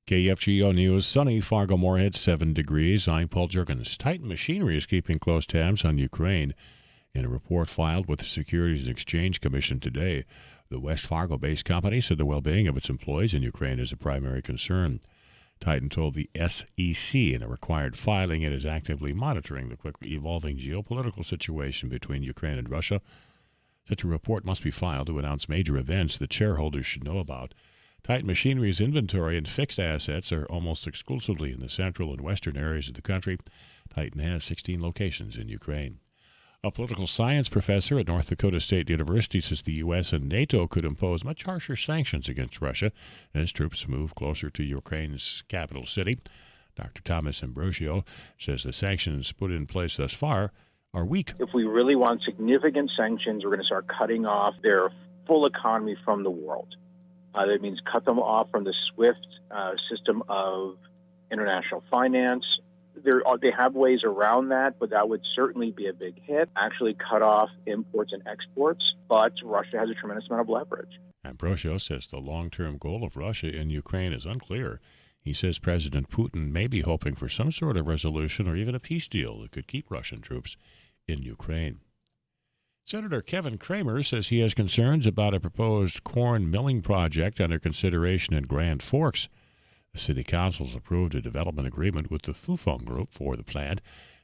KFGO News, sunny Fargo-Moorhead, 7 degrees. I'm Paul Jurgens. Titan Machinery is keeping close tabs on Ukraine. In a report filed with the Securities and Exchange Commission today, the West Fargo-based company said the well-being of its employees in Ukraine is a primary concern. Titan told the SEC in a required filing it is actively monitoring the quickly evolving geopolitical situation between Ukraine and Russia. Such a report must be filed to announce major events that shareholders should know about. Titan Machinery's inventory and fixed assets are almost exclusively in the central and western areas of the country. Titan has 16 locations in Ukraine. A political science professor at North Dakota State University says the U.S. and NATO could impose much harsher sanctions against Russia as troops move closer to Ukraine's capital city. Dr. Thomas Ambrosio says the sanctions put in place thus far are weak. If we really want significant sanctions, we're going to start cutting off their full economy from the world. That means cut them off from the SWIFT system of international finance. They have ways around that, but that would certainly be a big hit. Actually cut off imports and exports, but Russia has a tremendous amount of leverage. Ambrosio says the long-term goal of Russia in Ukraine is unclear. He says President Putin may be hoping for some sort of resolution or even a peace deal that could keep Russian troops in Ukraine. Senator Kevin Cramer says he has concerns about a proposed corn milling project under consideration in Grand Forks. The city council has approved a development agreement with the Fufeng Group for the plant.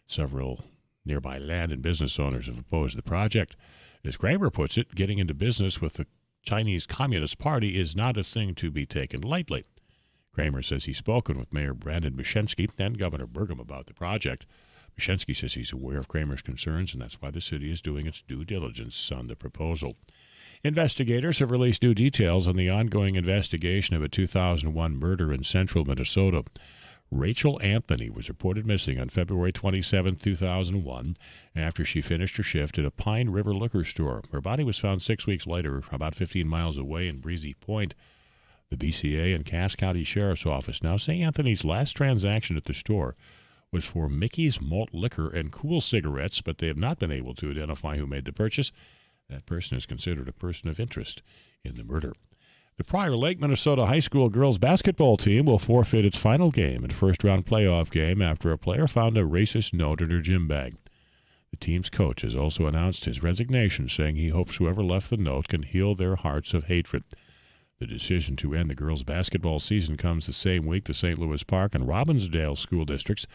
Several nearby land and business owners have opposed the project. As Cramer puts it, getting into business with the Chinese Communist Party is not a thing to be taken lightly. Cramer says he's spoken with Mayor Brandon Muschensky and Governor Burgum about the project. Muschensky says he's aware of Cramer's concerns, and that's why the city is doing its due diligence on the proposal. Investigators have released new details on the ongoing investigation of a 2001 murder in central Minnesota. Rachel Anthony was reported missing on February 27, 2001, after she finished her shift at a Pine River liquor store. Her body was found 6 weeks later, about 15 miles away in Breezy Point. The BCA and Cass County Sheriff's Office now say Anthony's last transaction at the store was for Mickey's Malt Liquor and Cool Cigarettes, but they have not been able to identify who made the purchase. That person is considered a person of interest in the murder. The Prior Lake, Minnesota high school girls basketball team will forfeit its final game and first-round playoff game after a player found a racist note in her gym bag. The team's coach has also announced his resignation, saying he hopes whoever left the note can heal their hearts of hatred. The decision to end the girls' basketball season comes the same week the St. Louis Park and Robbinsdale school districts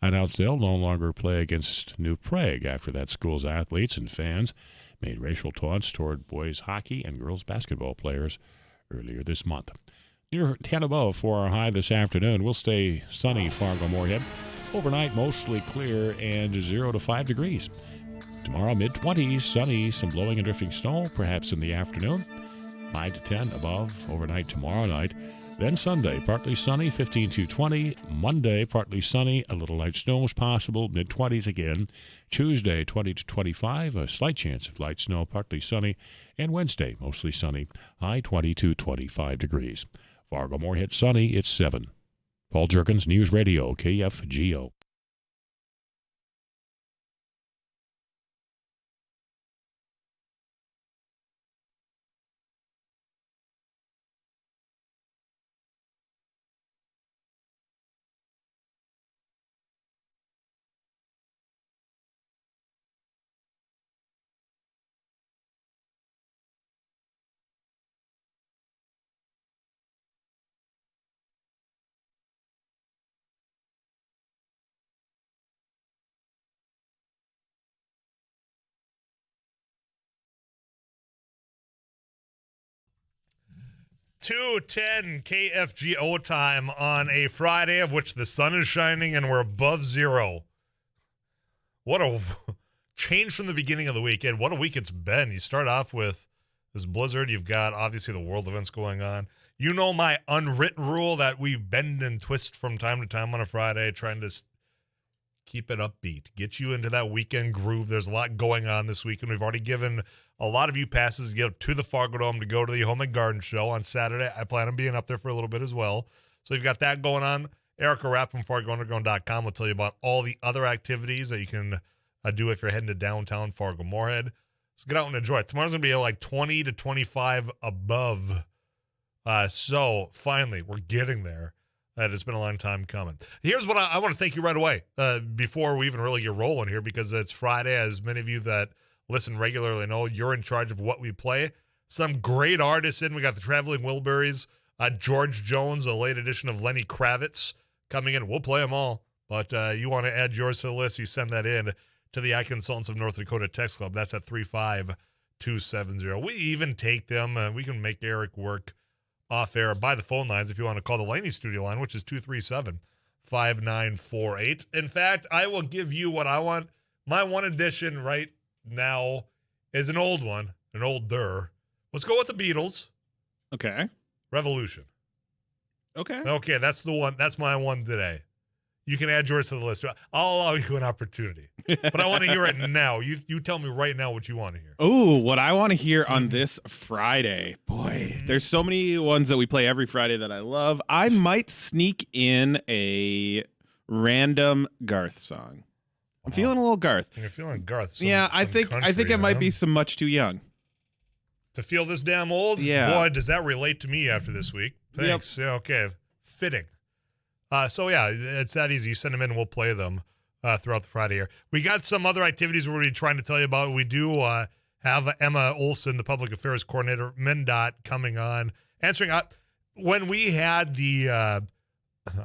announced they'll no longer play against New Prague after that school's athletes and fans made racial taunts toward boys hockey and girls basketball players earlier this month. Near 10 above for our high this afternoon. We'll stay sunny Fargo-Moorhead. Overnight, mostly clear and 0 to 5 degrees. Tomorrow, mid-20s, sunny, some blowing and drifting snow, perhaps in the afternoon. 5 to 10 above overnight tomorrow night. Then Sunday, partly sunny, 15 to 20. Monday, partly sunny, a little light snow is possible, mid-20s again. Tuesday, 20 to 25, a slight chance of light snow, partly sunny. And Wednesday, mostly sunny, high 20 to 25 degrees. Fargo-Moorhead sunny, it's 7. Paul Jurgens, News Radio, KFGO. .210 KFGO time on a Friday of which the sun is shining and we're above zero. What a change from the beginning of the weekend. What a week it's been. You start off with this blizzard. You've got, obviously, the world events going on. You know my unwritten rule that we bend and twist from time to time on a Friday, trying to keep it upbeat, get you into that weekend groove. There's a lot going on this weekend. We've already given a lot of you passes to get up to the Fargo Dome to go to the Home and Garden Show on Saturday. I plan on being up there for a little bit as well. So you've got that going on. Erica Rapp from FargoUnderground.com will tell you about all the other activities that you can do if you're heading to downtown Fargo-Moorhead. Let's get out and enjoy it. Tomorrow's going to be like 20 to 25 above. So finally, we're getting there. That has been a long time coming. Here's what I want to thank you right away before we even really get rolling here, because it's Friday. As many of you that listen regularly know, you're in charge of what we play. Some great artists in. We got the Traveling Wilburys, George Jones, a late edition of Lenny Kravitz coming in. We'll play them all. But you want to add yours to the list, you send that in to the Consultants of North Dakota Text Club. That's at 35270. We even take them. We can make Eric work off air by the phone lines if you want to call the Laney studio line, which is 237-5948. In fact, I will give you what I want. My one edition right now is an old one, an older. Let's go with the Beatles. Okay. Revolution. Okay. Okay, that's the one. That's my one today. You can add yours to the list. I'll allow you an opportunity. But I want to hear it now. You tell me right now what you want to hear. Oh, what I want to hear on this Friday. Boy, there's so many ones that we play every Friday that I love. I might sneak in a random Garth song. I'm feeling a little Garth. You're feeling Garth. I think it might be some Much Too Young. To feel this damn old? Yeah. Boy, does that relate to me after this week. Thanks. Yep. Yeah, okay. Fitting. It's that easy. You send them in and we'll play them throughout the Friday here. We got some other activities we're trying to tell you about. We do have Emma Olsen, the Public Affairs Coordinator, MnDOT, coming on, answering. When we had the, I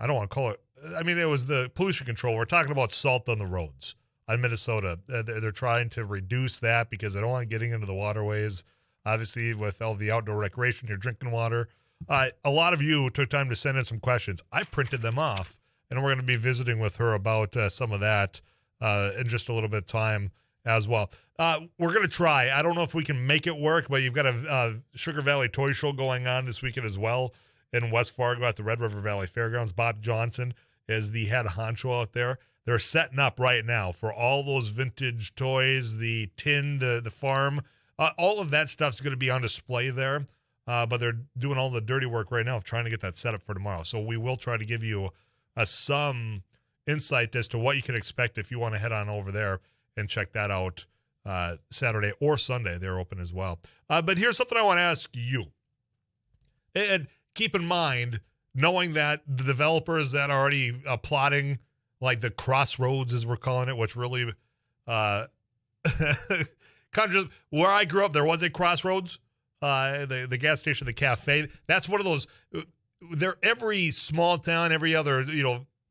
don't want to call it, it was the pollution control. We're talking about salt on the roads in Minnesota. They're trying to reduce that because they don't want getting into the waterways. Obviously, with all the outdoor recreation, your drinking water. A lot of you took time to send in some questions. I printed them off, and we're going to be visiting with her about some of that in just a little bit of time as well. We're going to try. I don't know if we can make it work, but you've got a Sugar Valley Toy Show going on this weekend as well in West Fargo at the Red River Valley Fairgrounds. Bob Johnson is the head honcho out there. They're setting up right now for all those vintage toys, the tin, the farm. All of that stuff's going to be on display there. But they're doing all the dirty work right now, trying to get that set up for tomorrow. So we will try to give you some insight as to what you can expect if you want to head on over there and check that out Saturday or Sunday. They're open as well. But here's something I want to ask you. And keep in mind, knowing that the developers that are already plotting, like the crossroads, as we're calling it, which really conjures, where I grew up, there was a crossroads. The gas station, the cafe. That's one of those. Every small town, every other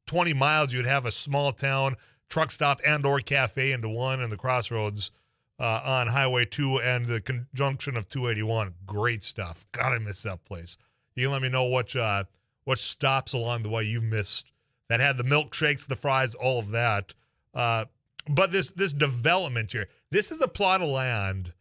20 miles, you'd have a small town truck stop and or cafe into one, and the crossroads on Highway 2 and the conjunction of 281. Great stuff. Gotta miss that place. You can let me know what stops along the way you missed that had the milkshakes, the fries, all of that. But this development here, this is a plot of land.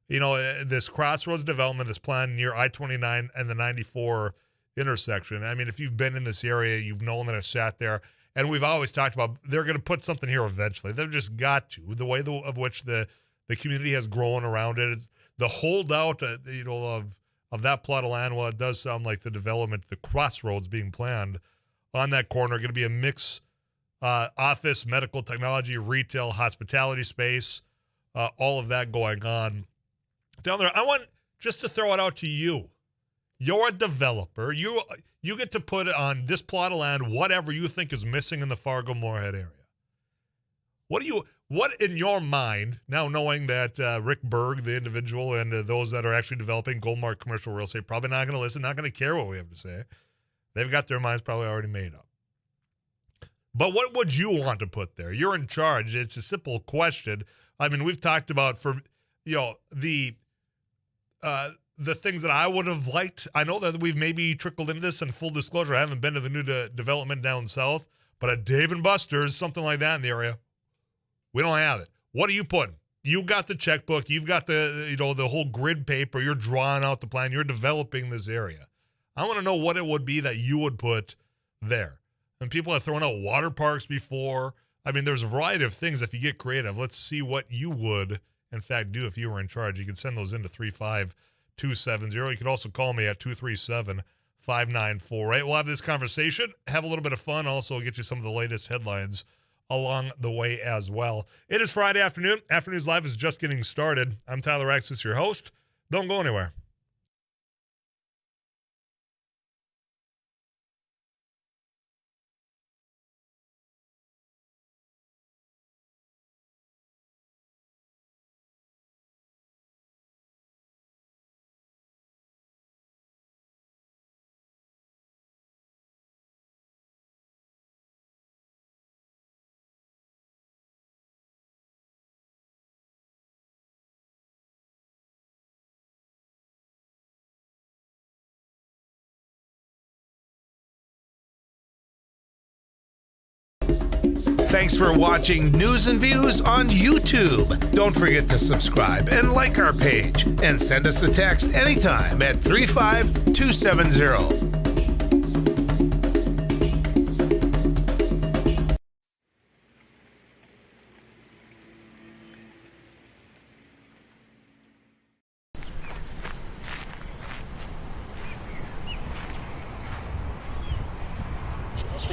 This crossroads development is planned near I-29 and the 94 intersection. If you've been in this area, you've known that it's sat there. And we've always talked about they're going to put something here eventually. They've just got to. The way of which the community has grown around it. The holdout, of that plot of land, well, it does sound like the development, the crossroads being planned on that corner, going to be a mix office, medical technology, retail, hospitality space, all of that going on down there. I want just to throw it out to you. You're a developer. You get to put on this plot of land whatever you think is missing in the Fargo-Moorhead area. What in your mind, now knowing that Rick Berg, the individual, and those that are actually developing Goldmark commercial real estate, probably not going to listen, not going to care what we have to say. They've got their minds probably already made up. But what would you want to put there? You're in charge. It's a simple question. We've talked about the things that I would have liked. I know that we've maybe trickled into this, and full disclosure, I haven't been to the new development down south, but a Dave & Buster's, something like that in the area, we don't have it. What are you putting? You got the checkbook. You've got the whole grid paper. You're drawing out the plan. You're developing this area. I want to know what it would be that you would put there. And people have thrown out water parks before. There's a variety of things if you get creative. Let's see what you would, in fact, do if you were in charge. You can send those in to 35270. You can also call me at 237-5948. We'll have this conversation, have a little bit of fun, also get you some of the latest headlines along the way as well. It is Friday afternoon. Afternoons Live is just getting started. I'm Tyler Axis, your host. Don't go anywhere. Thanks for watching News and Views on YouTube. Don't forget to subscribe and like our page. And send us a text anytime at 35270.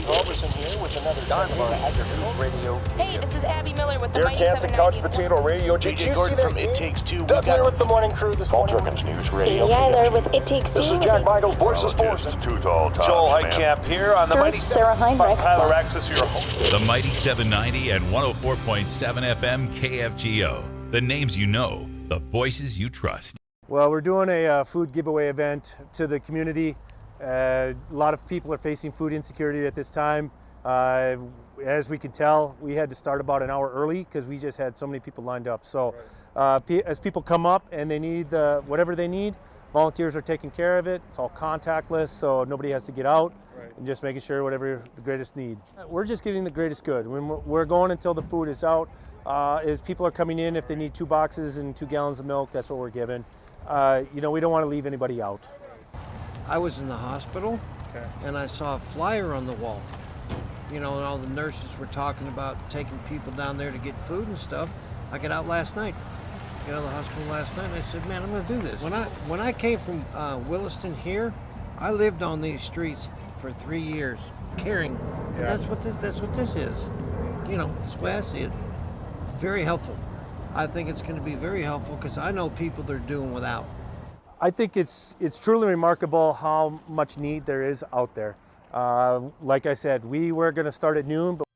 Olsen here with another News Radio. Hey, this is Abby Miller with the Derek Hansen, Couch Potato Radio. Did you see that from It Takes Two? Doug Miller with the morning crew this morning. Paul Jerkins, News Radio. Amy Eiler with It Takes Two. This is Jack Michaels, Voice of Sports. Too tall, Joel Heitkamp here on the Mighty Sarah Heinrich. Tyler Axis, your host. The Mighty 790 and 104.7 FM KFGO. The names you know, the voices you trust. Well, we're doing a food giveaway event to the community. A lot of people are facing food insecurity at this time. As we can tell, we had to start about an hour early because we just had so many people lined up. So as people come up and they need whatever they need, volunteers are taking care of it. It's all contactless, so nobody has to get out. And just making sure whatever the greatest need. We're just giving the greatest good. We're going until the food is out. As people are coming in, if they need 2 boxes and 2 gallons of milk, that's what we're giving. We don't want to leave anybody out. I was in the hospital, and I saw a flyer on the wall. And all the nurses were talking about taking people down there to get food and stuff. I got out last night. Got out of the hospital last night, and I said, man, I'm going to do this. When I came from Williston here, I lived on these streets for 3 years, caring. And that's what this is. That's the way I see it. Very helpful. I think it's going to be very helpful because I know people that are doing without. I think it's truly remarkable how much need there is out there. Like I said, we were going to start at noon. But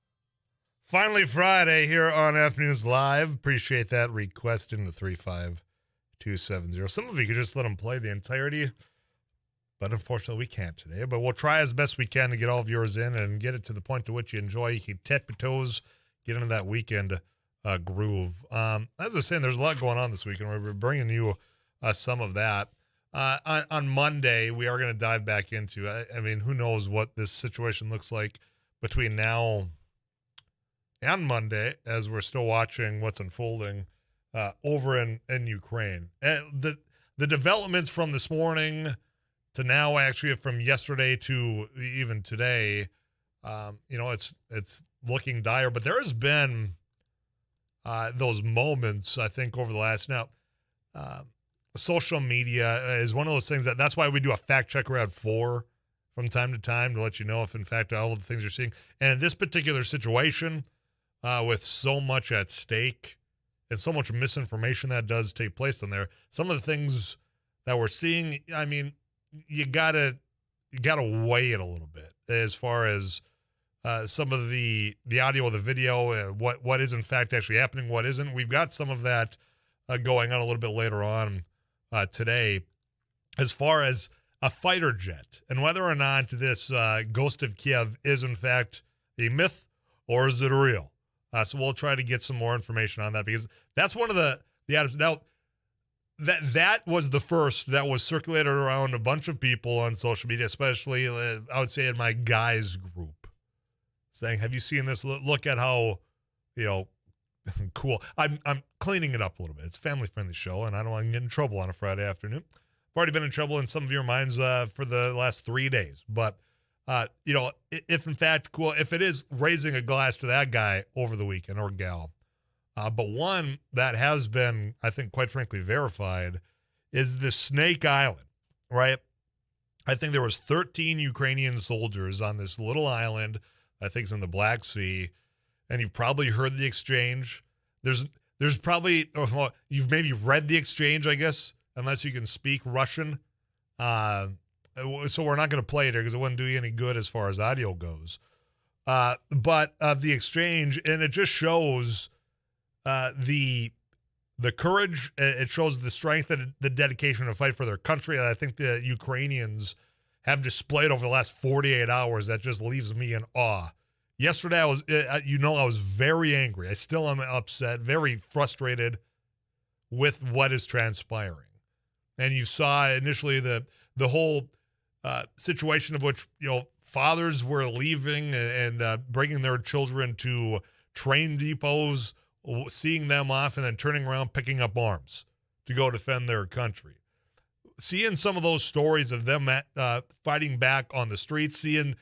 Finally Friday here on F News Live. Appreciate that request in the 35270. Some of you could just let them play the entirety, but unfortunately we can't today. But we'll try as best we can to get all of yours in and get it to the point to which you enjoy. You can tap your toes, get into that weekend groove. As I was saying, there's a lot going on this weekend. We're bringing you some of that. On Monday, we are going to dive back into, I mean, who knows what this situation looks like between now and Monday as we're still watching what's unfolding over in Ukraine. The developments from this morning to now, actually from yesterday to even today, it's looking dire. But there has been those moments, I think, over the last social media is one of those things that's why we do a fact check around 4 from time to time to let you know if, in fact, all of the things you're seeing. And in this particular situation, with so much at stake and so much misinformation that does take place in there, some of the things that we're seeing, I mean, you gotta weigh it a little bit as far as some of the audio of the video, what is in fact actually happening, what isn't. We've got some of that going on a little bit later on today, as far as a fighter jet and whether or not this Ghost of Kiev is in fact a myth or is it real. So we'll try to get some more information on that because that's one of the items. Now, that was the first that was circulated around a bunch of people on social media, especially I would say in my guys group, saying, "Have you seen this? Look at how, cool." I'm cleaning it up a little bit. It's a family-friendly show, and I don't want to get in trouble on a Friday afternoon. I've already been in trouble in some of your minds for the last 3 days. But, if in fact, cool, if it is raising a glass to that guy over the weekend or gal, but one that has been, I think, quite frankly, verified is the Snake Island, right? I think there was 13 Ukrainian soldiers on this little island, I think it's in the Black Sea, and you've probably heard the exchange. There's probably, well, you've maybe read the exchange, I guess, unless you can speak Russian. So we're not going to play it here because it wouldn't do you any good as far as audio goes. But the exchange, and it just shows the courage. It shows the strength and the dedication to fight for their country. And I think the Ukrainians have displayed over the last 48 hours that just leaves me in awe. Yesterday, I was very angry. I still am upset, very frustrated with what is transpiring. And you saw initially the whole situation of which, fathers were leaving and bringing their children to train depots, seeing them off, and then turning around, picking up arms to go defend their country. Seeing some of those stories of them fighting back on the streets, seeing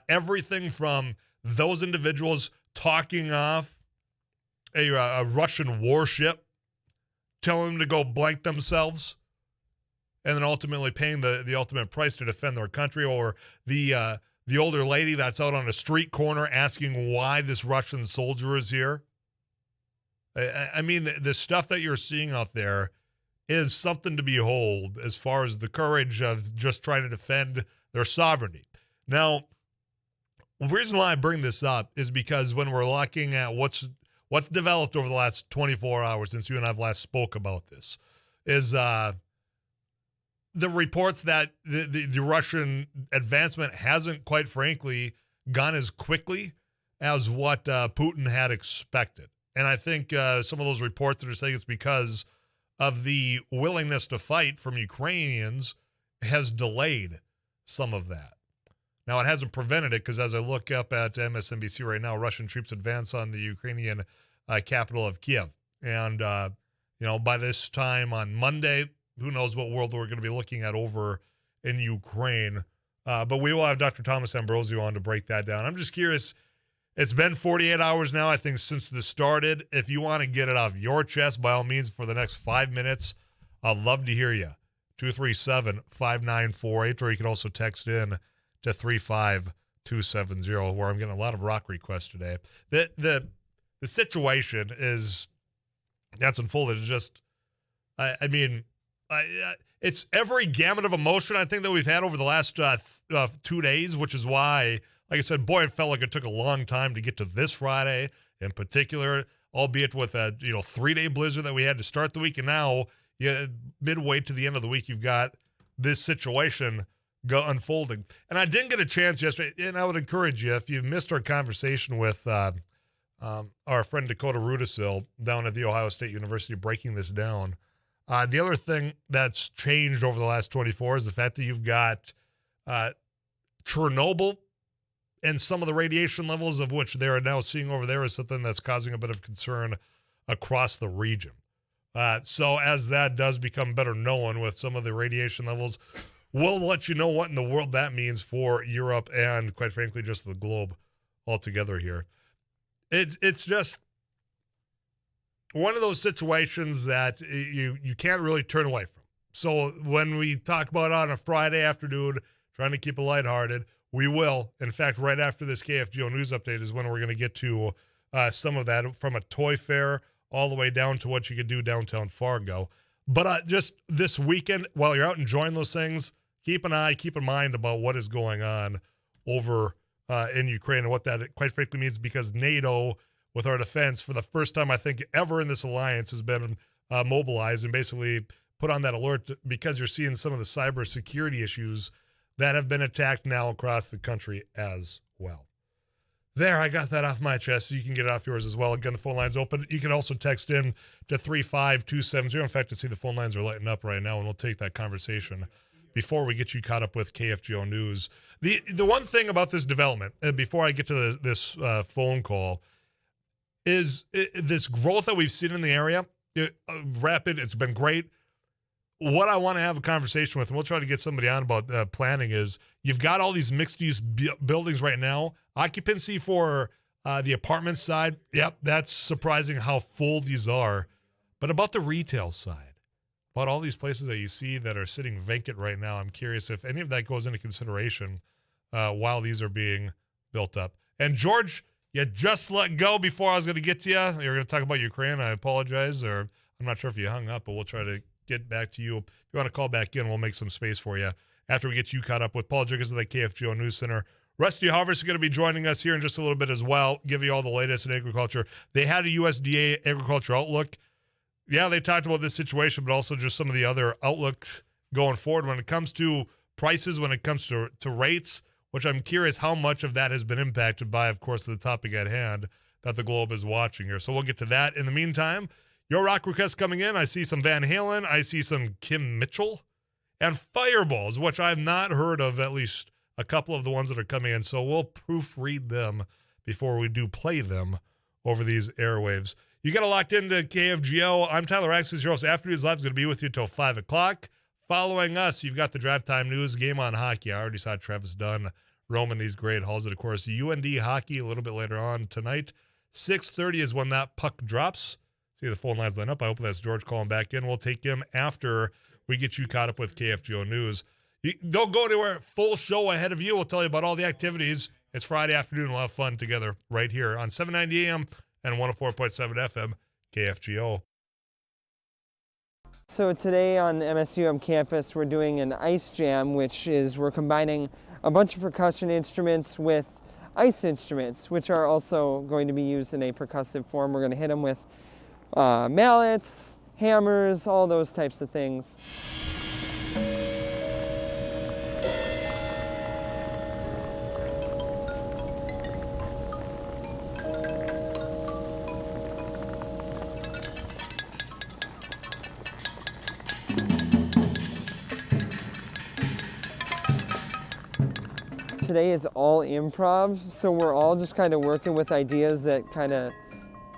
everything from those individuals talking off a Russian warship, telling them to go blank themselves, and then ultimately paying the ultimate price to defend their country, or the older lady that's out on a street corner asking why this Russian soldier is here. I mean, the stuff that you're seeing out there is something to behold as far as the courage of just trying to defend their sovereignty. Now, the reason why I bring this up is because when we're looking at what's developed over the last 24 hours since you and I have last spoke about this, is the reports that the Russian advancement hasn't, quite frankly, gone as quickly as what Putin had expected. And I think some of those reports that are saying it's because of the willingness to fight from Ukrainians has delayed some of that. Now, it hasn't prevented it, because as I look up at MSNBC right now, Russian troops advance on the Ukrainian capital of Kiev. And, by this time on Monday, who knows what world we're going to be looking at over in Ukraine. But we will have Dr. Thomas Ambrosio on to break that down. I'm just curious. It's been 48 hours now, I think, since this started. If you want to get it off your chest, by all means, for the next 5 minutes, I'd love to hear you. 237-5948, or you can also text in to 35270, where I'm getting a lot of rock requests today. The situation that's unfolded is just, it's every gamut of emotion, I think, that we've had over the last 2 days, which is why, like I said, boy, it felt like it took a long time to get to this Friday in particular, albeit with a 3-day blizzard that we had to start the week. And now, midway to the end of the week, you've got this situation unfolding. And I didn't get a chance yesterday, and I would encourage you, if you've missed our conversation with our friend Dakota Rudisil down at The Ohio State University breaking this down, the other thing that's changed over the last 24 is the fact that you've got Chernobyl, and some of the radiation levels of which they are now seeing over there is something that's causing a bit of concern across the region. So as that does become better known with some of the radiation levels, we'll let you know what in the world that means for Europe and, quite frankly, just the globe altogether here. It's just one of those situations that you can't really turn away from. So when we talk about on a Friday afternoon, trying to keep it lighthearted, we will. In fact, right after this KFGO news update is when we're going to get to some of that, from a toy fair all the way down to what you could do downtown Fargo. But just this weekend, while you're out enjoying those things, keep in mind about what is going on over in Ukraine and what that, quite frankly, means, because NATO, with our defense, for the first time, I think, ever in this alliance, has been mobilized and basically put on that alert, because you're seeing some of the cybersecurity issues that have been attacked now across the country as well. There, I got that off my chest, so you can get it off yours as well. Again, the phone line's open. You can also text in to 35270. In fact, I see the phone lines are lighting up right now, and we'll take that conversation before we get you caught up with KFGO News. The one thing about this development, and before I get to this phone call, is this growth that we've seen in the area. Rapid, it's been great. What I want to have a conversation with, and we'll try to get somebody on about planning, is you've got all these mixed-use buildings right now. Occupancy for the apartment side, yep, that's surprising how full these are. But about the retail side, about all these places that you see that are sitting vacant right now, I'm curious if any of that goes into consideration while these are being built up. And George, you just let go before I was going to get to you. You're going to talk about Ukraine. I apologize, or I'm not sure if you hung up, but we'll try to get back to you. If you want to call back in, we'll make some space for you after we get you caught up with Paul Jiggins of the KFGO News Center. Rusty Harvest is going to be joining us here in just a little bit as well, give you all the latest in agriculture. They had a USDA agriculture outlook. Yeah, they talked about this situation, but also just some of the other outlooks going forward when it comes to prices, when it comes to rates, which I'm curious how much of that has been impacted by, of course, the topic at hand that the globe is watching here. So we'll get to that. In the meantime, your rock request coming in. I see some Van Halen. I see some Kim Mitchell and fireballs, which I've not heard of, at least a couple of the ones that are coming in. So we'll proofread them before we do play them over these airwaves. You got it locked into KFGO. I'm Tyler Axis. Your host After News Live is going to be with you until 5 o'clock. Following us, you've got the Drive Time News, Game on Hockey. I already saw Travis Dunn roaming these great halls. And, of course, UND Hockey a little bit later on tonight. 6:30 is when that puck drops. See the phone lines line up. I hope that's George calling back in. We'll take him after we get you caught up with KFGO News. Don't go anywhere. Full show ahead of you. We'll tell you about all the activities. It's Friday afternoon. We'll have fun together right here on 790 AM and 104.7 FM KFGO. So today on the MSUM campus, we're doing an ice jam, which is we're combining a bunch of percussion instruments with ice instruments, which are also going to be used in a percussive form. We're going to hit them with mallets, hammers, all those types of things. Today is all improv, so we're all just kind of working with ideas that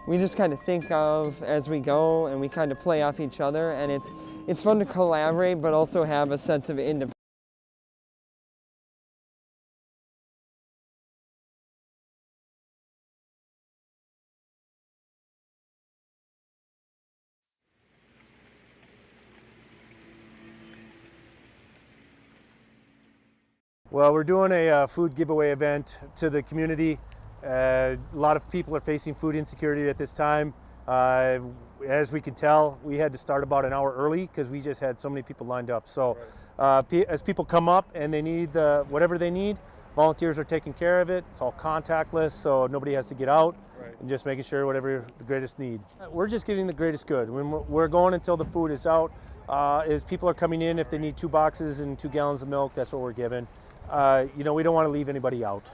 we just kind of think of as we go, and we kind of play off each other, and it's fun to collaborate but also have a sense of independence. Well, we're doing a food giveaway event to the community. A lot of people are facing food insecurity at this time. As we can tell, we had to start about an hour early because we just had so many people lined up. So as people come up and they need whatever they need, volunteers are taking care of it. It's all contactless, so nobody has to get out. Right. And just making sure whatever the greatest need. We're just getting the greatest good. When we're going until the food is out. As people are coming in, if they need 2 boxes and 2 gallons of milk, that's what we're giving. We don't want to leave anybody out.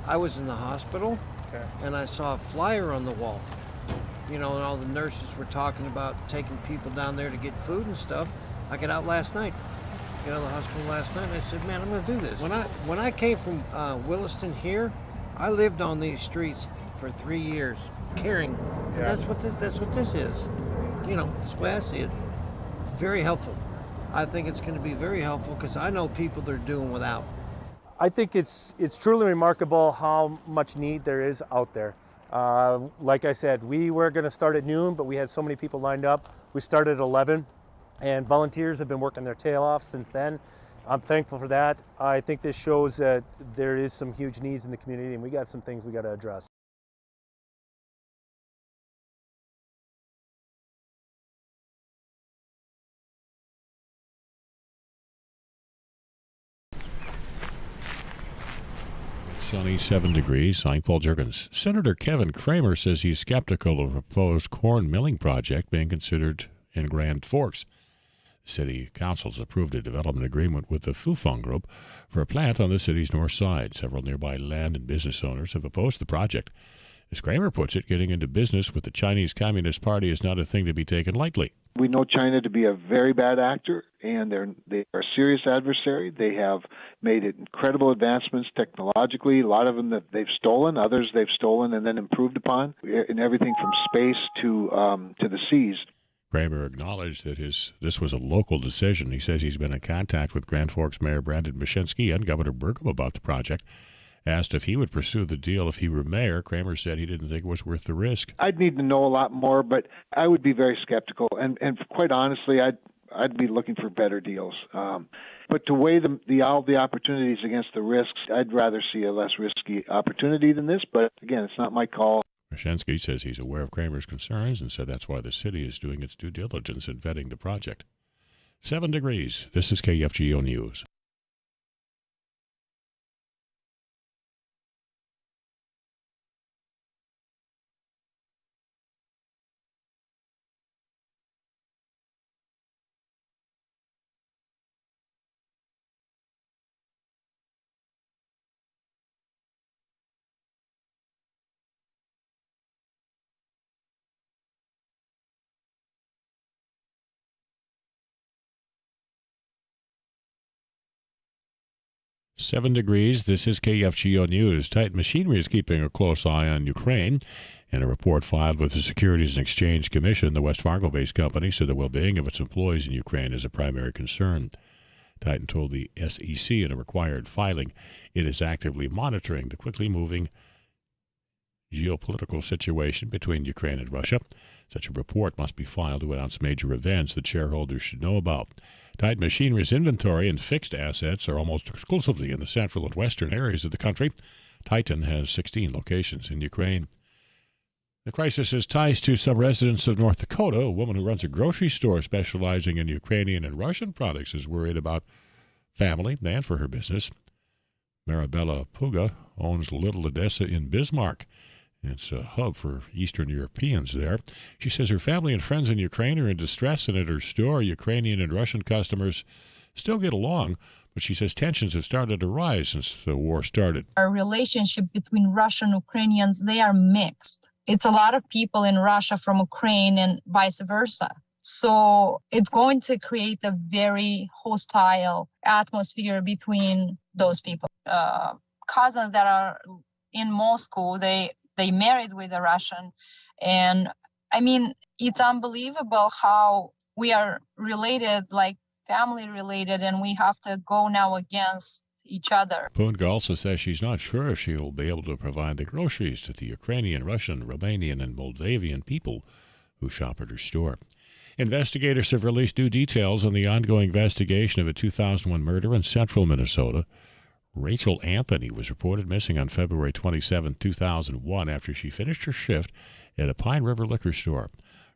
I was in the hospital, and I saw a flyer on the wall. And all the nurses were talking about taking people down there to get food and stuff. I got out last night. Got out of the hospital last night, and I said, man, I'm going to do this. When I came from Williston here, I lived on these streets for 3 years, caring. And that's what this is. That's the way I see it. Very helpful. I think it's going to be very helpful because I know people that are doing without. I think it's truly remarkable how much need there is out there. Like I said, we were going to start at noon, but we had so many people lined up. We started at 11, and volunteers have been working their tail off since then. I'm thankful for that. I think this shows that there is some huge needs in the community, and we got some things we got to address. Sunny, 7 degrees. I'm Paul Jurgens. Senator Kevin Cramer says he's skeptical of a proposed corn milling project being considered in Grand Forks. The city council's approved a development agreement with the Fufeng Group for a plant on the city's north side. Several nearby land and business owners have opposed the project. As Cramer puts it, getting into business with the Chinese Communist Party is not a thing to be taken lightly. We know China to be a very bad actor, and they are a serious adversary. They have made incredible advancements technologically, a lot of them that they've stolen, others they've stolen and then improved upon, in everything from space to the seas. Cramer acknowledged that this was a local decision. He says he's been in contact with Grand Forks Mayor Brandon Mashinsky and Governor Burgum about the project. Asked if he would pursue the deal if he were mayor, Cramer said he didn't think it was worth the risk. I'd need to know a lot more, but I would be very skeptical. And quite honestly, I'd be looking for better deals. But to weigh all the opportunities against the risks, I'd rather see a less risky opportunity than this. But again, it's not my call. Mashinsky says he's aware of Cramer's concerns and said that's why the city is doing its due diligence in vetting the project. 7 degrees. This is KFGO News. 7 degrees. This is KFGO News. Titan Machinery is keeping a close eye on Ukraine. In a report filed with the Securities and Exchange Commission, the West Fargo-based company said the well-being of its employees in Ukraine is a primary concern. Titan told the SEC in a required filing it is actively monitoring the quickly moving geopolitical situation between Ukraine and Russia. Such a report must be filed to announce major events that shareholders should know about. Titan Machinery's inventory and fixed assets are almost exclusively in the central and western areas of the country. Titan has 16 locations in Ukraine. The crisis has ties to some residents of North Dakota. A woman who runs a grocery store specializing in Ukrainian and Russian products is worried about family and for her business. Marabella Puga owns Little Odessa in Bismarck. It's a hub for Eastern Europeans there. She says her family and friends in Ukraine are in distress, and at her store, Ukrainian and Russian customers still get along, but she says tensions have started to rise since the war started. Our relationship between Russian and Ukrainians, they are mixed. It's a lot of people in Russia from Ukraine and vice versa. So it's going to create a very hostile atmosphere between those people. Cousins that are in Moscow, they married with a Russian. And I mean, it's unbelievable how we are related, like family related, and we have to go now against each other. Punga also says she's not sure if she will be able to provide the groceries to the Ukrainian, Russian, Romanian, and Moldavian people who shop at her store. Investigators have released new details on the ongoing investigation of a 2001 murder in central Minnesota. Rachel Anthony was reported missing on February 27, 2001, after she finished her shift at a Pine River liquor store.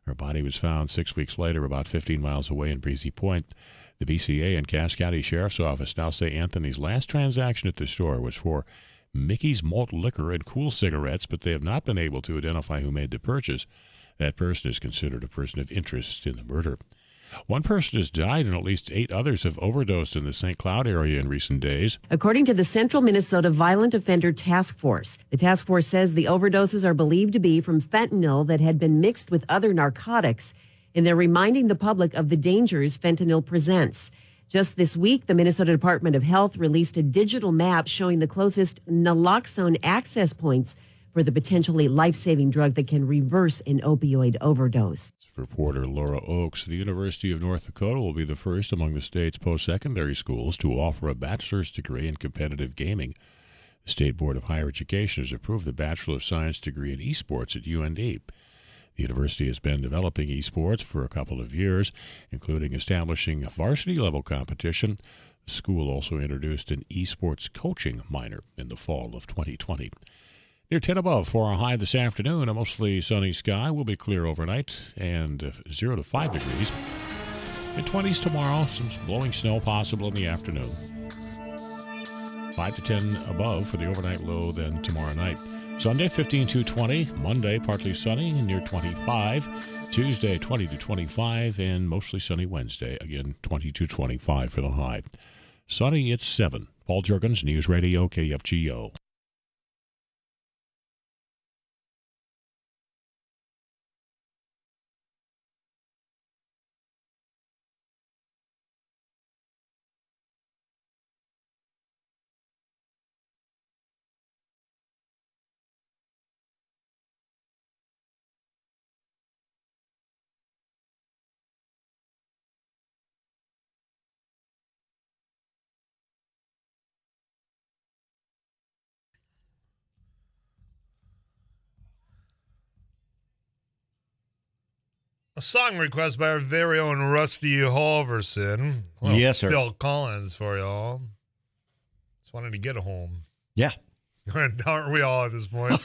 Her body was found 6 weeks later about 15 miles away in Breezy Point. The BCA and Cass County Sheriff's Office now say Anthony's last transaction at the store was for Mickey's Malt Liquor and Cool Cigarettes, but they have not been able to identify who made the purchase. That person is considered a person of interest in the murder. One person has died and at least 8 others have overdosed in the St. Cloud area in recent days. According to the Central Minnesota Violent Offender Task Force, the task force says the overdoses are believed to be from fentanyl that had been mixed with other narcotics, and they're reminding the public of the dangers fentanyl presents. Just this week, the Minnesota Department of Health released a digital map showing the closest naloxone access points for the potentially life-saving drug that can reverse an opioid overdose. Reporter Laura Oakes. The University of North Dakota will be the first among the state's post-secondary schools to offer a bachelor's degree in competitive gaming. The State Board of Higher Education has approved the Bachelor of Science degree in esports at UND. The university has been developing esports for a couple of years, including establishing a varsity-level competition. The school also introduced an esports coaching minor in the fall of 2020. Near 10 above for a high this afternoon. A mostly sunny sky will be clear overnight and 0 to 5 degrees. Mid-20s tomorrow, some blowing snow possible in the afternoon. 5 to 10 above for the overnight low then tomorrow night. Sunday, 15 to 20. Monday, partly sunny, near 25. Tuesday, 20 to 25. And mostly sunny Wednesday. Again, 20 to 25 for the high. Sunny, it's 7. Paul Juergens, News Radio, KFGO. A song request by our very own Rusty Halverson. Well, yes, sir. Phil Collins for y'all. Just wanted to get home. Yeah. Aren't we all at this point?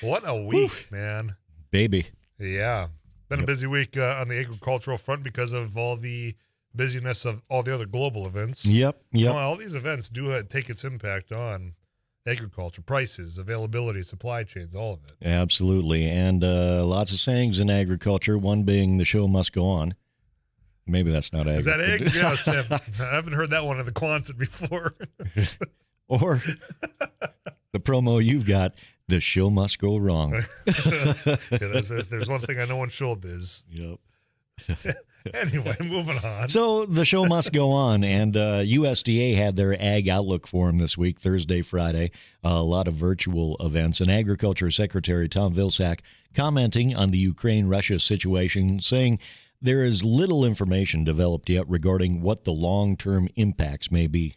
What a week, man. Baby. Yeah. Been a busy week on the agricultural front because of all the busyness of all the other global events. Yep. Well, all these events do take its impact on agriculture, prices, availability, supply chains, all of it. Absolutely. And lots of sayings in agriculture, one being the show must go on. Maybe that's not Is that egg? agriculture. Yeah, Sam. I haven't heard that one in the Quonset before. Or the promo you've got, the show must go wrong. There's one thing I know in showbiz. Yep. Anyway, moving on. So the show must go on, and USDA had their Ag Outlook Forum this week, Thursday, Friday, a lot of virtual events, and Agriculture Secretary Tom Vilsack commenting on the Ukraine-Russia situation, saying there is little information developed yet regarding what the long-term impacts may be.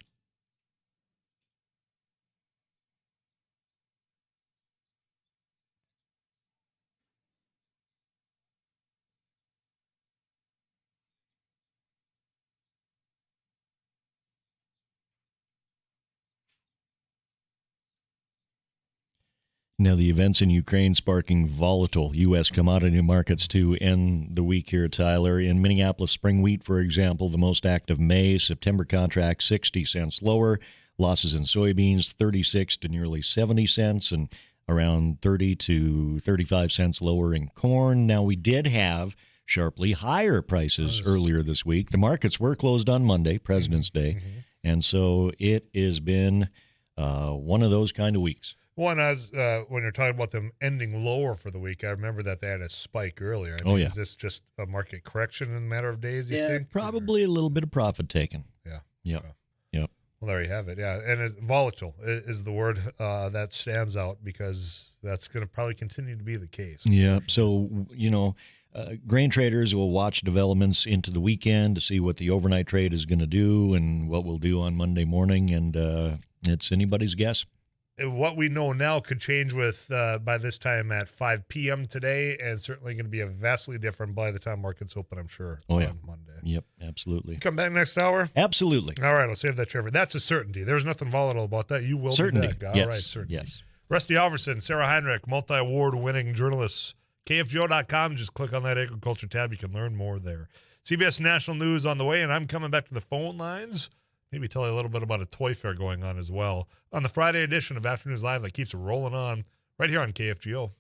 Now, the events in Ukraine sparking volatile U.S. commodity markets to end the week here, Tyler. In Minneapolis, spring wheat, for example, the most active May, September contract 60 cents lower. Losses in soybeans 36 to nearly 70 cents and around 30 to 35 cents lower in corn. Now, we did have sharply higher prices earlier this week. The markets were closed on Monday, President's Day, and so it has been one of those kind of weeks. One, as when you're talking about them ending lower for the week, I remember that they had a spike earlier. I mean, is this just a market correction in a matter of days, you think? Probably a little bit of profit taken. Yeah. Yep. Well, there you have it. Yeah, and it's volatile is the word that stands out because that's going to probably continue to be the case. Yeah, so, grain traders will watch developments into the weekend to see what the overnight trade is going to do and what we'll do on Monday morning, and it's anybody's guess. What we know now could change with by this time at 5 p.m. today, and certainly going to be a vastly different by the time markets open, I'm sure, on Monday. Yep, absolutely. Come back next hour? Absolutely. All right, I'll save that, Trevor. That's a certainty. There's nothing volatile about that. You will certainty. be back. Yes. All right, certainty. Yes. Rusty Alverson, Sarah Heinrich, multi-award winning journalists. KFGO.com. Just click on that agriculture tab. You can learn more there. CBS National News on the way, and I'm coming back to the phone lines. Maybe tell you a little bit about a toy fair going on as well on the Friday edition of Afternoons Live that keeps rolling on right here on KFGO.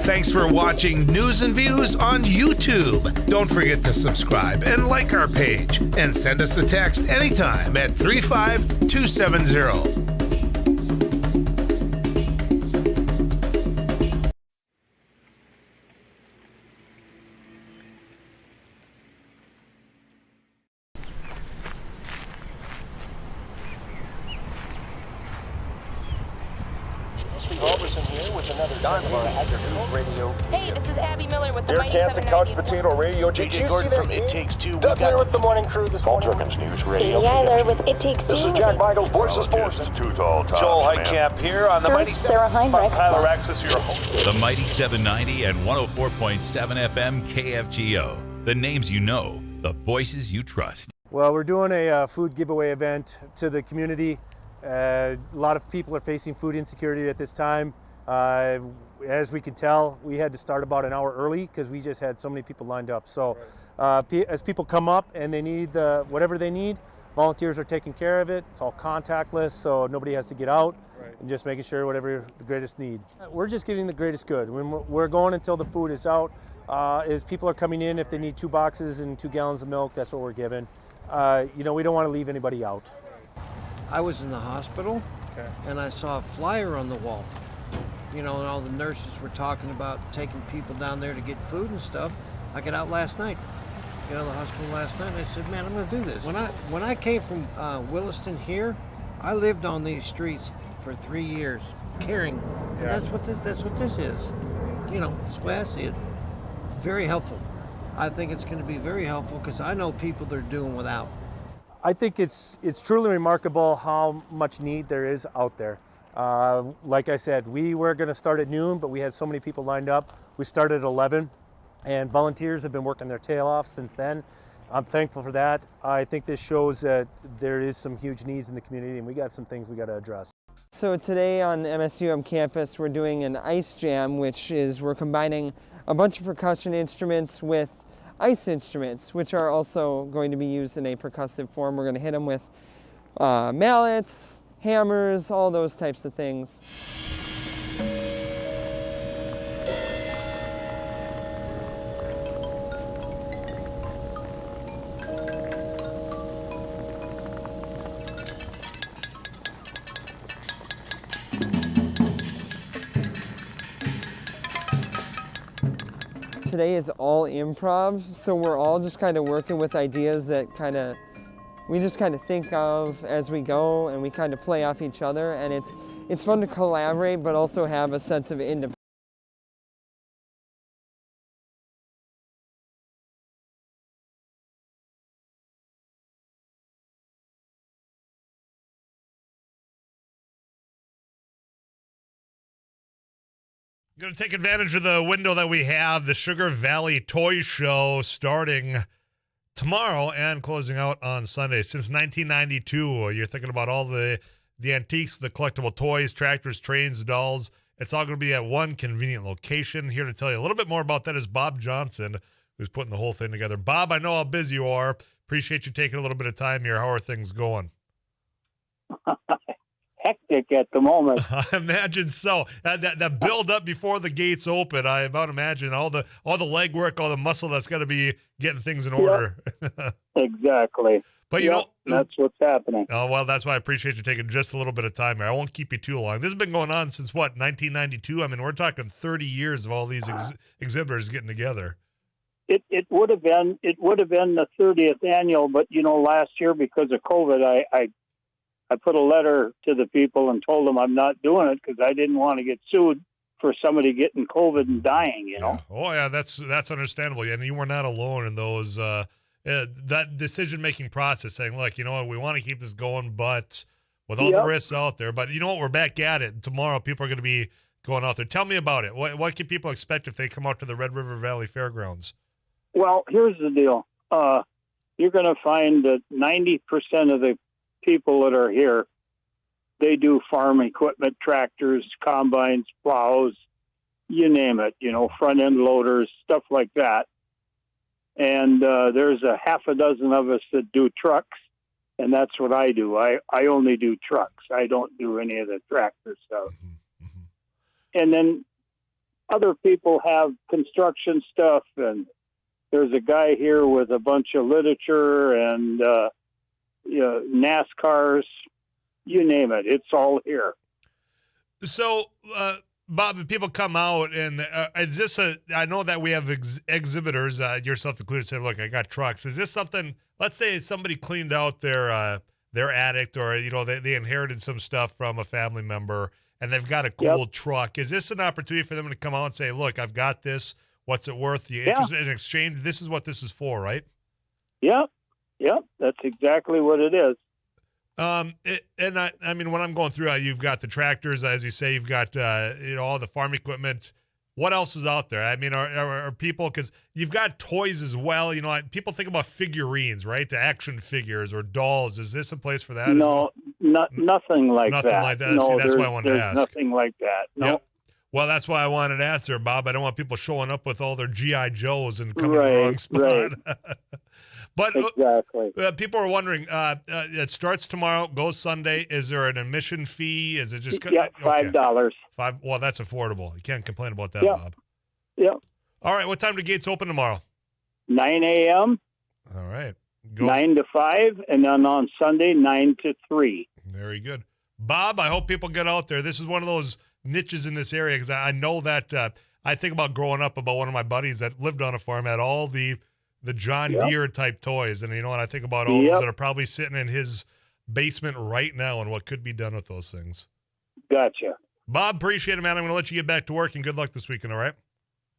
Thanks for watching News and Views on YouTube. Don't forget to subscribe and like our page. And send us a text anytime at 35270. Hey, this is Abby Miller with the Dear Mighty Kansas 790. Couch Potato Radio. Did you see that? It Takes Two. Doug here with the morning crew this morning. Jerkins News Radio. Amy Eiler with It Takes Two. This is Jack Michaels, Voice of Sports. Too tall, Joel Heitkamp here on the Mighty Sarah Heinrich. Tyler Axis, your host. The Mighty 790 and 104.7 FM KFGO. The names you know, the voices you trust. Well, we're doing a food giveaway event to the community. A lot of people are facing food insecurity at this time. As we can tell, we had to start about an hour early because we just had so many people lined up. So as people come up and they need whatever they need, volunteers are taking care of it. It's all contactless, so nobody has to get out, and just making sure whatever the greatest need. We're just getting the greatest good. We're going until the food is out. As people are coming in, if they need 2 boxes and 2 gallons of milk, that's what we're giving. We don't want to leave anybody out. I was in the hospital, and I saw a flyer on the wall. And all the nurses were talking about taking people down there to get food and stuff. I got out last night, the hospital last night, and I said, man, I'm going to do this. When I came from Williston here, I lived on these streets for 3 years, caring. And that's what this is. That's the way I see it. Very helpful. I think it's going to be very helpful because I know people that are doing without. I think it's truly remarkable how much need there is out there. Like I said, we were going to start at noon, but we had so many people lined up. We started at 11, and volunteers have been working their tail off since then. I'm thankful for that. I think this shows that there is some huge needs in the community, and we got some things we got to address. So today on MSUM campus, we're doing an ice jam, which is we're combining a bunch of percussion instruments with ice instruments, which are also going to be used in a percussive form. We're going to hit them with mallets, hammers, all those types of things. Today is all improv, so we're all just kind of working with ideas that we just kind of think of as we go, and we kind of play off each other, and it's fun to collaborate but also have a sense of independence. Going to take advantage of the window that we have, the Sugar Valley Toy Show, starting tomorrow and closing out on Sunday. Since 1992, you're thinking about all the antiques, the collectible toys, tractors, trains, dolls. It's all going to be at one convenient location. Here to tell you a little bit more about that is Bob Johnson, who's putting the whole thing together. Bob, I know how busy you are. Appreciate you taking a little bit of time here. How are things going? Hectic at the moment. I imagine so. That build up before the gates open, I about imagine all the legwork, all the muscle that's got to be getting things in order. Exactly. But you know, that's what's happening. Oh, well, that's why I appreciate you taking just a little bit of time here. I won't keep you too long. This has been going on since what, 1992? I mean, we're talking 30 years of all these exhibitors getting together. It would have been the 30th annual, but last year because of COVID, I put a letter to the people and told them I'm not doing it because I didn't want to get sued for somebody getting COVID and dying, Yeah. Oh, yeah, that's understandable. And you were not alone in those that decision-making process saying, look, you know what, we want to keep this going, but with all the risks out there. But you know what, we're back at it. Tomorrow people are going to be going out there. Tell me about it. What can people expect if they come out to the Red River Valley Fairgrounds? Well, here's the deal. You're going to find that 90% of the people that are here, they do farm equipment, tractors, combines, plows, you name it, front end loaders, stuff like that. And there's a half a dozen of us that do trucks, and that's what I do. I only do trucks. I don't do any of the tractor stuff. And then other people have construction stuff, and there's a guy here with a bunch of literature and NASCARs, you name it. It's all here. So, Bob, if people come out and is this I know that we have exhibitors, yourself included, say, look, I got trucks. Is this something, let's say somebody cleaned out their attic or, they inherited some stuff from a family member and they've got a cool truck. Is this an opportunity for them to come out and say, look, I've got this. What's it worth? You interested in exchange? This is what this is for, right? Yep, that's exactly what it is. I mean, when I'm going through, you've got the tractors, as you say, you've got all the farm equipment. What else is out there? I mean, are people, because you've got toys as well. People think about figurines, right? The action figures or dolls. Is this a place for that? No, nothing like that. Nothing like that. No, See, that's why I wanted to ask. Nothing like that. No. Yep. Well, that's why I wanted to ask there, Bob. I don't want people showing up with all their G.I. Joes and coming to the wrong spot. Right. But exactly. People are wondering, it starts tomorrow, goes Sunday. Is there an admission fee? Is it just $5. $5. Well, that's affordable. You can't complain about that, Bob. Yep. All right. What time do gates open tomorrow? 9 a.m. All right. 9 to 5, and then on Sunday, 9 to 3. Very good. Bob, I hope people get out there. This is one of those niches in this area because I know that I think about growing up about one of my buddies that lived on a farm, had all the John Deere type toys. And and I think about all those that are probably sitting in his basement right now and what could be done with those things. Gotcha. Bob, appreciate it, man. I'm going to let you get back to work and good luck this weekend, all right?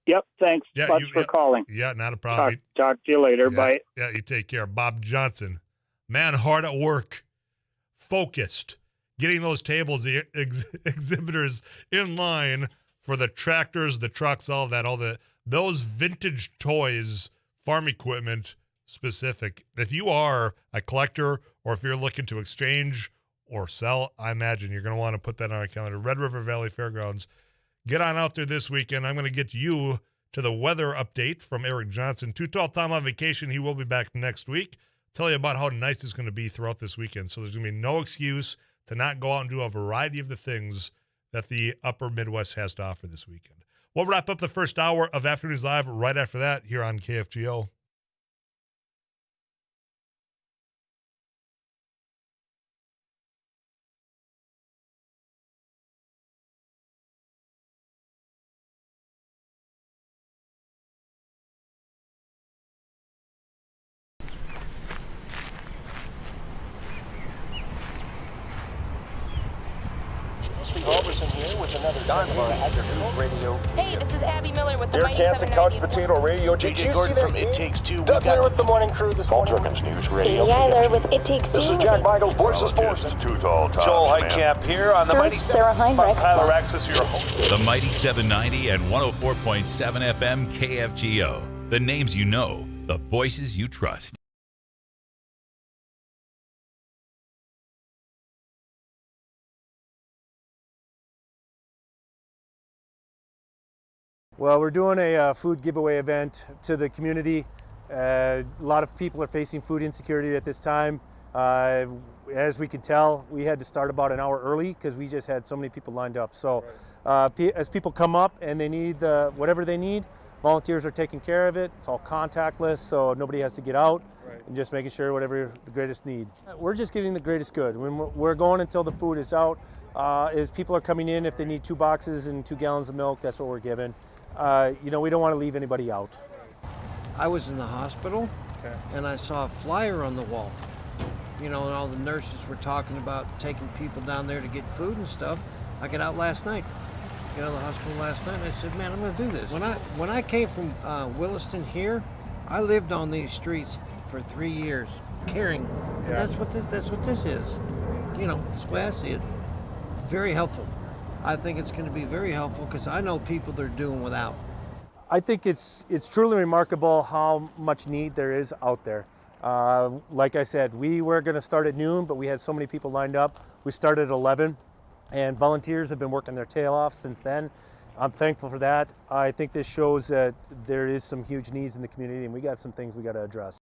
Yep. Thanks much for calling. Yeah, not a problem. Talk to you later. Bye. Yeah, you take care. Bob Johnson, man, hard at work, focused, getting those tables, the exhibitors in line for the tractors, the trucks, all that, those vintage toys, farm equipment specific. If you are a collector or if you're looking to exchange or sell, I imagine you're going to want to put that on our calendar. Red River Valley Fairgrounds. Get on out there this weekend. I'm going to get you to the weather update from Eric Johnson. Too Tall Tom on vacation. He will be back next week. Tell you about how nice it's going to be throughout this weekend. So there's going to be no excuse to not go out and do a variety of the things that the upper Midwest has to offer this weekend. We'll wrap up the first hour of Afternoons Live right after that here on KFGO. Olsen here with another News Radio. Hey, this is Abby Miller with the Derek Mighty Hansen, 790. Couch Potato Radio. Did you see that? From It Takes Two. Doug here with the morning crew this morning. Jerkins News Radio. Amy Eiler with It Takes Two. This is Jack Michaels, Voices Forces. Too Tall Tom. Joel Heitkamp here on the Mighty Sarah Heinrich. Tyler Axis, your host. The Mighty 790 and 104.7 FM KFGO. The names you know, the voices you trust. Well, we're doing a food giveaway event to the community. A lot of people are facing food insecurity at this time. As we can tell, we had to start about an hour early because we just had so many people lined up. So as people come up and they need whatever they need, volunteers are taking care of it. It's all contactless, so nobody has to get out. And just making sure whatever the greatest need. We're just giving the greatest good. When we're going until the food is out. As people are coming in, if they need 2 boxes and 2 gallons of milk, that's what we're giving. We don't want to leave anybody out. I was in the hospital, and I saw a flyer on the wall. And all the nurses were talking about taking people down there to get food and stuff. I got out last night. Got out of the hospital last night, and I said, man, I'm going to do this. When I came from Williston here, I lived on these streets for 3 years, caring. And that's what this is. That's the way I see it. Very helpful. I think it's going to be very helpful because I know people that are doing without. I think it's truly remarkable how much need there is out there. Like I said, we were going to start at noon, but we had so many people lined up. We started at 11, and volunteers have been working their tail off since then. I'm thankful for that. I think this shows that there is some huge needs in the community, and we got some things we got to address.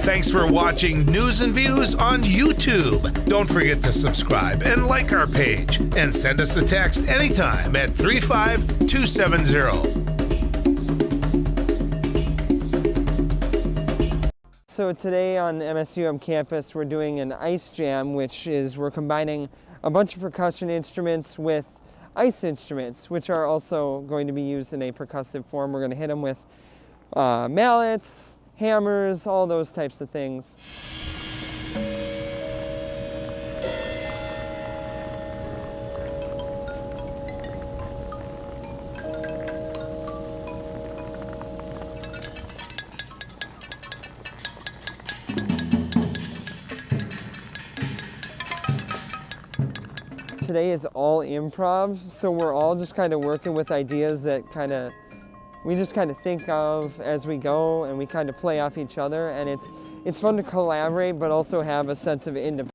Thanks for watching News and Views on YouTube. Don't forget to subscribe and like our page. And send us a text anytime at 35270. So today on MSUM campus, we're doing an ice jam, which is we're combining a bunch of percussion instruments with ice instruments, which are also going to be used in a percussive form. We're going to hit them with mallets, hammers, all those types of things. Today is all improv, so we're all just kind of working with ideas that we just kind of think of as we go, and we kind of play off each other, and it's fun to collaborate but also have a sense of independence.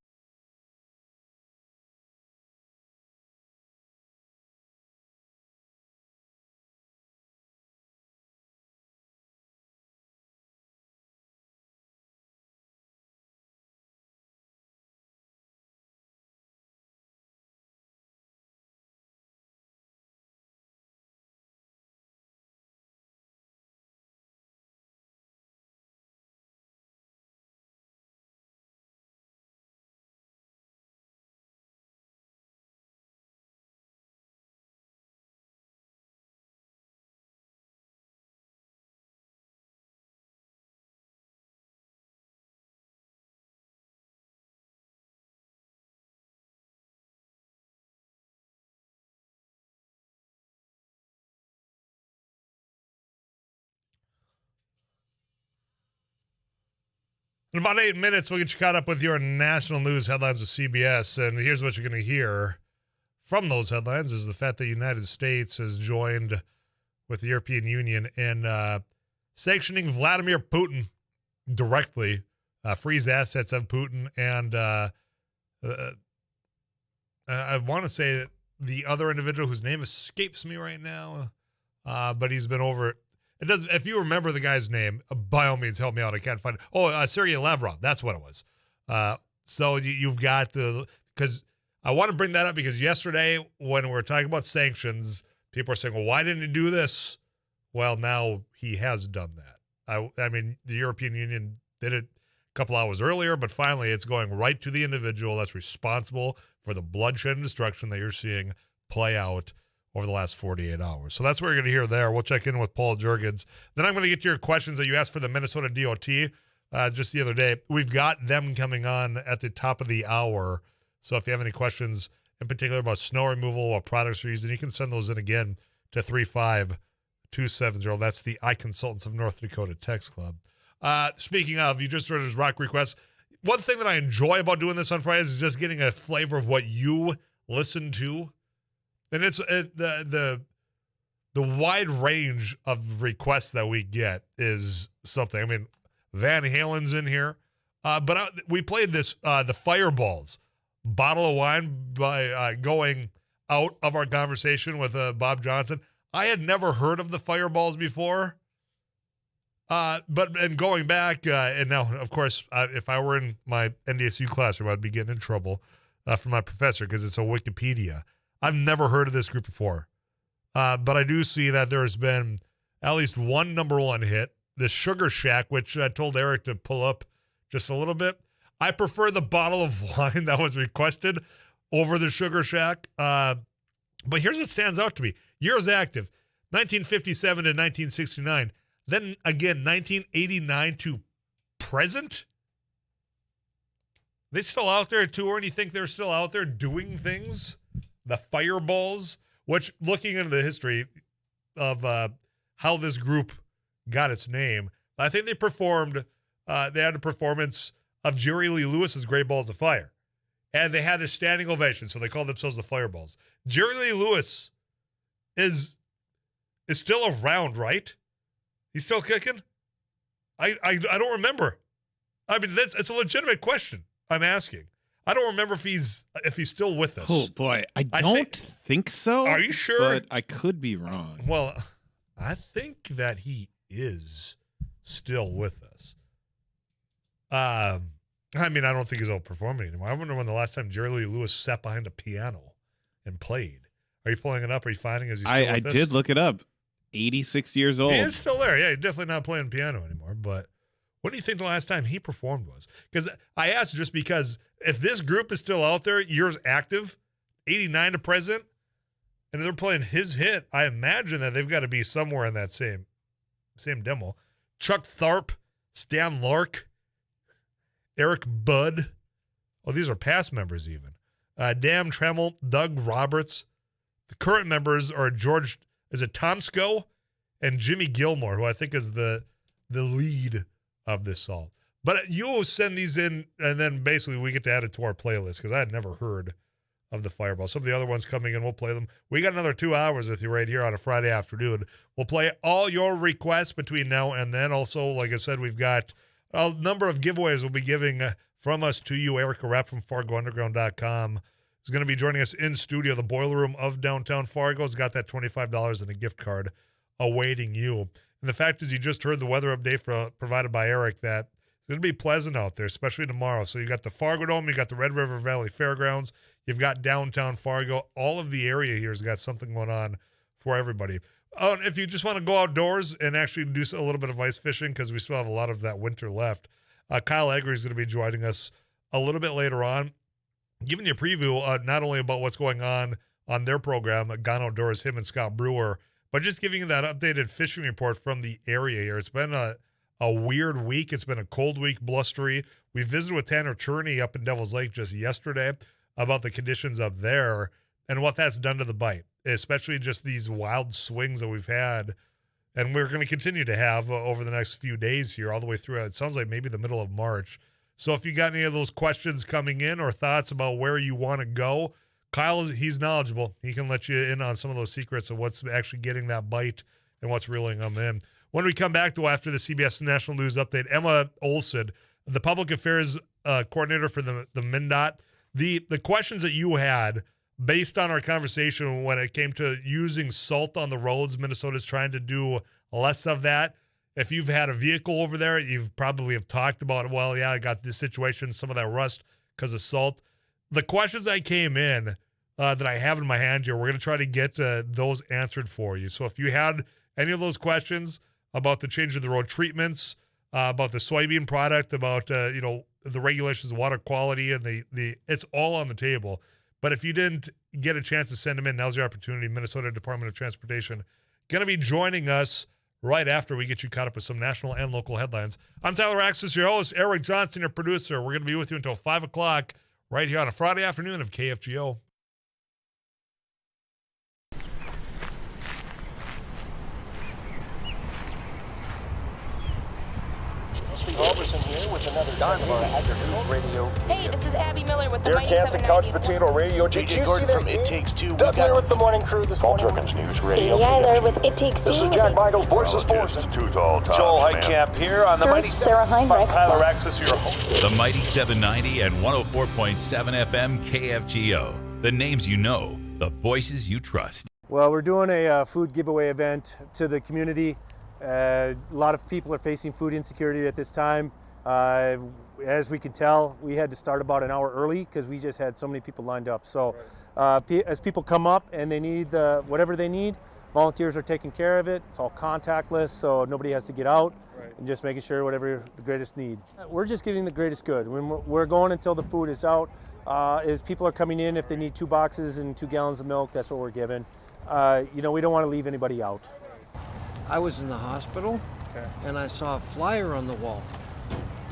In about 8 minutes, we'll get you caught up with your national news headlines with CBS. And here's what you're going to hear. from those headlines is the fact that the United States has joined with the European Union in sanctioning Vladimir Putin directly, freeze assets of Putin, and I want to say that the other individual whose name escapes me right now, but he's been over it. It doesn't. If you remember the guy's name, by all means, help me out. I can't find it. Oh, Sergei Lavrov. That's what it was. So you've got because I want to bring that up because yesterday when we were talking about sanctions, people are saying, well, why didn't he do this? Well, now he has done that. I mean, the European Union did it a couple hours earlier, but finally it's going right to the individual that's responsible for the bloodshed and destruction that you're seeing play out over the last 48 hours. So that's what we're going to hear there. We'll check in with Paul Jurgens. Then I'm going to get to your questions that you asked for the Minnesota DOT just the other day. We've got them coming on at the top of the hour. So if you have any questions in particular about snow removal or products are using, you can send those in again to 35270. That's the iConsultants of North Dakota Text Club. Speaking of, you just heard his rock requests. One thing that I enjoy about doing this on Fridays is just getting a flavor of what you listen to. And it's the wide range of requests that we get is something. I mean, Van Halen's in here. But we played this, the Fireballs, Bottle of Wine, by going out of our conversation with Bob Johnson. I had never heard of the Fireballs before. But going back, and now, of course, if I were in my NDSU classroom, I'd be getting in trouble from my professor because it's a Wikipedia. I've never heard of this group before. But I do see that there's been at least one number one hit, the Sugar Shack, which I told Eric to pull up just a little bit. I prefer the Bottle of Wine that was requested over the Sugar Shack. But here's what stands out to me. Years active, 1957 to 1969. Then again, 1989 to present. They still out there touring? You think they're still out there doing things? The Fireballs, which looking into the history of how this group got its name, I think they performed, they had a performance of Jerry Lee Lewis's Great Balls of Fire. And they had a standing ovation, so they called themselves the Fireballs. Jerry Lee Lewis is still around, right? He's still kicking? I don't remember. I mean, it's a legitimate question I'm asking. I don't remember if he's still with us. Oh boy, I don't think so. Are you sure? But I could be wrong. Well, I think that he is still with us. I mean, I don't think he's out performing anymore. I wonder when the last time Jerry Lee Lewis sat behind a piano and played. Are you pulling it up? Are you finding? Is he still with us? I did look it up. 86 years old. He is still there. Yeah, he's definitely not playing piano anymore. But what do you think the last time he performed was? Because I asked just because if this group is still out there, years active, 89 to present, and they're playing his hit, I imagine that they've got to be somewhere in that same demo. Chuck Tharp, Stan Lark, Eric Budd. Oh, these are past members even. Dan Tremmel, Doug Roberts. The current members are George, is it Tomsko, and Jimmy Gilmore, who I think is the lead of this song. But you send these in, and then basically we get to add it to our playlist because I had never heard of the Fireball. Some of the other ones coming in, we'll play them. We got another 2 hours with you right here on a Friday afternoon. We'll play all your requests between now and then. Also, like I said, we've got a number of giveaways we'll be giving from us to you. Erica Rapp from FargoUnderground.com is going to be joining us in studio. The Boiler Room of downtown Fargo has got that $25 in a gift card awaiting you. And the fact is, you just heard the weather update provided by Eric that it's going to be pleasant out there, especially tomorrow. So you got the Fargo Dome, you got the Red River Valley Fairgrounds, you've got downtown Fargo. All of the area here has got something going on for everybody. If you just want to go outdoors and actually do a little bit of ice fishing, because we still have a lot of that winter left, Kyle Eggery is going to be joining us a little bit later on, giving you a preview not only about what's going on their program, Gone Outdoors, him and Scott Brewer, but just giving you that updated fishing report from the area here. It's been a weird week. It's been a cold week, blustery. We visited with Tanner Cherney up in Devil's Lake just yesterday about the conditions up there and what that's done to the bite, especially just these wild swings that we've had and we're going to continue to have over the next few days here all the way through. It sounds like maybe the middle of March. So if you got any of those questions coming in or thoughts about where you want to go, Kyle, he's knowledgeable. He can let you in on some of those secrets of what's actually getting that bite and what's reeling them in. When we come back, though, after the CBS National News Update, Emma Olsen, the Public Affairs Coordinator for the MnDOT, the questions that you had based on our conversation when it came to using salt on the roads, Minnesota's trying to do less of that. If you've had a vehicle over there, you've probably have talked about, well, yeah, I got this situation, some of that rust because of salt. The questions that came in that I have in my hand here, we're going to try to get those answered for you. So if you had any of those questions about the change of the road treatments, about the soybean product, about the regulations of water quality, and the it's all on the table. But if you didn't get a chance to send them in, now's your opportunity. Minnesota Department of Transportation going to be joining us right after we get you caught up with some national and local headlines. I'm Tyler Axis, your host. Eric Johnson, your producer. We're going to be with you until 5 o'clock right here on a Friday afternoon of KFGO. Olsen here with another News Radio. Hey, this is Abby Miller with the Derek Hansen, Couch Potato Radio. Did you see that? From It Takes Two. Doug here with the morning crew this morning. All News Radio. Amy Eiler with It Takes Two. This is Jack Michaels, Voice of Sports. Joel Heitkamp here on the Mighty Sarah Heinrich. Tyler Axis, your host. The Mighty 790 and 104.7 FM KFGO. The names you know, the voices you trust. Well, we're doing a food giveaway event to the community. A lot of people are facing food insecurity at this time. As we can tell, we had to start about an hour early because we just had so many people lined up. So as people come up and they need whatever they need, volunteers are taking care of it. It's all contactless, so nobody has to get out. And just making sure whatever the greatest need. We're just giving the greatest good. We're going until the food is out. As people are coming in, if they need 2 boxes and 2 gallons of milk, that's what we're giving. We don't want to leave anybody out. I was in the hospital, and I saw a flyer on the wall.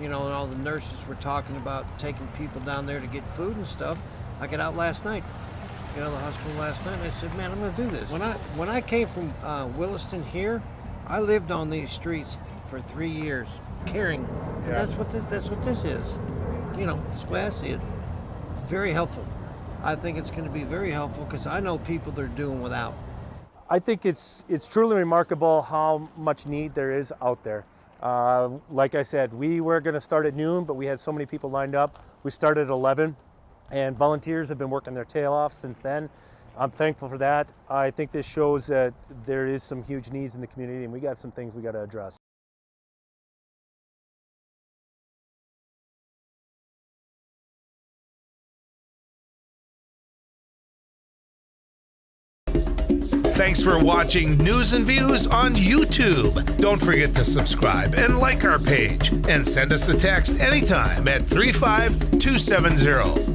And all the nurses were talking about taking people down there to get food and stuff. I got out last night, the hospital last night, and I said, man, I'm going to do this. When I came from Williston here, I lived on these streets for 3 years, caring. And that's what this is. That's the way I see it. Very helpful. I think it's going to be very helpful because I know people that are doing without. I think it's truly remarkable how much need there is out there. Like I said, we were going to start at noon, but we had so many people lined up. We started at 11, and volunteers have been working their tail off since then. I'm thankful for that. I think this shows that there is some huge needs in the community, and we got some things we got to address. Thanks for watching News and Views on YouTube. Don't forget to subscribe and like our page. And send us a text anytime at 35270.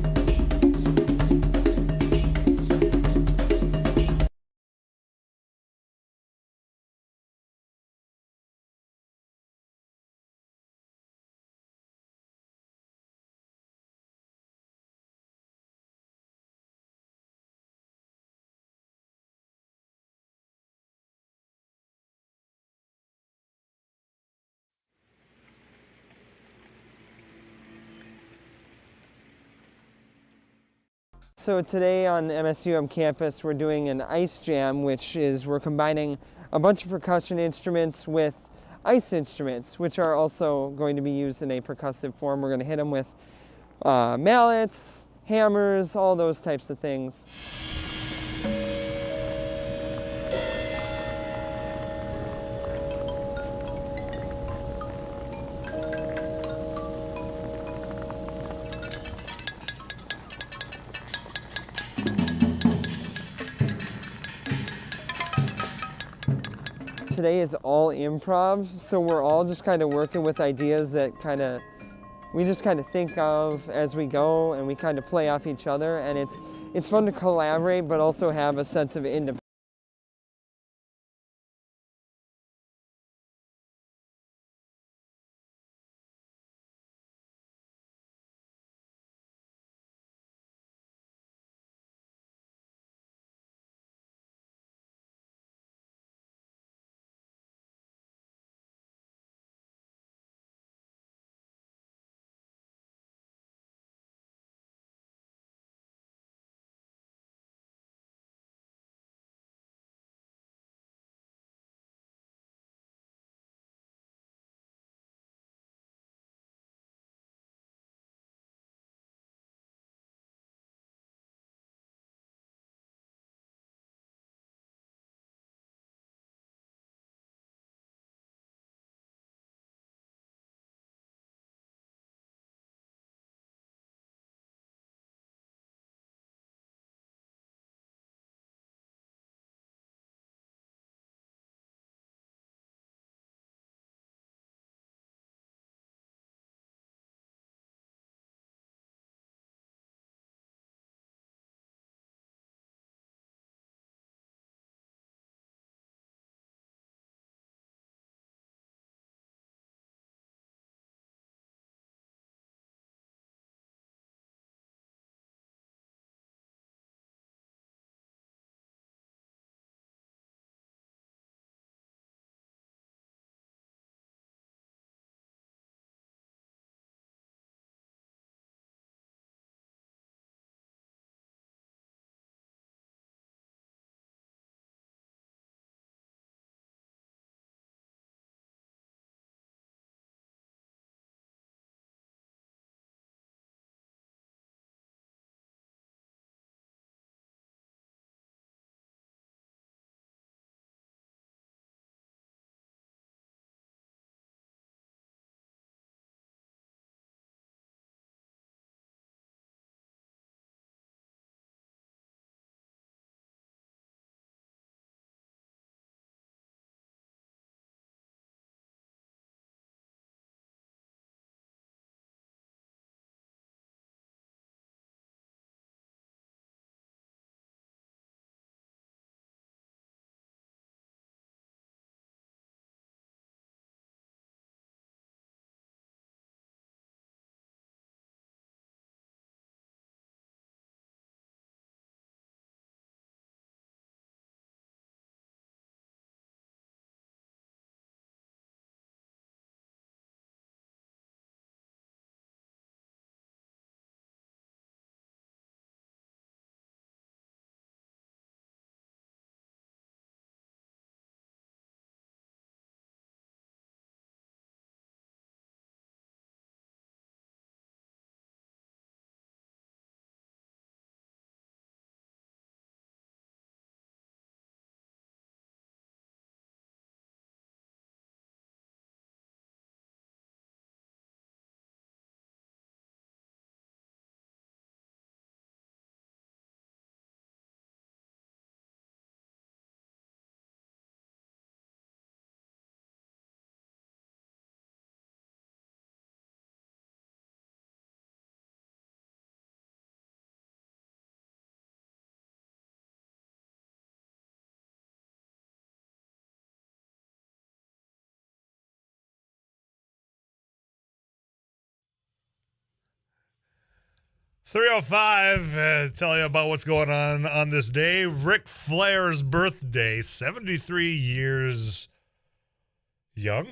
So today on MSUM campus, we're doing an ice jam, which is we're combining a bunch of percussion instruments with ice instruments, which are also going to be used in a percussive form. We're going to hit them with mallets, hammers, all those types of things. Today is all improv, so we're all just kind of working with ideas that we just kind of think of as we go, and we kind of play off each other, and it's fun to collaborate but also have a sense of independence. 3:05, tell you about what's going on this day. Ric Flair's birthday, 73 years young.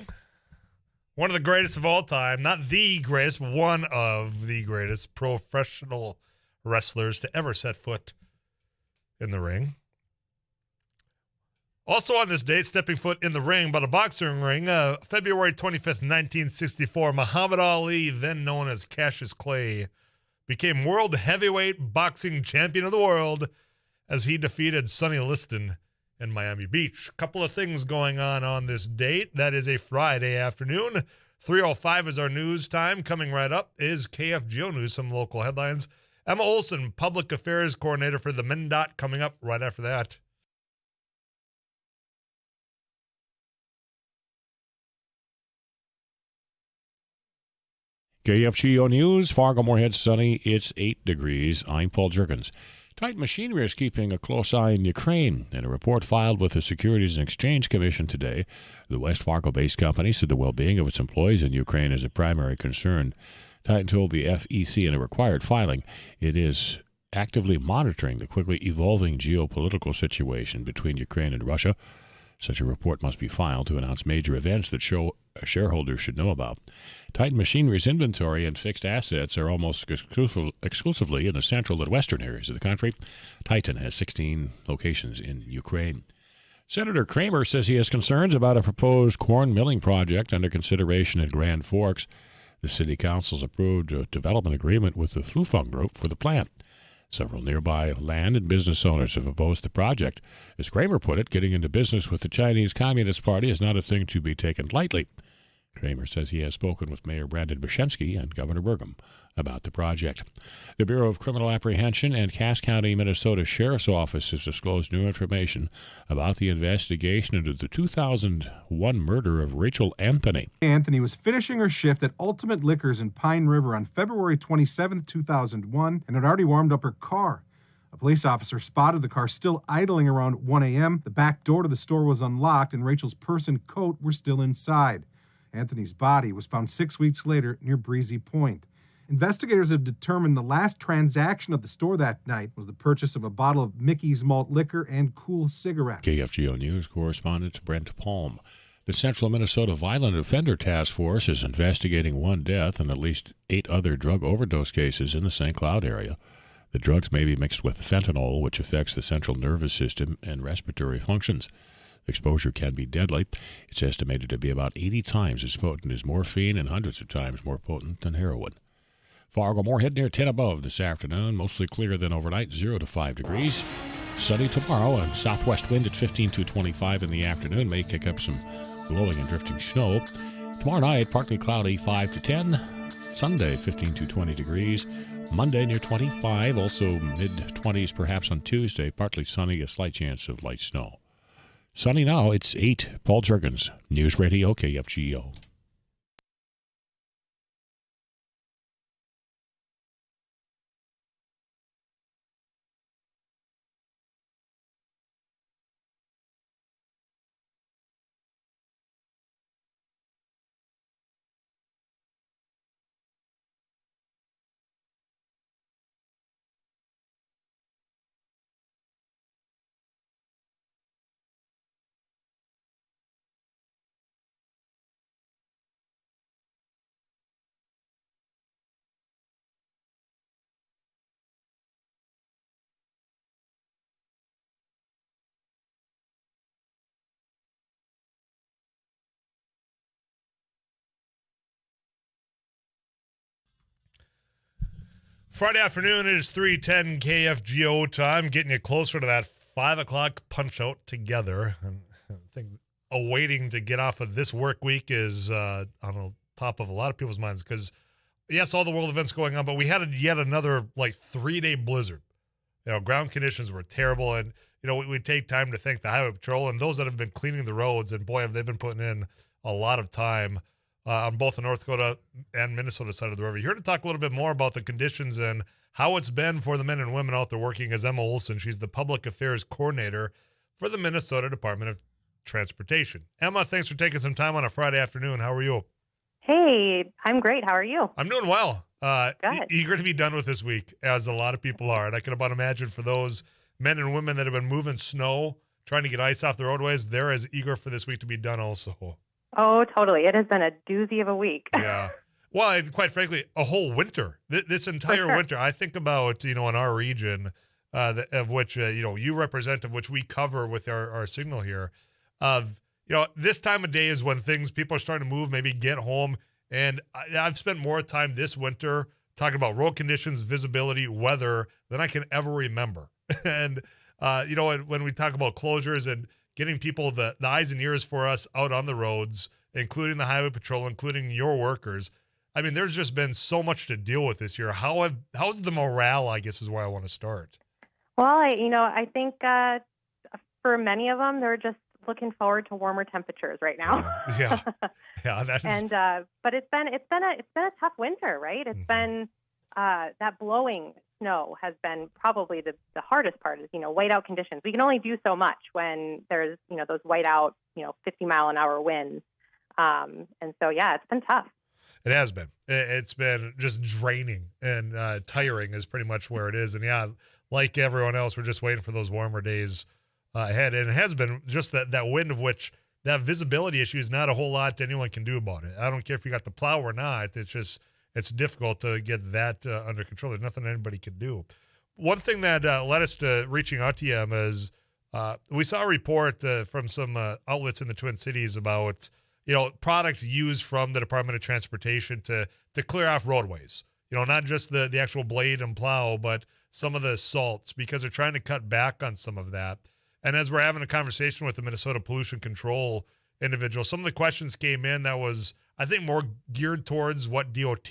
One of the greatest of all time, not the greatest, one of the greatest professional wrestlers to ever set foot in the ring. Also on this date, stepping foot in the ring, but a boxing ring, February 25th, 1964, Muhammad Ali, then known as Cassius Clay, became world heavyweight boxing champion of the world as he defeated Sonny Liston in Miami Beach. A couple of things going on this date. That is a Friday afternoon. 3:05 is our news time. Coming right up is KFGO News, some local headlines. Emma Olsen, Public Affairs Coordinator for the MnDOT, coming up right after that. KFGO News, Fargo-Moorhead sunny. It's 8 degrees. I'm Paul Jerkins. Titan Machinery is keeping a close eye on Ukraine. In a report filed with the Securities and Exchange Commission today, the West Fargo-based company said the well-being of its employees in Ukraine is a primary concern. Titan told the FEC in a required filing it is actively monitoring the quickly evolving geopolitical situation between Ukraine and Russia. Such a report must be filed to announce major events that shareholders should know about. Titan Machinery's inventory and fixed assets are almost exclusively in the central and western areas of the country. Titan has 16 locations in Ukraine. Senator Kramer says he has concerns about a proposed corn milling project under consideration at Grand Forks. The city council's approved a development agreement with the Fufeng Group for the plant. Several nearby land and business owners have opposed the project. As Kramer put it, getting into business with the Chinese Communist Party is not a thing to be taken lightly. Kramer says he has spoken with Mayor Brandon Bashensky and Governor Burgum about the project. The Bureau of Criminal Apprehension and Cass County, Minnesota Sheriff's Office has disclosed new information about the investigation into the 2001 murder of Rachel Anthony. Anthony was finishing her shift at Ultimate Liquors in Pine River on February 27, 2001, and had already warmed up her car. A police officer spotted the car still idling around 1 a.m. The back door to the store was unlocked, and Rachel's purse and coat were still inside. Anthony's body was found 6 weeks later near Breezy Point. Investigators have determined the last transaction of the store that night was the purchase of a bottle of Mickey's malt liquor and Cool cigarettes. KFGO News correspondent Brent Palm. The Central Minnesota Violent Offender Task Force is investigating one death and at least 8 other drug overdose cases in the St. Cloud area. The drugs may be mixed with fentanyl, which affects the central nervous system and respiratory functions. Exposure can be deadly. It's estimated to be about 80 times as potent as morphine and hundreds of times more potent than heroin. Fargo-Moorhead near 10 above this afternoon, mostly clearer than overnight, 0 to 5 degrees. Sunny tomorrow, and southwest wind at 15 to 25 in the afternoon may kick up some blowing and drifting snow. Tomorrow night, partly cloudy, 5 to 10. Sunday, 15 to 20 degrees. Monday near 25, also mid-20s perhaps on Tuesday, partly sunny, a slight chance of light snow. Sunny now, it's 8. Paul Jergens, News Radio KFGO. Friday afternoon, it is 3:10 KFGO time, getting you closer to that 5 o'clock punch out together. And I think awaiting to get off of this work week is on the top of a lot of people's minds because, yes, all the world events going on, but we had yet another 3-day blizzard. Ground conditions were terrible, and we take time to thank the Highway Patrol and those that have been cleaning the roads, and boy, have they been putting in a lot of time on both the North Dakota and Minnesota side of the river. You're here to talk a little bit more about the conditions and how it's been for the men and women out there working as Emma Olsen. She's the Public Affairs Coordinator for the Minnesota Department of Transportation. Emma, thanks for taking some time on a Friday afternoon. How are you? Hey, I'm great. How are you? I'm doing well. Eager to be done with this week, as a lot of people are. And I can about imagine for those men and women that have been moving snow, trying to get ice off the roadways, they're as eager for this week to be done also. Oh, totally. It has been a doozy of a week. Yeah. Well, and quite frankly, a whole winter. This entire winter, I think about, in our region, of which, you represent, of which we cover with our signal here, of, this time of day is when people are starting to move, maybe get home. And I've spent more time this winter talking about road conditions, visibility, weather than I can ever remember. And, when we talk about closures and getting people the eyes and ears for us out on the roads, including the highway patrol, including your workers, I mean, there's just been so much to deal with this year. How's the morale, I guess, is where I want to start. Well, I think for many of them, they're just looking forward to warmer temperatures right now. Yeah. That's... And but it's been a tough winter, right? It's been that blowing snow has been probably the hardest part. Is whiteout conditions. We can only do so much when there's those whiteout 50-mile-an-hour winds. And so it's been tough. It has been. It's been just draining and tiring is pretty much where it is. And like everyone else, we're just waiting for those warmer days ahead. And it has been just that wind, of which that visibility issue is not a whole lot anyone can do about it. I don't care if you got the plow or not. It's difficult to get that under control. There's nothing anybody can do. One thing that led us to reaching out to you is we saw a report from some outlets in the Twin Cities about products used from the Department of Transportation to clear off roadways. Not just the actual blade and plow, but some of the salts, because they're trying to cut back on some of that. And as we're having a conversation with the Minnesota Pollution Control individual, some of the questions came in that was, I think, more geared towards what DOT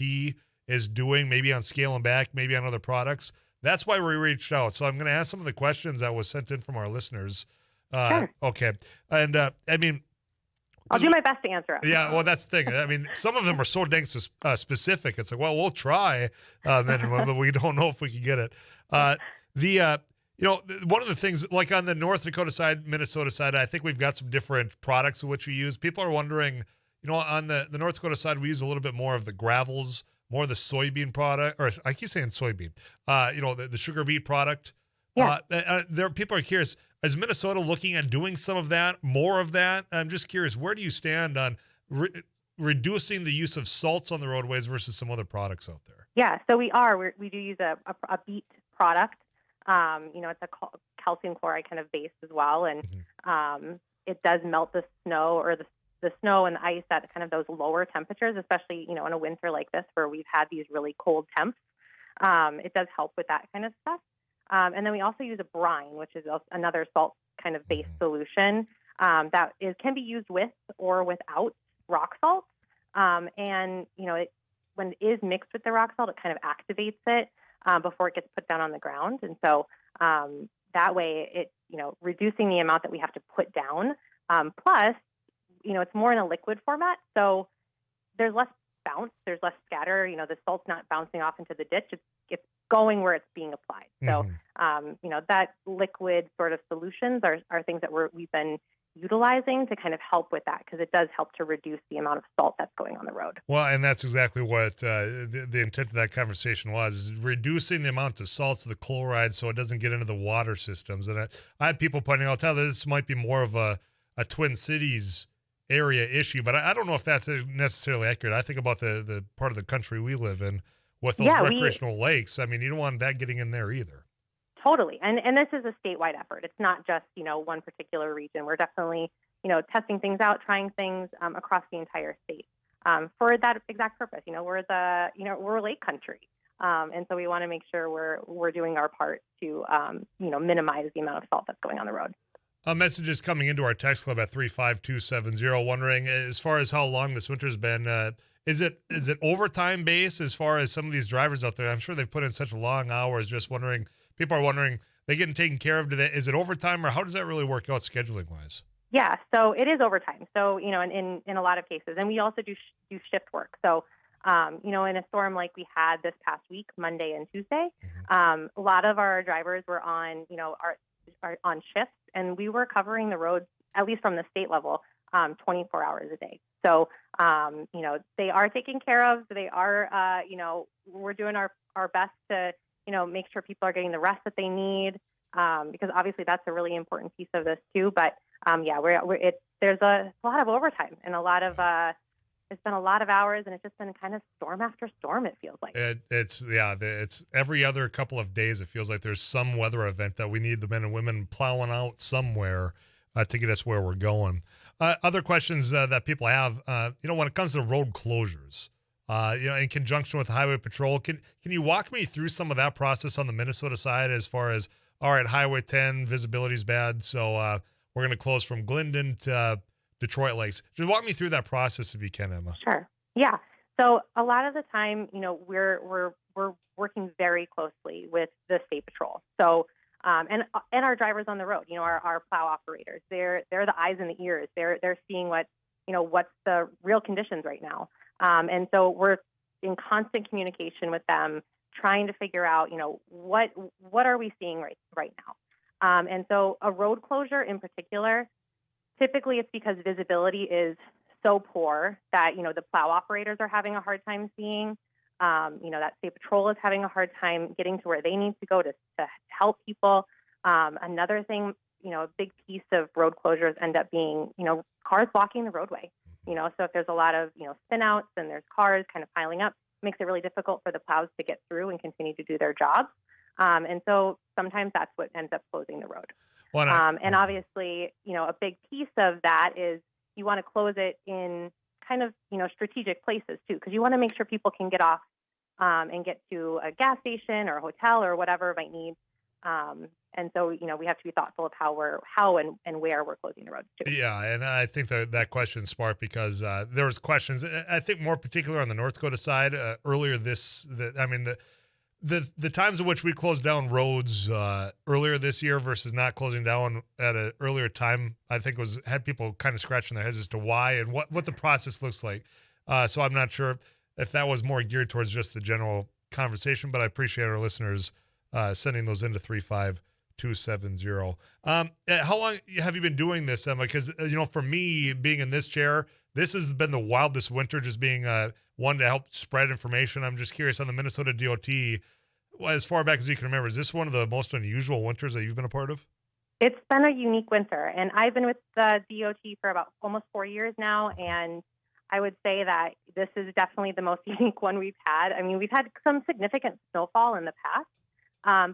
is doing, maybe on scaling back, maybe on other products. That's why we reached out. So I'm going to ask some of the questions that was sent in from our listeners. Sure. Okay. And I'll do my best to answer it. Yeah, well, that's the thing. I mean, some of them are so dang specific. It's like, well, we'll try, but we don't know if we can get it. One of the things, like on the North Dakota side, Minnesota side, I think we've got some different products of which we use. People are wondering, on the North Dakota side, we use a little bit more of the gravels, more of the soybean product, or I keep saying soybean, the sugar beet product. Yeah. People are curious. Is Minnesota looking at doing some of that, more of that? I'm just curious, where do you stand on reducing the use of salts on the roadways versus some other products out there? Yeah, so we do use a beet product. It's a calcium chloride kind of base as well, and it does melt the snow or the snow and the ice at kind of those lower temperatures, especially in a winter like this where we've had these really cold temps. It does help with that kind of stuff. And then we also use a brine, which is another salt kind of based solution that can be used with or without rock salt. And when it is mixed with the rock salt, it kind of activates it before it gets put down on the ground. And so that way, it reducing the amount that we have to put down. Plus, it's more in a liquid format, so there's less bounce, there's less scatter. The salt's not bouncing off into the ditch; it's going where it's being applied. So, that liquid sort of solutions are things that we've been utilizing to kind of help with that, because it does help to reduce the amount of salt that's going on the road. Well, and that's exactly what the intent of that conversation was, is reducing the amount of salts, the chloride, so it doesn't get into the water systems. And I had people pointing out, this might be more of a Twin Cities area issue, but I don't know if that's necessarily accurate. I think about the part of the country we live in with those recreational lakes. I mean, you don't want that getting in there either. Totally. And this is a statewide effort. It's not just, one particular region. We're definitely, testing things out, trying things across the entire state for that exact purpose. We're we're lake country. And so we want to make sure we're doing our part to, minimize the amount of salt that's going on the road. A message is coming into our text club at 35270, wondering, as far as how long this winter's been, is it overtime based as far as some of these drivers out there? I'm sure they've put in such long hours. Just wondering, people are wondering, they getting taken care of today? Is it overtime, or how does that really work out scheduling wise? Yeah, so it is overtime. So, in a lot of cases, and we also do shift work. So, in a storm like we had this past week, Monday and Tuesday, a lot of our drivers were on, are on shifts, and we were covering the roads, at least from the state level, 24 hours a day. So, they are taken care of. They are, we're doing our best to, make sure people are getting the rest that they need, because obviously that's a really important piece of this too. But there's a lot of overtime and a lot of it's been a lot of hours, and it's just been kind of storm after storm. It feels like it's every other couple of days. It feels like there's some weather event that we need the men and women plowing out somewhere to get us where we're going. Other questions that people have, when it comes to road closures, in conjunction with Highway Patrol, can you walk me through some of that process on the Minnesota side as far as, all right, Highway 10 visibility is bad, so we're going to close from Glendon to Detroit Lakes. Just walk me through that process if you can, Emma. Sure. Yeah. So a lot of the time, we're working very closely with the State Patrol. So and our drivers on the road, our plow operators. They're the eyes and the ears. They're seeing what's the real conditions right now. And so we're in constant communication with them, trying to figure out, what are we seeing right now. And so a road closure in particular, typically it's because visibility is so poor that, the plow operators are having a hard time seeing, that State Patrol is having a hard time getting to where they need to go to help people. Another thing, a big piece of road closures end up being, cars blocking the roadway. So if there's a lot of, spin outs and there's cars kind of piling up, it makes it really difficult for the plows to get through and continue to do their jobs. And so sometimes that's what ends up closing the road. And obviously, a big piece of that is you want to close it in kind of, strategic places too, because you want to make sure people can get off and get to a gas station or a hotel or whatever it might need. And so, we have to be thoughtful of how and where we're closing the roads too. Yeah, and I think that question's smart because there was questions, I think more particular on the North Dakota side earlier the times in which we closed down roads earlier this year versus not closing down at an earlier time, I think had people kind of scratching their heads as to why and what the process looks like. So I'm not sure if that was more geared towards just the general conversation, but I appreciate our listeners sending those into 35270. How long have you been doing this, Emma? Because, for me, being in this chair, this has been the wildest winter, just being one to help spread information. I'm just curious on the Minnesota DOT, as far back as you can remember, is this one of the most unusual winters that you've been a part of? It's been a unique winter, and I've been with the DOT for about almost 4 years now, and I would say that this is definitely the most unique one we've had. I mean, we've had some significant snowfall in the past,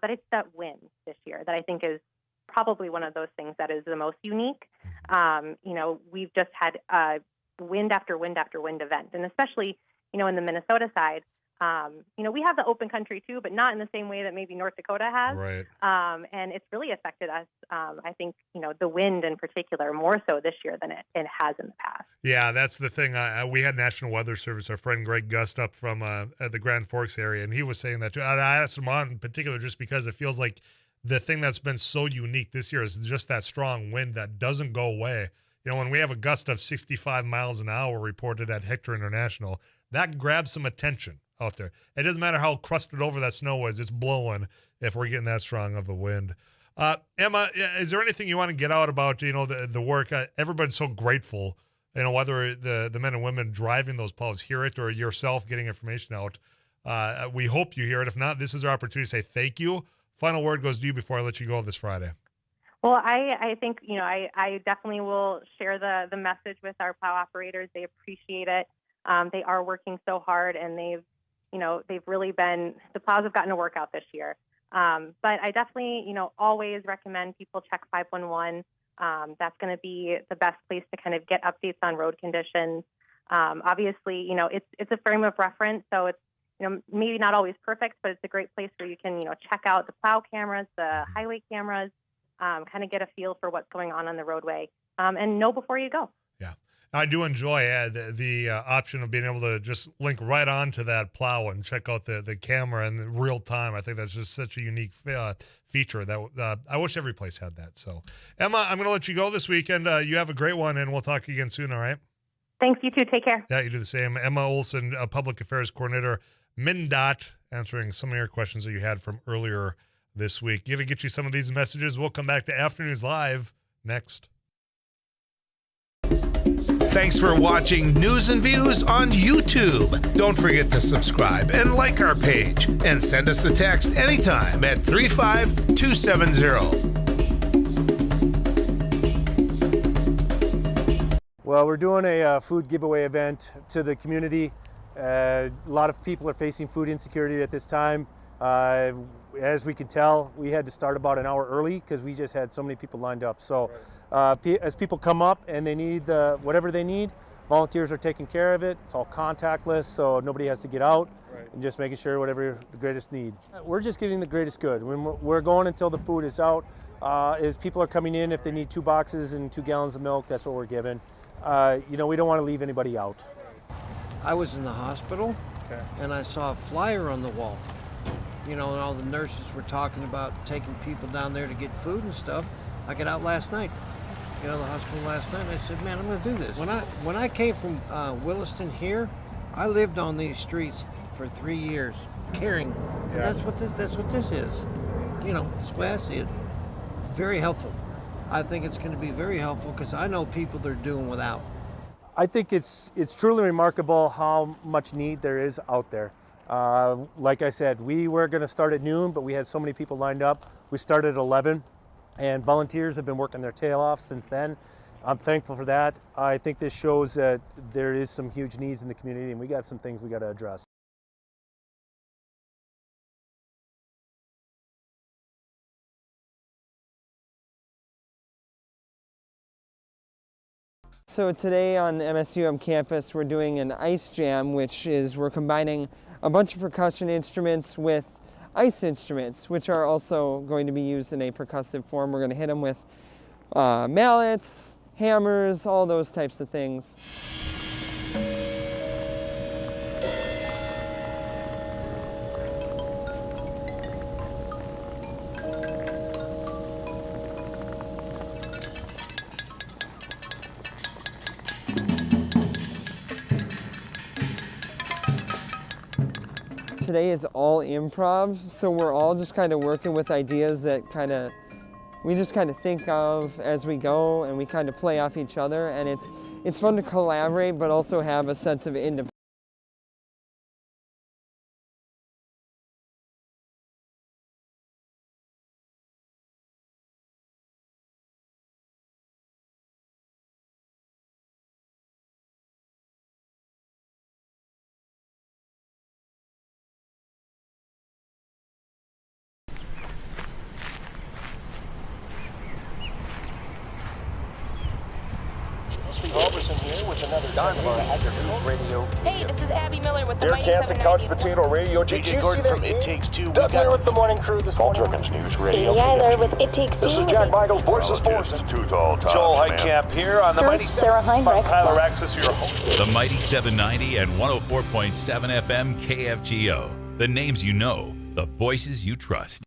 but it's that wind this year that I think is probably one of those things that is the most unique. We've just had wind after wind after wind event, and especially, in the Minnesota side, we have the open country too, but not in the same way that maybe North Dakota has. Right. And it's really affected us. I think, the wind in particular more so this year than it has in the past. Yeah, that's the thing. We had National Weather Service, our friend Greg Gust up from the Grand Forks area, and he was saying that too. I asked him on in particular just because it feels like the thing that's been so unique this year is just that strong wind that doesn't go away. When we have a gust of 65 miles an hour reported at Hector International, that grabs some attention out there. It doesn't matter how crusted over that snow is, it's blowing if we're getting that strong of a wind. Emma, is there anything you want to get out about, the work? Everybody's so grateful, whether the men and women driving those plows hear it or yourself getting information out. We hope you hear it. If not, this is our opportunity to say thank you. Final word goes to you before I let you go this Friday. Well, I think, I definitely will share the message with our plow operators. They appreciate it. They are working so hard, and they've really been, the plows have gotten a workout this year. But I definitely, always recommend people check 511. That's going to be the best place to kind of get updates on road conditions. Obviously, it's a frame of reference, so it's, maybe not always perfect, but it's a great place where you can, check out the plow cameras, the highway cameras, kind of get a feel for what's going on the roadway, and know before you go. Yeah. I do enjoy the option of being able to just link right onto that plow and check out the camera in real time. I think that's just such a unique feature that I wish every place had that. So, Emma, I'm going to let you go this weekend. You have a great one, and we'll talk again soon, all right? Thanks, you too. Take care. Yeah, you do the same. Emma Olsen, Public Affairs Coordinator, MnDOT, answering some of your questions that you had from earlier this week. Going to get you some of these messages. We'll come back to Afternoons Live next. Thanks for watching News and Views on YouTube. Don't forget to subscribe and like our page. And send us a text anytime at 35270. Well, we're doing a food giveaway event to the community. A lot of people are facing food insecurity at this time. As we can tell, we had to start about an hour early because we just had so many people lined up. So as people come up and they need whatever they need, volunteers are taking care of it. It's all contactless, so nobody has to get out, and just making sure whatever the greatest need. We're just giving the greatest good. When we're going until the food is out. As people are coming in, if they need 2 boxes and 2 gallons of milk, that's what we're giving. We don't want to leave anybody out. I was in the hospital, and I saw a flyer on the wall. And all the nurses were talking about taking people down there to get food and stuff. I got out last night, the hospital last night, and I said, man, I'm going to do this. When I came from Williston here, I lived on these streets for 3 years, caring. And that's what this is. That's the way I see it. Very helpful. I think it's going to be very helpful because I know people that are doing without. I think it's truly remarkable how much need there is out there. Like I said, we were going to start at noon, but we had so many people lined up. We started at 11, and volunteers have been working their tail off since then. I'm thankful for that. I think this shows that there is some huge needs in the community, and we got some things we got to address. So today on MSUM campus, we're doing an ice jam, which is we're combining a bunch of percussion instruments with ice instruments, which are also going to be used in a percussive form. We're going to hit them with mallets, hammers, all those types of things. Today is all improv, so we're all just kind of working with ideas that we just kind of think of as we go, and we kind of play off each other, and it's fun to collaborate but also have a sense of independence. Olsen here with another News Radio. Hey, this is Abby Miller with the Air Mighty Kansas 790. Couch Potato Radio. Did you see that from It Takes Two? Doug here with the morning crew this morning. News Radio. Amy Eiler with It Takes Two. This is Jack Michaels, Voices Forces. Joel Heitkamp here on the Mighty Sarah 7. Heinrich. Tyler Axis, your host. The Mighty 790 and 104.7 FM KFGO. The names you know, the voices you trust.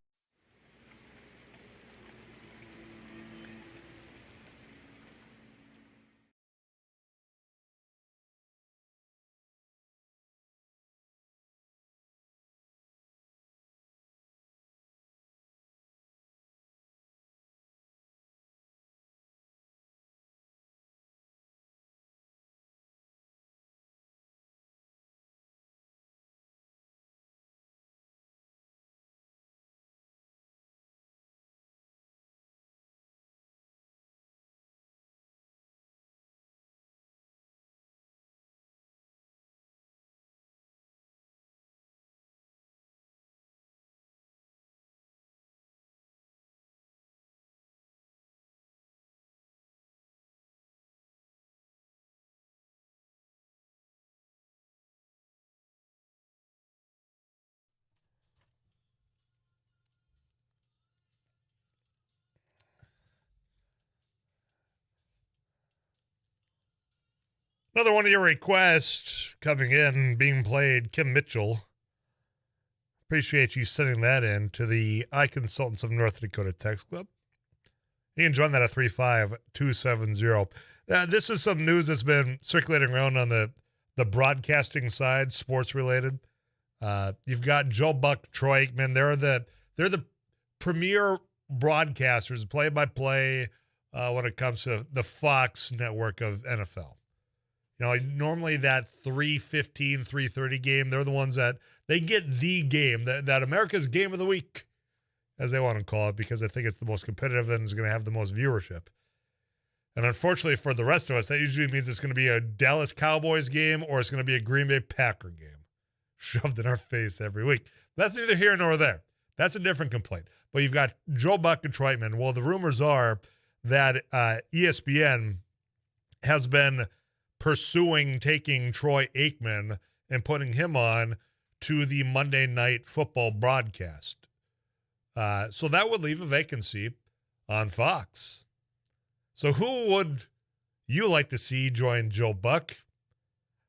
Another one of your requests coming in, being played, Kim Mitchell. Appreciate you sending that in to the iConsultants of North Dakota Text Club. You can join that at 35270. This is some news that's been circulating around on the broadcasting side, sports related. You've got Joe Buck, Troy Aikman. They're the premier broadcasters, play-by-play when it comes to the Fox network of NFL. Normally that 3:15, 3:30 game, they're the ones that they get the game, that America's game of the week, as they want to call it, because I think it's the most competitive and is going to have the most viewership. And unfortunately for the rest of us, that usually means it's going to be a Dallas Cowboys game or it's going to be a Green Bay Packer game shoved in our face every week. That's neither here nor there. That's a different complaint. But you've got Joe Buck and Troitman. Well, the rumors are that ESPN has been pursuing taking Troy Aikman and putting him on to the Monday Night Football broadcast. So that would leave a vacancy on Fox. So who would you like to see join Joe Buck?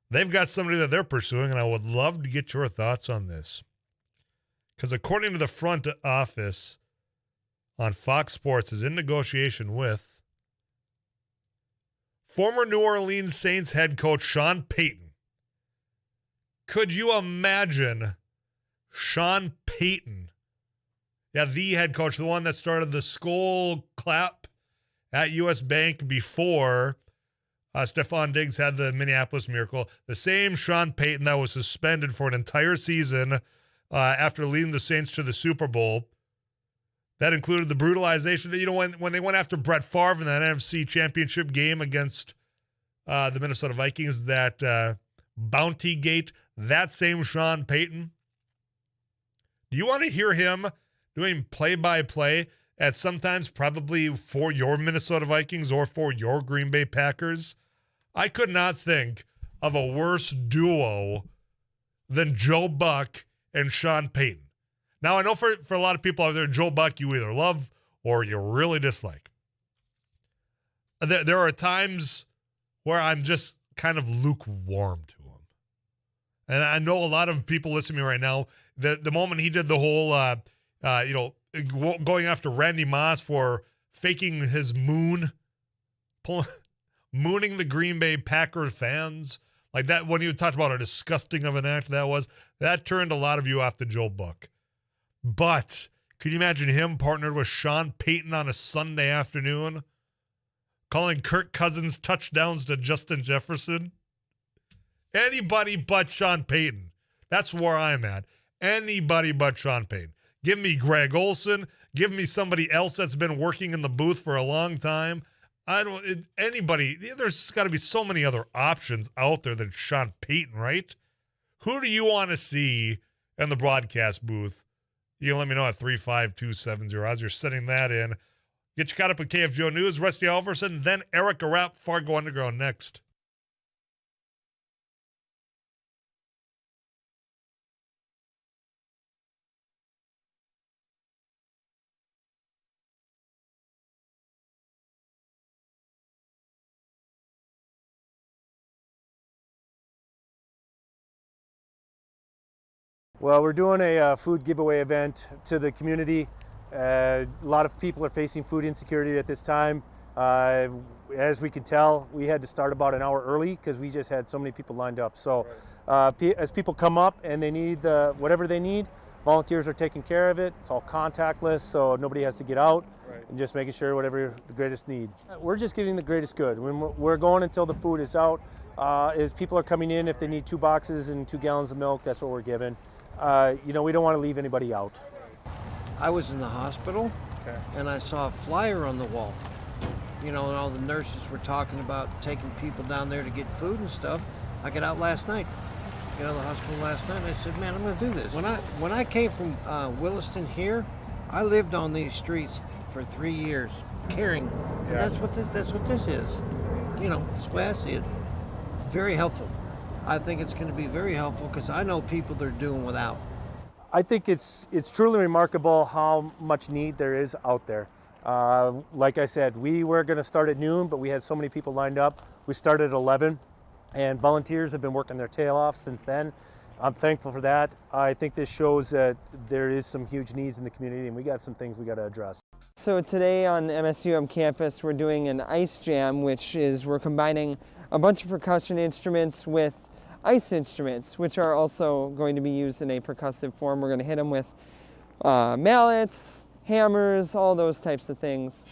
They've got somebody that they're pursuing, and I would love to get your thoughts on this. Because according to the front office on Fox Sports, is in negotiation with former New Orleans Saints head coach Sean Payton. Could you imagine Sean Payton, the head coach, the one that started the skull clap at U.S. Bank before Stephon Diggs had the Minneapolis Miracle, the same Sean Payton that was suspended for an entire season after leading the Saints to the Super Bowl. That included the brutalization that, when they went after Brett Favre in that NFC Championship game against the Minnesota Vikings, that Bounty Gate, that same Sean Payton. Do you want to hear him doing play-by-play at sometimes probably for your Minnesota Vikings or for your Green Bay Packers? I could not think of a worse duo than Joe Buck and Sean Payton. Now, I know for a lot of people out there, Joe Buck you either love or you really dislike. There are times where I'm just kind of lukewarm to him. And I know a lot of people listening to me right now, the moment he did the whole, going after Randy Moss for faking his mooning the Green Bay Packers fans, like that, when you talked about how disgusting of an act that turned a lot of you off to Joe Buck. But could you imagine him partnered with Sean Payton on a Sunday afternoon, calling Kirk Cousins touchdowns to Justin Jefferson? Anybody but Sean Payton. That's where I'm at. Anybody but Sean Payton. Give me Greg Olsen. Give me somebody else that's been working in the booth for a long time. There's got to be so many other options out there than Sean Payton, right? Who do you want to see in the broadcast booth? You can let me know at 35270 as you're sending that in. Get you caught up with KFGO News, Rusty Alverson, then Erica Rapp, Fargo Underground next. Well, we're doing a food giveaway event to the community. A lot of people are facing food insecurity at this time. As we can tell, we had to start about an hour early because we just had so many people lined up. So as people come up and they need whatever they need, volunteers are taking care of it. It's all contactless, so nobody has to get out. And just making sure whatever the greatest need. We're just giving the greatest good. We're going until the food is out. As people are coming in, if they need 2 boxes and 2 gallons of milk, that's what we're giving. We don't want to leave anybody out. I was in the hospital, and I saw a flyer on the wall. And all the nurses were talking about taking people down there to get food and stuff. I got out last night, the hospital last night, and I said, man, I'm going to do this. When I came from Williston here, I lived on these streets for 3 years, caring. And that's what this is. That's the way I see it. Very helpful. I think it's going to be very helpful because I know people that are doing without. I think it's truly remarkable how much need there is out there. Like I said, we were going to start at noon, but we had so many people lined up. We started at 11, and volunteers have been working their tail off since then. I'm thankful for that. I think this shows that there is some huge needs in the community, and we got some things we got to address. So today on MSUM campus, we're doing an ice jam, which is we're combining a bunch of percussion instruments with ice instruments, which are also going to be used in a percussive form. We're going to hit them with mallets, hammers, all those types of things.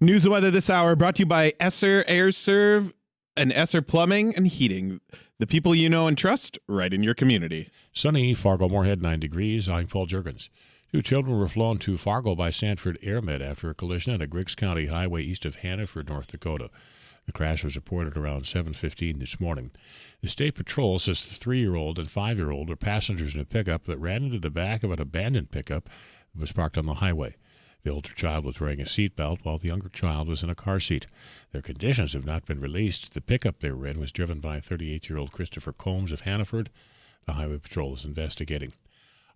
News and weather this hour brought to you by Esser Air Serve and Esser Plumbing and Heating. The people you know and trust right in your community. Sunny, Fargo-Moorhead, 9 degrees. I'm Paul Juergens. 2 children were flown to Fargo by Sanford AirMed after a collision on a Griggs County highway east of Hannaford, North Dakota. The crash was reported around 7:15 this morning. The State Patrol says the 3-year-old and 5-year-old were passengers in a pickup that ran into the back of an abandoned pickup that was parked on the highway. The older child was wearing a seatbelt while the younger child was in a car seat. Their conditions have not been released. The pickup they were in was driven by 38-year-old Christopher Combs of Hannaford. The Highway Patrol is investigating.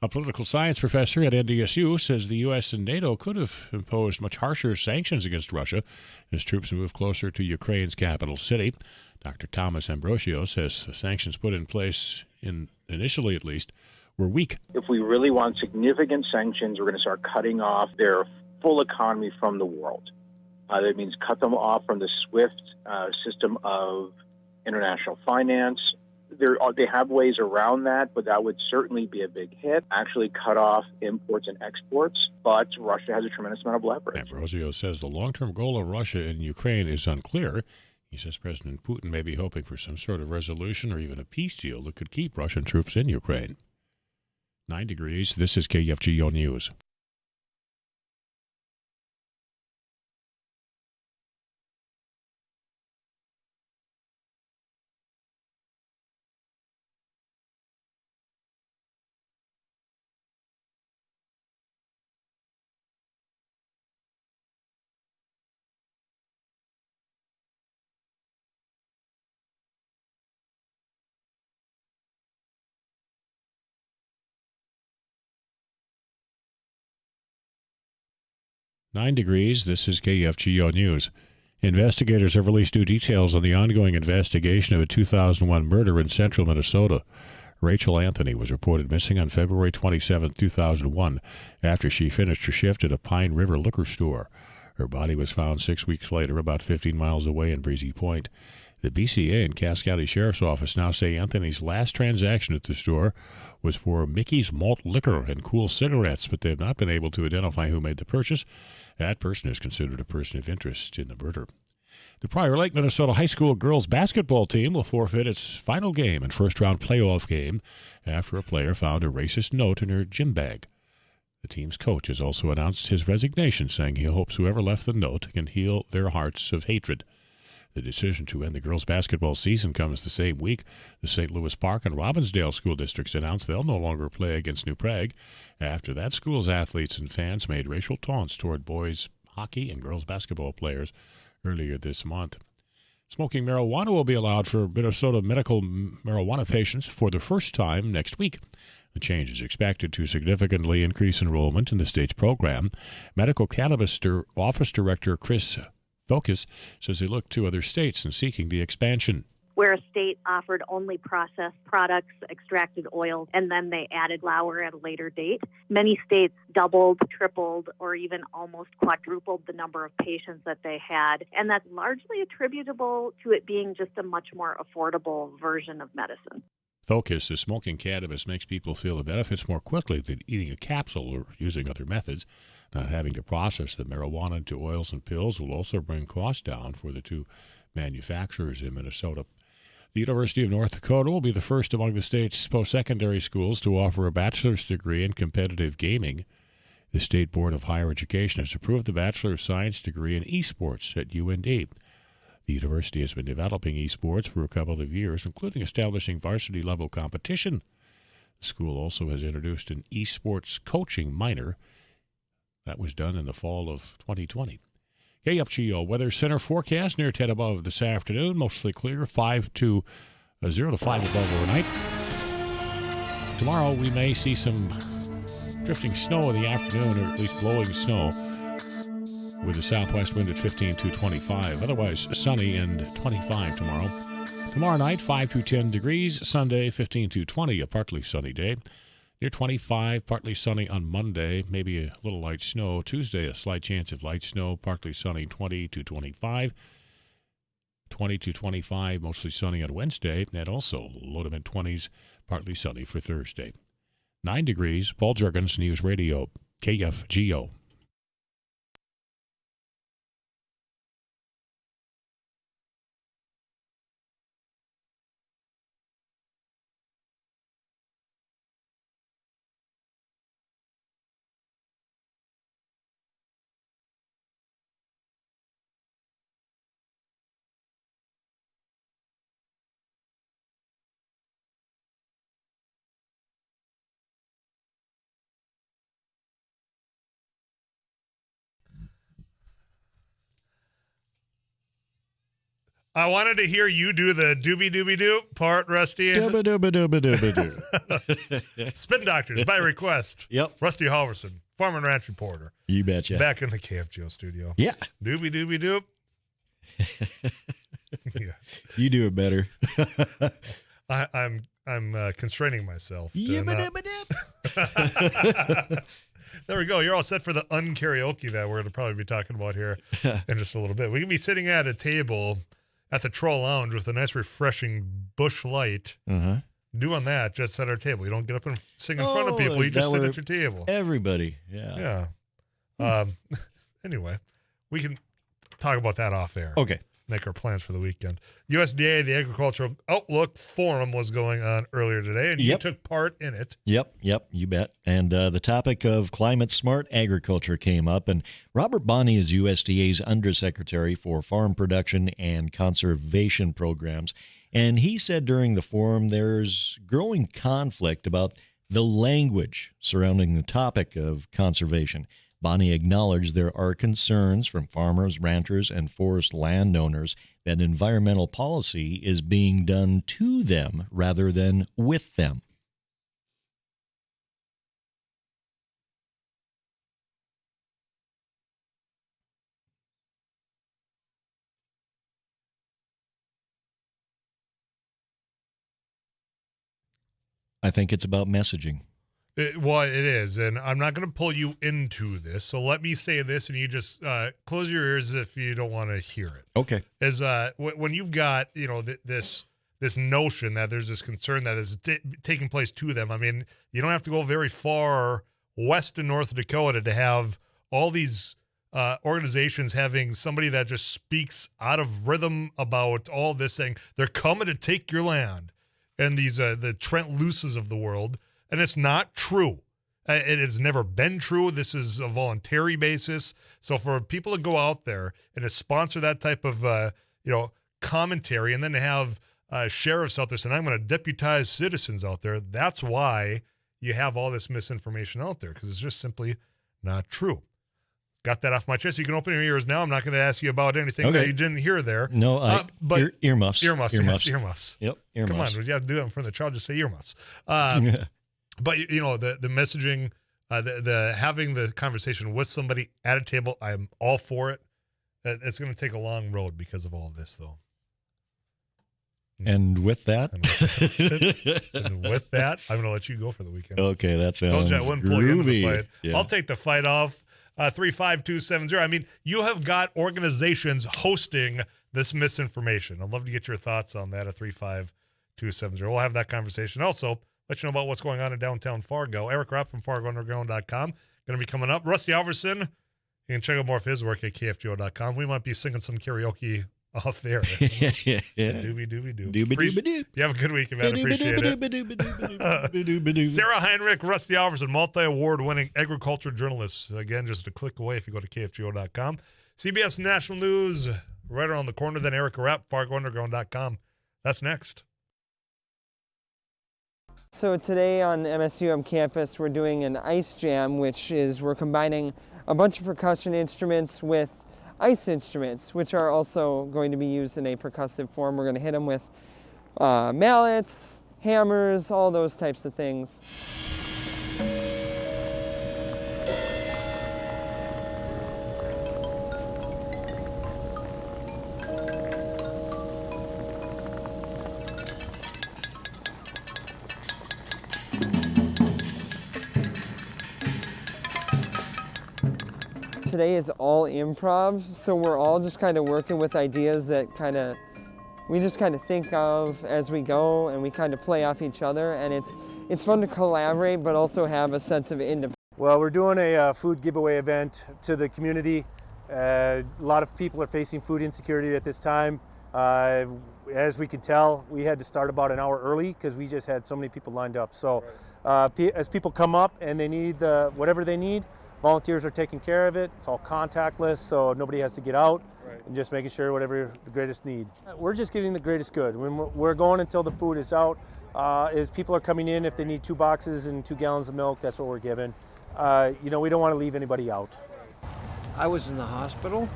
A political science professor at NDSU says the U.S. and NATO could have imposed much harsher sanctions against Russia as troops move closer to Ukraine's capital city. Dr. Thomas Ambrosio says the sanctions put in place, initially at least, were weak. If we really want significant sanctions, we're going to start cutting off their full economy from the world. That means cut them off from the SWIFT system of international finance. They have ways around that, but that would certainly be a big hit. Actually cut off imports and exports, but Russia has a tremendous amount of leverage. Ambrosio says the long-term goal of Russia in Ukraine is unclear. He says President Putin may be hoping for some sort of resolution or even a peace deal that could keep Russian troops in Ukraine. 9 degrees. This is KFGO News. Nine degrees. This is KFGO News. Investigators have released new details on the ongoing investigation of a 2001 murder in central Minnesota. Rachel Anthony was reported missing on February 27, 2001, after she finished her shift at a Pine River liquor store. Her body was found 6 weeks later, about 15 miles away in Breezy Point. The BCA and Cass County Sheriff's Office now say Anthony's last transaction at the store was for Mickey's Malt Liquor and Cool Cigarettes, but they have not been able to identify who made the purchase. That person is considered a person of interest in the murder. The Prior Lake, Minnesota High School girls basketball team will forfeit its final game and first-round playoff game after a player found a racist note in her gym bag. The team's coach has also announced his resignation, saying he hopes whoever left the note can heal their hearts of hatred. The decision to end the girls' basketball season comes the same week the St. Louis Park and Robbinsdale school districts announced they'll no longer play against New Prague after that school's athletes and fans made racial taunts toward boys' hockey and girls' basketball players earlier this month. Smoking marijuana will be allowed for Minnesota medical marijuana patients for the first time next week. The change is expected to significantly increase enrollment in the state's program. Medical Cannabis Office Director Chris Thokus says they look to other states in seeking the expansion. Where a state offered only processed products, extracted oils, and then they added flower at a later date, many states doubled, tripled, or even almost quadrupled the number of patients that they had. And that's largely attributable to it being just a much more affordable version of medicine. Thokus says smoking cannabis makes people feel the benefits more quickly than eating a capsule or using other methods. Not having to process the marijuana into oils and pills will also bring costs down for the two manufacturers in Minnesota. The University of North Dakota will be the first among the state's post-secondary schools to offer a bachelor's degree in competitive gaming. The State Board of Higher Education has approved the Bachelor of Science degree in esports at UND. The university has been developing esports for a couple of years, including establishing varsity-level competition. The school also has introduced an esports coaching minor. That was done in the fall of 2020. KFGO Weather Center forecast near 10 above this afternoon. Mostly clear, 0 to 5 above overnight. Tomorrow we may see some drifting snow in the afternoon, or at least blowing snow, with a southwest wind at 15 to 25. Otherwise sunny and 25 tomorrow. Tomorrow night, 5 to 10 degrees. Sunday, 15 to 20, a partly sunny day. Near 25, partly sunny on Monday, maybe a little light snow. Tuesday, a slight chance of light snow, partly sunny 20 to 25. 20 to 25, mostly sunny on Wednesday, and also low to mid-20s, partly sunny for Thursday. 9 degrees, Paul Juergens, News Radio, KFGO. I wanted to hear you do the doobie-doobie-doo part, Rusty. Dooba-dooba-dooba-doo. Spin Doctors, by request. Yep. Rusty Halverson, Farm and Ranch reporter. You betcha. Back in the KFGO studio. Yeah. Doobie-doobie-doo. Yeah. You do it better. I'm constraining myself. There we go. You're all set for the unkaraoke that we're going to probably be talking about here in just a little bit. We can be sitting at a table at the Troll Lounge with a nice, refreshing bush light. Doing that just at our table. You don't get up and sing in front of people. You just sit at your table. Everybody. Yeah. Yeah. Anyway, we can talk about that off air. Okay. Make our plans for the weekend. USDA, the Agricultural Outlook Forum, was going on earlier today, and you took part in it. Yep, you bet. And the topic of climate-smart agriculture came up, and Robert Bonney is USDA's Undersecretary for Farm Production and Conservation Programs, and he said during the forum there's growing conflict about the language surrounding the topic of conservation. Bonney acknowledged there are concerns from farmers, ranchers, and forest landowners that environmental policy is being done to them rather than with them. I think it's about messaging. Well, it is, and I'm not going to pull you into this, so let me say this, and you just close your ears if you don't want to hear it. Okay. As when you've got this notion that there's this concern that is taking place to them. I mean, you don't have to go very far west in North Dakota to have all these organizations having somebody that just speaks out of rhythm about all this, saying they're coming to take your land, and these the Trent Luces of the world. And it's not true. It has never been true. This is a voluntary basis. So for people to go out there and to sponsor that type of commentary, and then to have sheriffs out there saying, I'm going to deputize citizens out there, that's why you have all this misinformation out there, because it's just simply not true. Got that off my chest. You can open your ears now. I'm not going to ask you about anything that you didn't hear there. No, but earmuffs. Earmuffs. Yes, earmuffs. Yep, earmuffs. Come on, you have to do that in front of the child. Just say earmuffs. But the messaging, the having the conversation with somebody at a table, I'm all for it. It's going to take a long road because of all of this, though. And with that, I'm going to let you go for the weekend. Okay, that sounds Told you I wouldn't pull you into the fight. Yeah. I'll take the fight off. 35270. I mean, you have got organizations hosting this misinformation. I'd love to get your thoughts on that at 35270. We'll have that conversation. Also, let you know about what's going on in downtown Fargo. Eric Rapp from FargoUnderground.com going to be coming up. Rusty Alverson, you can check out more of his work at KFGO.com. We might be singing some karaoke off there. Doobie-doobie-doo. Doobie-doobie-doo. You have a good week, man. Appreciate it. Sarah Heinrich, Rusty Alverson, multi-award-winning agriculture journalist. Again, just a click away if you go to KFGO.com. CBS National News right around the corner. Then Eric Rapp, FargoUnderground.com. That's next. So today on MSUM campus, we're doing an ice jam, which is we're combining a bunch of percussion instruments with ice instruments, which are also going to be used in a percussive form. We're going to hit them with mallets, hammers, all those types of things. Today is all improv, so we're all just kind of working with ideas that we just kind of think of as we go, and we kind of play off each other, and it's fun to collaborate but also have a sense of independence. Well, we're doing a food giveaway event to the community. A lot of people are facing food insecurity at this time. As we can tell, we had to start about an hour early because we just had so many people lined up. So as people come up and they need whatever they need, volunteers are taking care of it. It's all contactless, so nobody has to get out, and just making sure whatever the greatest need. We're just getting the greatest good. We're going until the food is out. As people are coming in, if they need 2 boxes and 2 gallons of milk, that's what we're giving. We don't want to leave anybody out. I was in the hospital,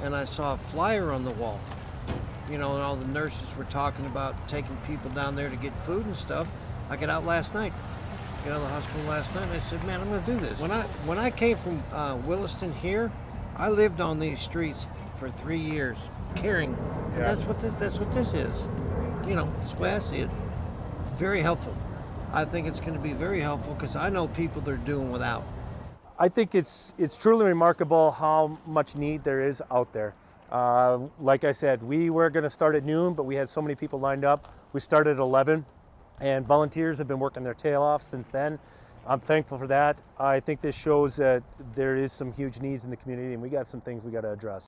and I saw a flyer on the wall. you know, and all the nurses were talking about taking people down there to get food and stuff. I got out last night. Got out of the hospital last night, and I said, man, I'm going to do this. When I came from Williston here, I lived on these streets for 3 years, caring. And that's what this is. You know, that's the way I see it. Very helpful. I think it's going to be very helpful because I know people that are doing without. I think it's truly remarkable how much need there is out there. Like I said, we were going to start at noon, but we had so many people lined up. We started at 11, and volunteers have been working their tail off since then. I'm thankful for that. I think this shows that there is some huge needs in the community, and we got some things we got to address.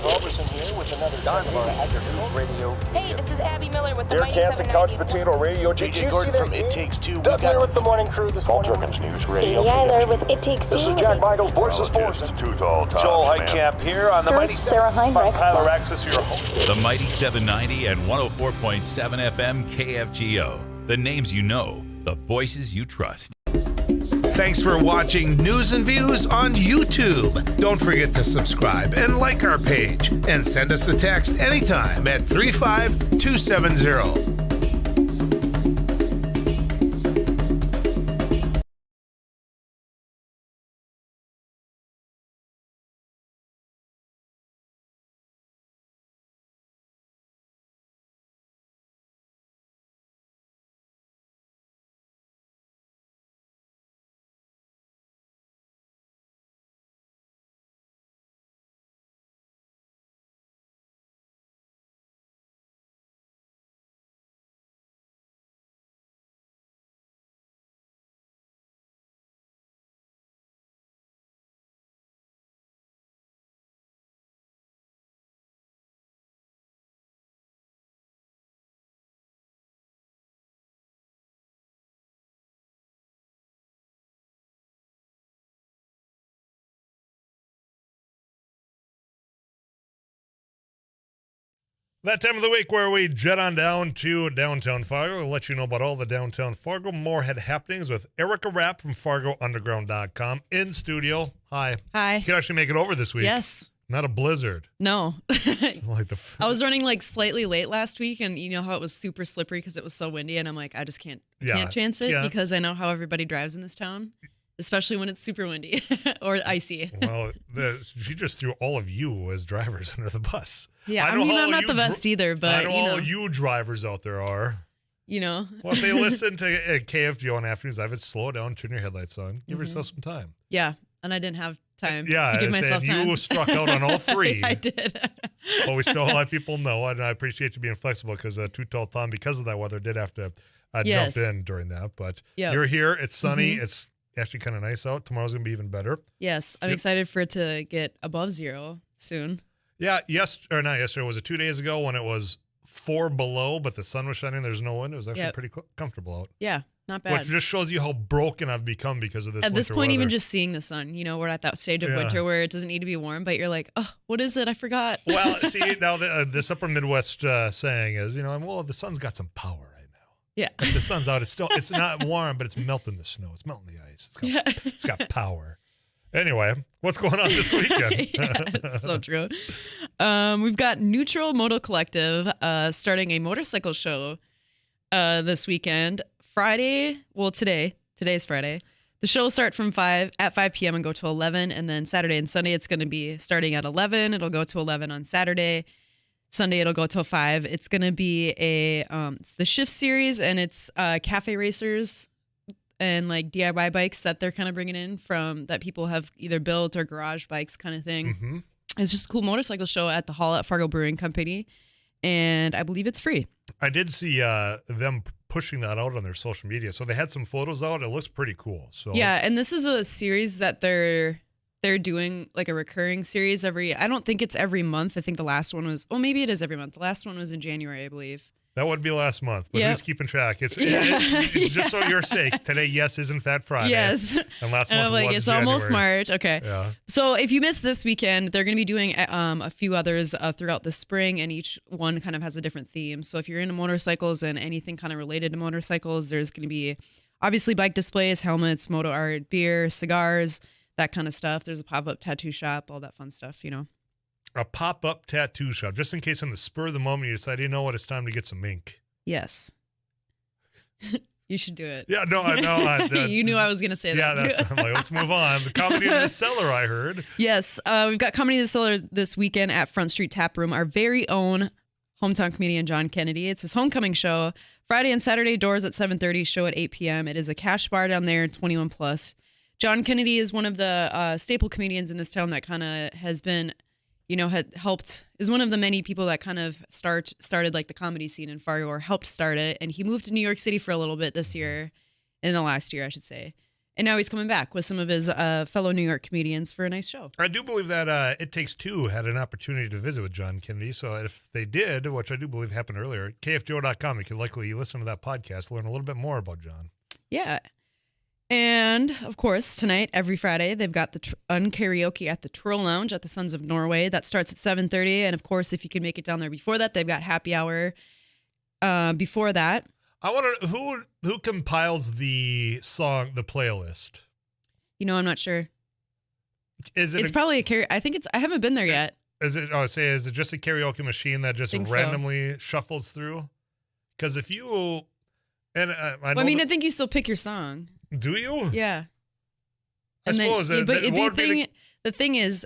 Robertson here with another News Radio. Hey, this is Abby Miller with the Derek Mighty Hansen, Couch 790. Potato Radio. Did you see that from It Takes Two? Doug here with the morning crew this morning. Jerkins News Radio. Katie Eiler with It Takes Two. This is Jack Michaels, Voices Forces. Too tall, Joel Heitkamp here on the Mighty Sarah Heinrich. Tyler Axis, your host. The Mighty 790 and 104.7 FM KFGO. The names you know, the voices you trust. Thanks for watching News and Views on YouTube. Don't forget to subscribe and like our page. And send us a text anytime at 35270. That time of the week where we jet on down to downtown Fargo to let you know about all the downtown Fargo-Moorhead happenings with Erica Rapp from FargoUnderground.com in studio. Hi. Hi. You can actually make it over this week. Yes. Not a blizzard. No. It's like I was running like slightly late last week, and you know how it was super slippery because it was so windy, and I'm like, I just can't chance it because I know how everybody drives in this town, especially when it's super windy or icy. Well, she just threw all of you as drivers under the bus. Yeah, I mean, I'm not the best either, but I know all you drivers out there are. You know. Well, if they listen to KFGO on afternoons, I would slow down, turn your headlights on, give yourself some time. Yeah, and I didn't have time to give say myself if time. you struck out on all three. I did. Well, we still let people know, and I appreciate you being flexible because Too Tall Tom, because of that weather, did have to jump in during that. But you're here. It's sunny. It's actually kind of nice out. Tomorrow's going to be even better. Yes, I'm excited for it to get above zero soon. Yeah, not yesterday. Was it 2 days ago when it was 4 below, but the sun was shining? There's no wind. It was actually pretty comfortable out. Yeah, not bad. Which just shows you how broken I've become because of this. At this point, weather. even just seeing the sun, you know, we're at that stage of winter where it doesn't need to be warm, but you're like, oh, what is it? I forgot. Well, see, now this upper Midwest saying is, well, the sun's got some power right now. Yeah. If the sun's out, it's not warm, but it's melting the snow. It's melting the ice. It's got power. Anyway, what's going on this weekend? It's so true. We've got Neutral Moto Collective starting a motorcycle show this weekend. Friday, well, today's Friday. The show will start from 5 p.m. and go to 11, and then Saturday and Sunday it's going to be starting at 11. It'll go to 11 on Saturday. Sunday it'll go till 5. It's going to be it's the Shift series, and it's cafe racers and like DIY bikes that they're kind of bringing in from that people have either built or garage bikes kind of thing. Mm-hmm. It's just a cool motorcycle show at the hall at Fargo Brewing Company, and I believe it's free. I did see them pushing that out on their social media, so they had some photos out. It looks pretty cool. So yeah, and this is a series that they're doing like a recurring series I don't think it's every month. I think the last one was, maybe it is every month. The last one was in January, I believe. That would be last month, but Yep. who's keeping track? It's Yeah. just so your sake. Today, yes, is in fact Friday. Yes. And last And month I'm like, was it's January. almost March. Okay. Yeah. So if you missed this weekend, they're going to be doing a few others throughout the spring, and each one kind of has a different theme. So if you're into motorcycles and anything kind of related to motorcycles, there's going to be obviously bike displays, helmets, moto art, beer, cigars, that kind of stuff. There's a pop-up tattoo shop, all that fun stuff, you know. A pop-up tattoo shop, just in case on the spur of the moment you decide, you know what, it's time to get some ink. Yes. You should do it. Yeah, no, I know. You knew I was going to say Yeah, that. I'm like, let's move on. The Comedy in the Cellar, I heard. Yes, we've got Comedy in the Cellar this weekend at Front Street Tap Room. Our very own hometown comedian, John Kennedy. It's his homecoming show. Friday and Saturday, doors at 7:30, show at 8 p.m. It is a cash bar down there, 21 plus. John Kennedy is one of the staple comedians in this town that kind of has been, had helped, is one of the many people that kind of started like the comedy scene in Fargo, or helped start it. And he moved to New York City for a little bit this year, in the last year, I should say. And now he's coming back with some of his fellow New York comedians for a nice show. I do believe that It Takes Two had an opportunity to visit with John Kennedy. So if they did, which I do believe happened earlier, KFGO.com, you can likely listen to that podcast, learn a little bit more about John. Yeah. And, of course, tonight, every Friday, they've got the Unkaraoke at the Twirl Lounge at the Sons of Norway. That starts at 7:30. And, of course, if you can make it down there before that, they've got happy hour before that. I want to who compiles the playlist? I'm not sure. Is it? It's probably a karaoke. I think it's. I haven't been there yet. Is it? Is it just a karaoke machine that just Think so. randomly shuffles through? Because if you and I know I think you still pick your song. Do you? Yeah. I suppose. The thing is,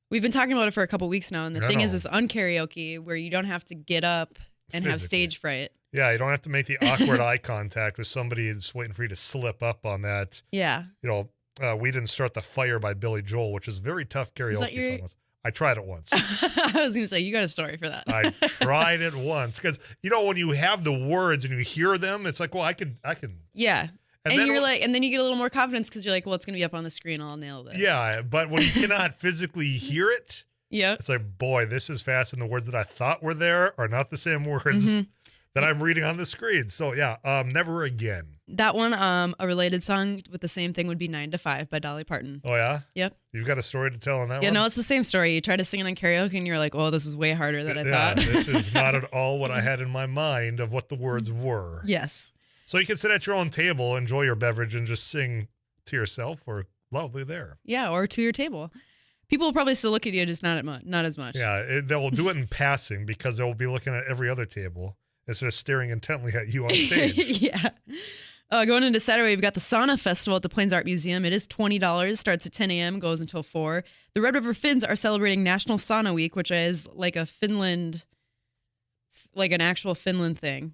we've been talking about it for a couple weeks now, and the thing is unkaraoke, where you don't have to get up and have stage fright. Yeah, you don't have to make the awkward eye contact with somebody that's waiting for you to slip up on that. Yeah. We Didn't Start the Fire by Billy Joel, which is a very tough karaoke song. I tried it once. I was going to say, you got a story for that. I tried it once because, when you have the words and you hear them, it's like, well, I can. Yeah. And then you're like, and then you get a little more confidence because you're like, well, it's going to be up on the screen. I'll nail this. Yeah. But when you cannot physically hear it, yeah, it's like, boy, this is fast. And the words that I thought were there are not the same words that I'm reading on the screen. So, yeah, never again. That one, a related song with the same thing would be 9 to 5 by Dolly Parton. Oh, yeah? Yep. You've got a story to tell on that one? Yeah, no, it's the same story. You try to sing it on karaoke and you're like, oh, this is way harder than I thought. This is not at all what I had in my mind of what the words were. Yes. So you can sit at your own table, enjoy your beverage, and just sing to yourself or loudly there. Yeah, or to your table. People will probably still look at you, just not as much. Yeah, they will do it in passing because they will be looking at every other table instead of staring intently at you on stage. Yeah. Going into Saturday, we've got the Sauna Festival at the Plains Art Museum. It is $20, starts at 10 a.m., goes until 4. The Red River Finns are celebrating National Sauna Week, which is like an actual Finland thing.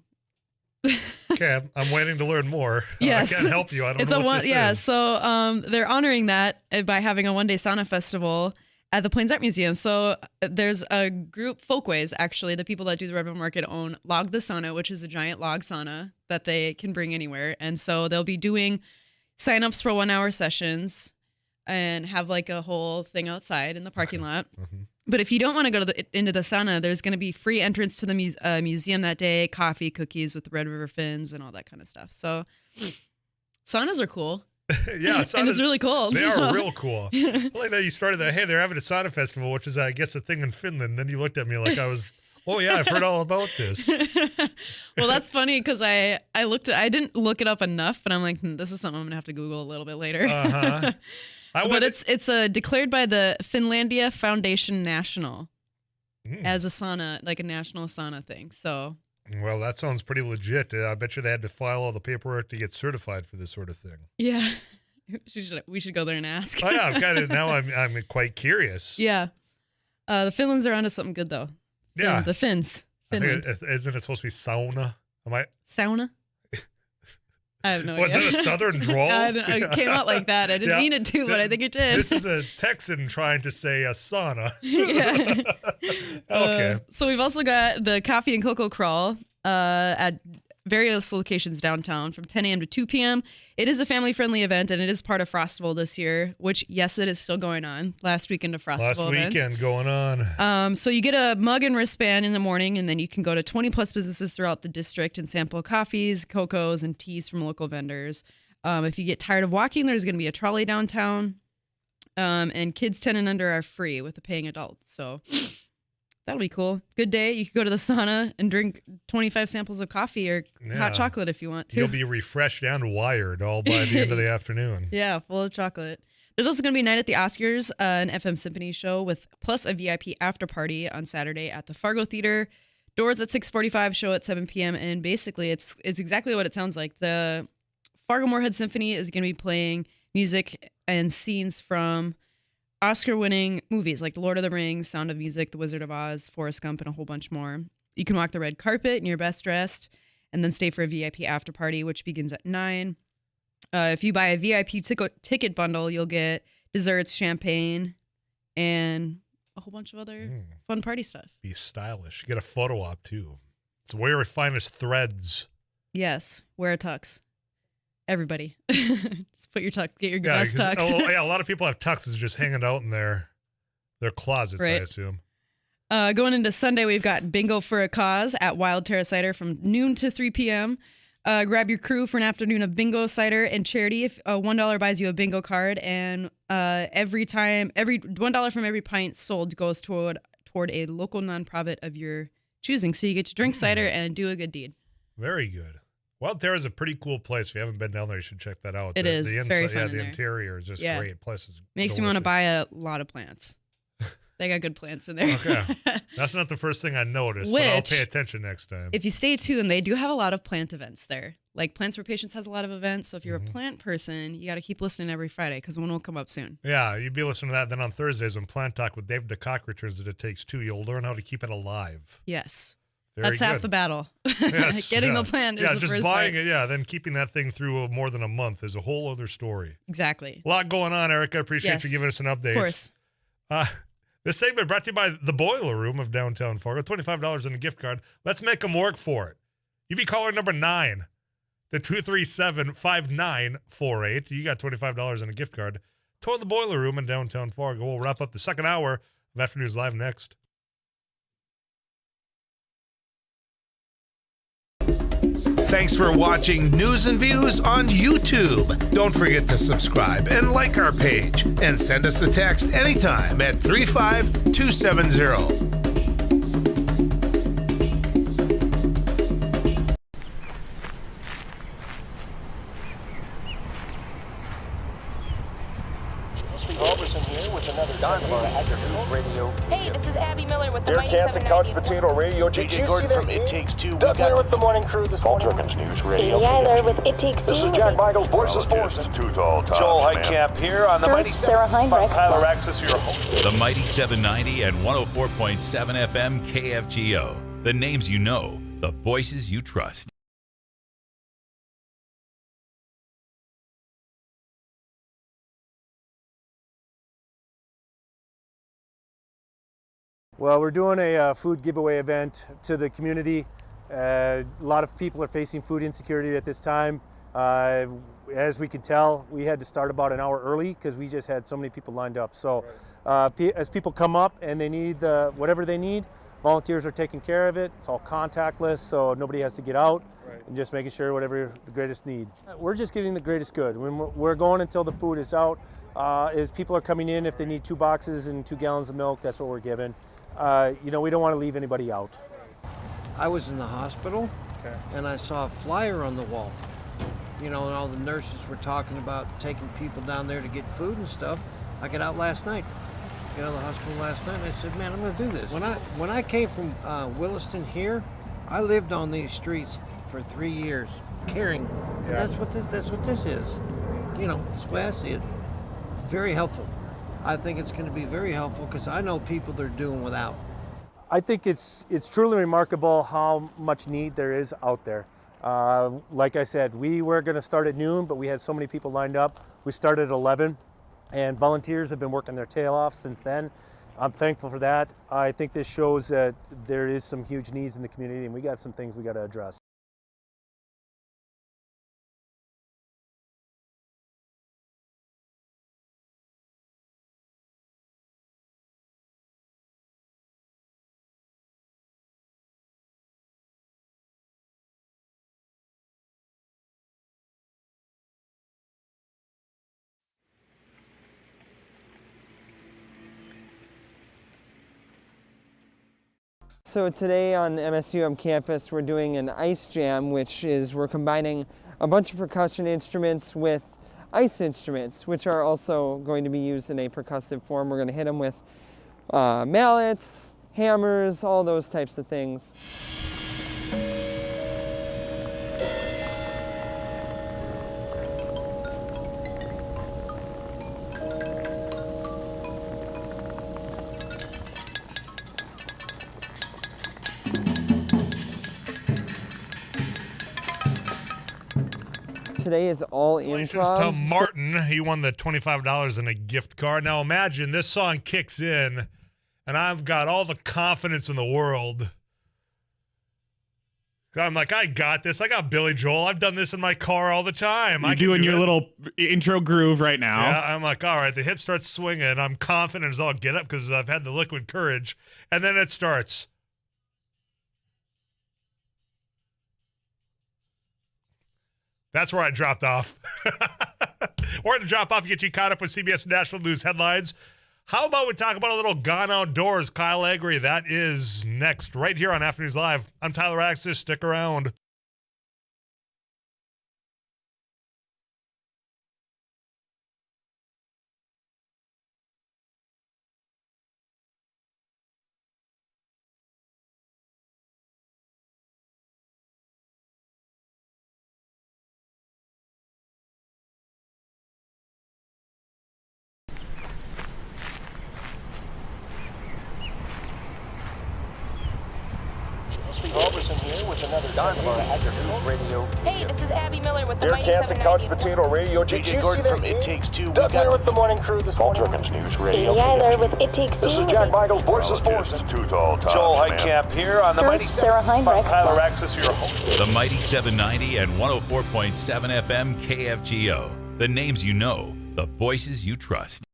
Okay, I'm waiting to learn more. Yes. I can't help you. I don't know what this is. So they're honoring that by having a one-day sauna festival at the Plains Art Museum. So there's a group, Folkways, actually, the people that do the Red River Market own Log the Sauna, which is a giant log sauna that they can bring anywhere. And so they'll be doing sign-ups for 1-hour sessions and have like a whole thing outside in the parking lot. But if you don't want to go into the sauna, there's going to be free entrance to the museum that day, coffee, cookies with the Red River Finns and all that kind of stuff. So saunas are cool. Yeah, and it's really cool. They are real cool. I like that you started that. Hey, they're having a sauna festival, which is, I guess, a thing in Finland. Then you looked at me like I was, oh yeah, I've heard all about this. Well, that's funny because I didn't look it up enough, but I'm like, this is something I'm gonna have to Google a little bit later. But it's declared by the Finlandia Foundation National as a sauna, like a national sauna thing. So. Well, that sounds pretty legit. I bet you they had to file all the paperwork to get certified for this sort of thing. Yeah, we should go there and ask. Oh yeah, I'm quite curious. Yeah, the Finlands are onto something good though. Yeah, the Finns. Finland. Isn't it supposed to be sauna? Sauna? I have no idea. Was it a southern drawl? It came out like that. I didn't mean it to, but I think it did. This is a Texan trying to say a sauna. Yeah. Okay. So we've also got the Coffee and Cocoa Crawl at various locations downtown from 10 a.m. to 2 p.m. It is a family-friendly event, and it is part of Frostival this year, which, yes, it is still going on. Last weekend of Frostival events. Going on. So you get a mug and wristband in the morning, and then you can go to 20-plus businesses throughout the district and sample coffees, cocos, and teas from local vendors. If you get tired of walking, there's going to be a trolley downtown. And kids 10 and under are free with a paying adult. So that'll be cool. Good day. You could go to the sauna and drink 25 samples of coffee or hot chocolate if you want to. You'll be refreshed and wired all by the end of the afternoon. Yeah, full of chocolate. There's also going to be a night at the Oscars, an FM Symphony show with plus a VIP after party on Saturday at the Fargo Theater. Doors at 6:45, show at 7 p.m. And basically, it's exactly what it sounds like. The Fargo-Moorhead Symphony is going to be playing music and scenes from Oscar-winning movies like The Lord of the Rings, Sound of Music, The Wizard of Oz, Forrest Gump, and a whole bunch more. You can walk the red carpet in your best dressed and then stay for a VIP after party, which begins at 9. If you buy a VIP ticket bundle, you'll get desserts, champagne, and a whole bunch of other fun party stuff. Be stylish. Get a photo op, too. It's wear your finest threads. Yes, wear a tux. Everybody. Just put your tux, get your best tux. A lot of people have tuxes just hanging out in their closets, right. I assume. Going into Sunday, we've got Bingo for a Cause at Wild Terra Cider from noon to 3 p.m. Grab your crew for an afternoon of bingo, cider, and charity. If $1 buys you a bingo card, and every $1 from every pint sold goes toward a local nonprofit of your choosing. So you get to drink cider and do a good deed. Very good. Wild Terra is a pretty cool place. If you haven't been down there, you should check that out. It is. It's very fun. The interior is just great. Plus, it's makes delicious. me want to buy a lot of plants. They got good plants in there. Okay. That's not the first thing I noticed, but I'll pay attention next time. If you stay tuned, they do have a lot of plant events there. Like Plants for Patients has a lot of events. So if you're a plant person, you got to keep listening every Friday because one will come up soon. Yeah, you'd be listening to that. Then on Thursdays when Plant Talk with Dave DeCock returns to It Takes Two, you'll learn how to keep it alive. Yes. That's half the battle. Yes, Getting the plant is the just first buying part. it. Yeah, then keeping that thing through more than a month is a whole other story. Exactly. A lot going on, Eric. I appreciate you giving us an update. Of course. This segment brought to you by the Boiler Room of downtown Fargo. $25 in a gift card. Let's make them work for it. You be caller number 9 to 237-5948. You got $25 in a gift card toward the Boiler Room in downtown Fargo. We'll wrap up the second hour of Afternoons Live next. Thanks for watching News and Views on YouTube. Don't forget to subscribe and like our page. And send us a text anytime at 35270. Olsen here with another News Radio. Hey, this is Abby Miller with the Derek Hansen, Couch Potato Radio. Did you see that from It Takes Two? Doug Miller with the morning crew this morning. All News Radio. Amy Eiler with It Takes Two. This is Jack Michaels, Voice of Sports. Too tall, Joel Heitkamp here on the Mighty Sarah Heinrich. Tyler Axis, your host. The Mighty 790 and 104.7 FM KFGO. The names you know, the voices you trust. Well, we're doing a food giveaway event to the community. A lot of people are facing food insecurity at this time. As we can tell, we had to start about an hour early because we just had so many people lined up. So as people come up and they need whatever they need, volunteers are taking care of it. It's all contactless, so nobody has to get out. Right. And just making sure whatever the greatest need. We're just getting the greatest good. When we're going until the food is out. As people are coming in, if they need 2 boxes and 2 gallons of milk, that's what we're giving. We don't want to leave anybody out. I was in the hospital, and I saw a flyer on the wall. And all the nurses were talking about taking people down there to get food and stuff. I got out last night. Got out of the hospital last night, and I said, man, I'm going to do this. When I came from Williston here, I lived on these streets for 3 years, caring. And that's what this is. That's the way I see it. Very helpful. I think it's going to be very helpful because I know people that are doing without. I think it's truly remarkable how much need there is out there. Like I said, we were going to start at noon, but we had so many people lined up. We started at 11, and volunteers have been working their tail off since then. I'm thankful for that. I think this shows that there is some huge needs in the community, and we got some things we got to address. So today on MSUM campus, we're doing an ice jam, which is we're combining a bunch of percussion instruments with ice instruments, which are also going to be used in a percussive form. We're going to hit them with mallets, hammers, all those types of things. Today is all improv. To Martin, he won the $25 and a gift card. Now imagine this song kicks in, and I've got all the confidence in the world. I'm like, I got this. I got Billy Joel. I've done this in my car all the time. You're doing your little intro groove right now. Yeah, I'm like, all right, the hip starts swinging. I'm confident as all get up because I've had the liquid courage. And then it starts. That's where I dropped off. Or to drop off, get you caught up with CBS National News headlines. How about we talk about a little Gone Outdoors, Kyle Agri? That is next, right here on Afternoons Live. I'm Tyler Axis. Stick around. Robertson here with another News Radio. Hey, this is Abby Miller with the Beer Mighty Cans and 790. Couch Potato Radio. Did you see that? From It Takes Two. Doug Miller with the morning crew this morning. News Radio. Katie Eiler with It Takes Two. This is Jack Michaels, Voices Forces. Too tall, Joel Heitkamp here on the Mighty Sarah Heinrich. Tyler Axis, your host. The Mighty 790 and 104.7 FM KFGO. The names you know, the voices you trust.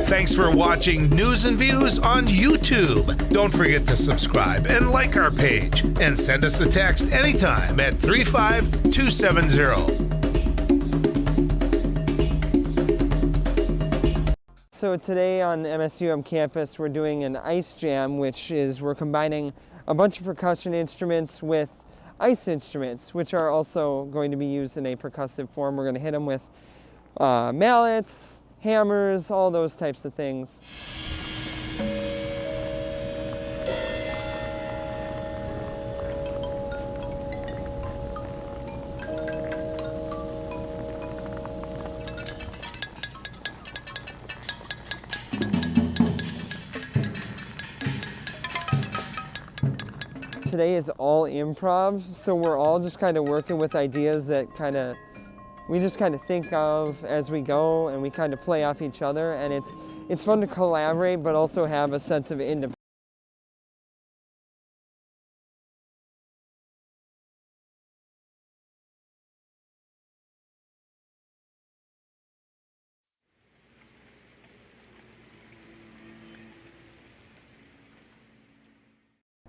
Thanks for watching News and Views on YouTube. Don't forget to subscribe and like our page. And send us a text anytime at 35270. So today on MSUM campus, we're doing an ice jam, which is we're combining a bunch of percussion instruments with ice instruments, which are also going to be used in a percussive form. We're going to hit them with mallets, hammers, all those types of things. Today is all improv, so we're all just kind of working with ideas that we just kind of think of as we go, and we kind of play off each other, and it's fun to collaborate but also have a sense of independence.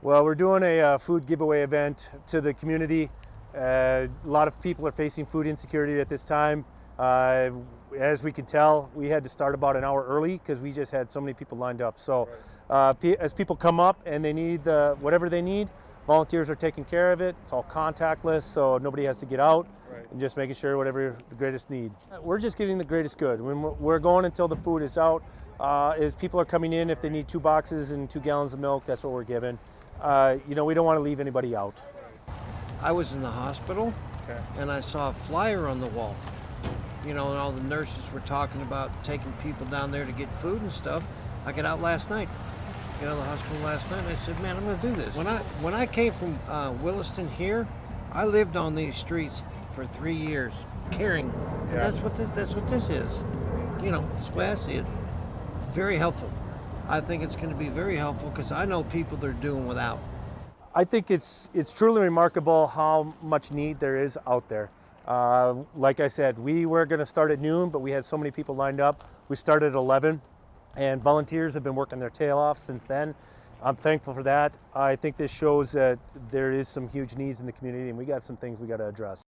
Well, we're doing a food giveaway event to the community. A lot of people are facing food insecurity at this time. As we can tell, we had to start about an hour early because we just had so many people lined up. So as people come up and they need whatever they need, volunteers are taking care of it. It's all contactless, so nobody has to get out. Right. And just making sure whatever the greatest need. We're just giving the greatest good. When we're going until the food is out. As people are coming in, if they need 2 boxes and 2 gallons of milk, that's what we're giving. We don't want to leave anybody out. I was in the hospital, and I saw a flyer on the wall. And all the nurses were talking about taking people down there to get food and stuff. I got out last night. Got out of the hospital last night, and I said, man, I'm going to do this. When I came from Williston here, I lived on these streets for 3 years, caring. And that's what this is. That's the way I see it. Very helpful. I think it's going to be very helpful because I know people that are doing without. I think it's truly remarkable how much need there is out there. Like I said, we were going to start at noon, but we had so many people lined up. We started at 11, and volunteers have been working their tail off since then. I'm thankful for that. I think this shows that there is some huge needs in the community, and we got some things we got to address.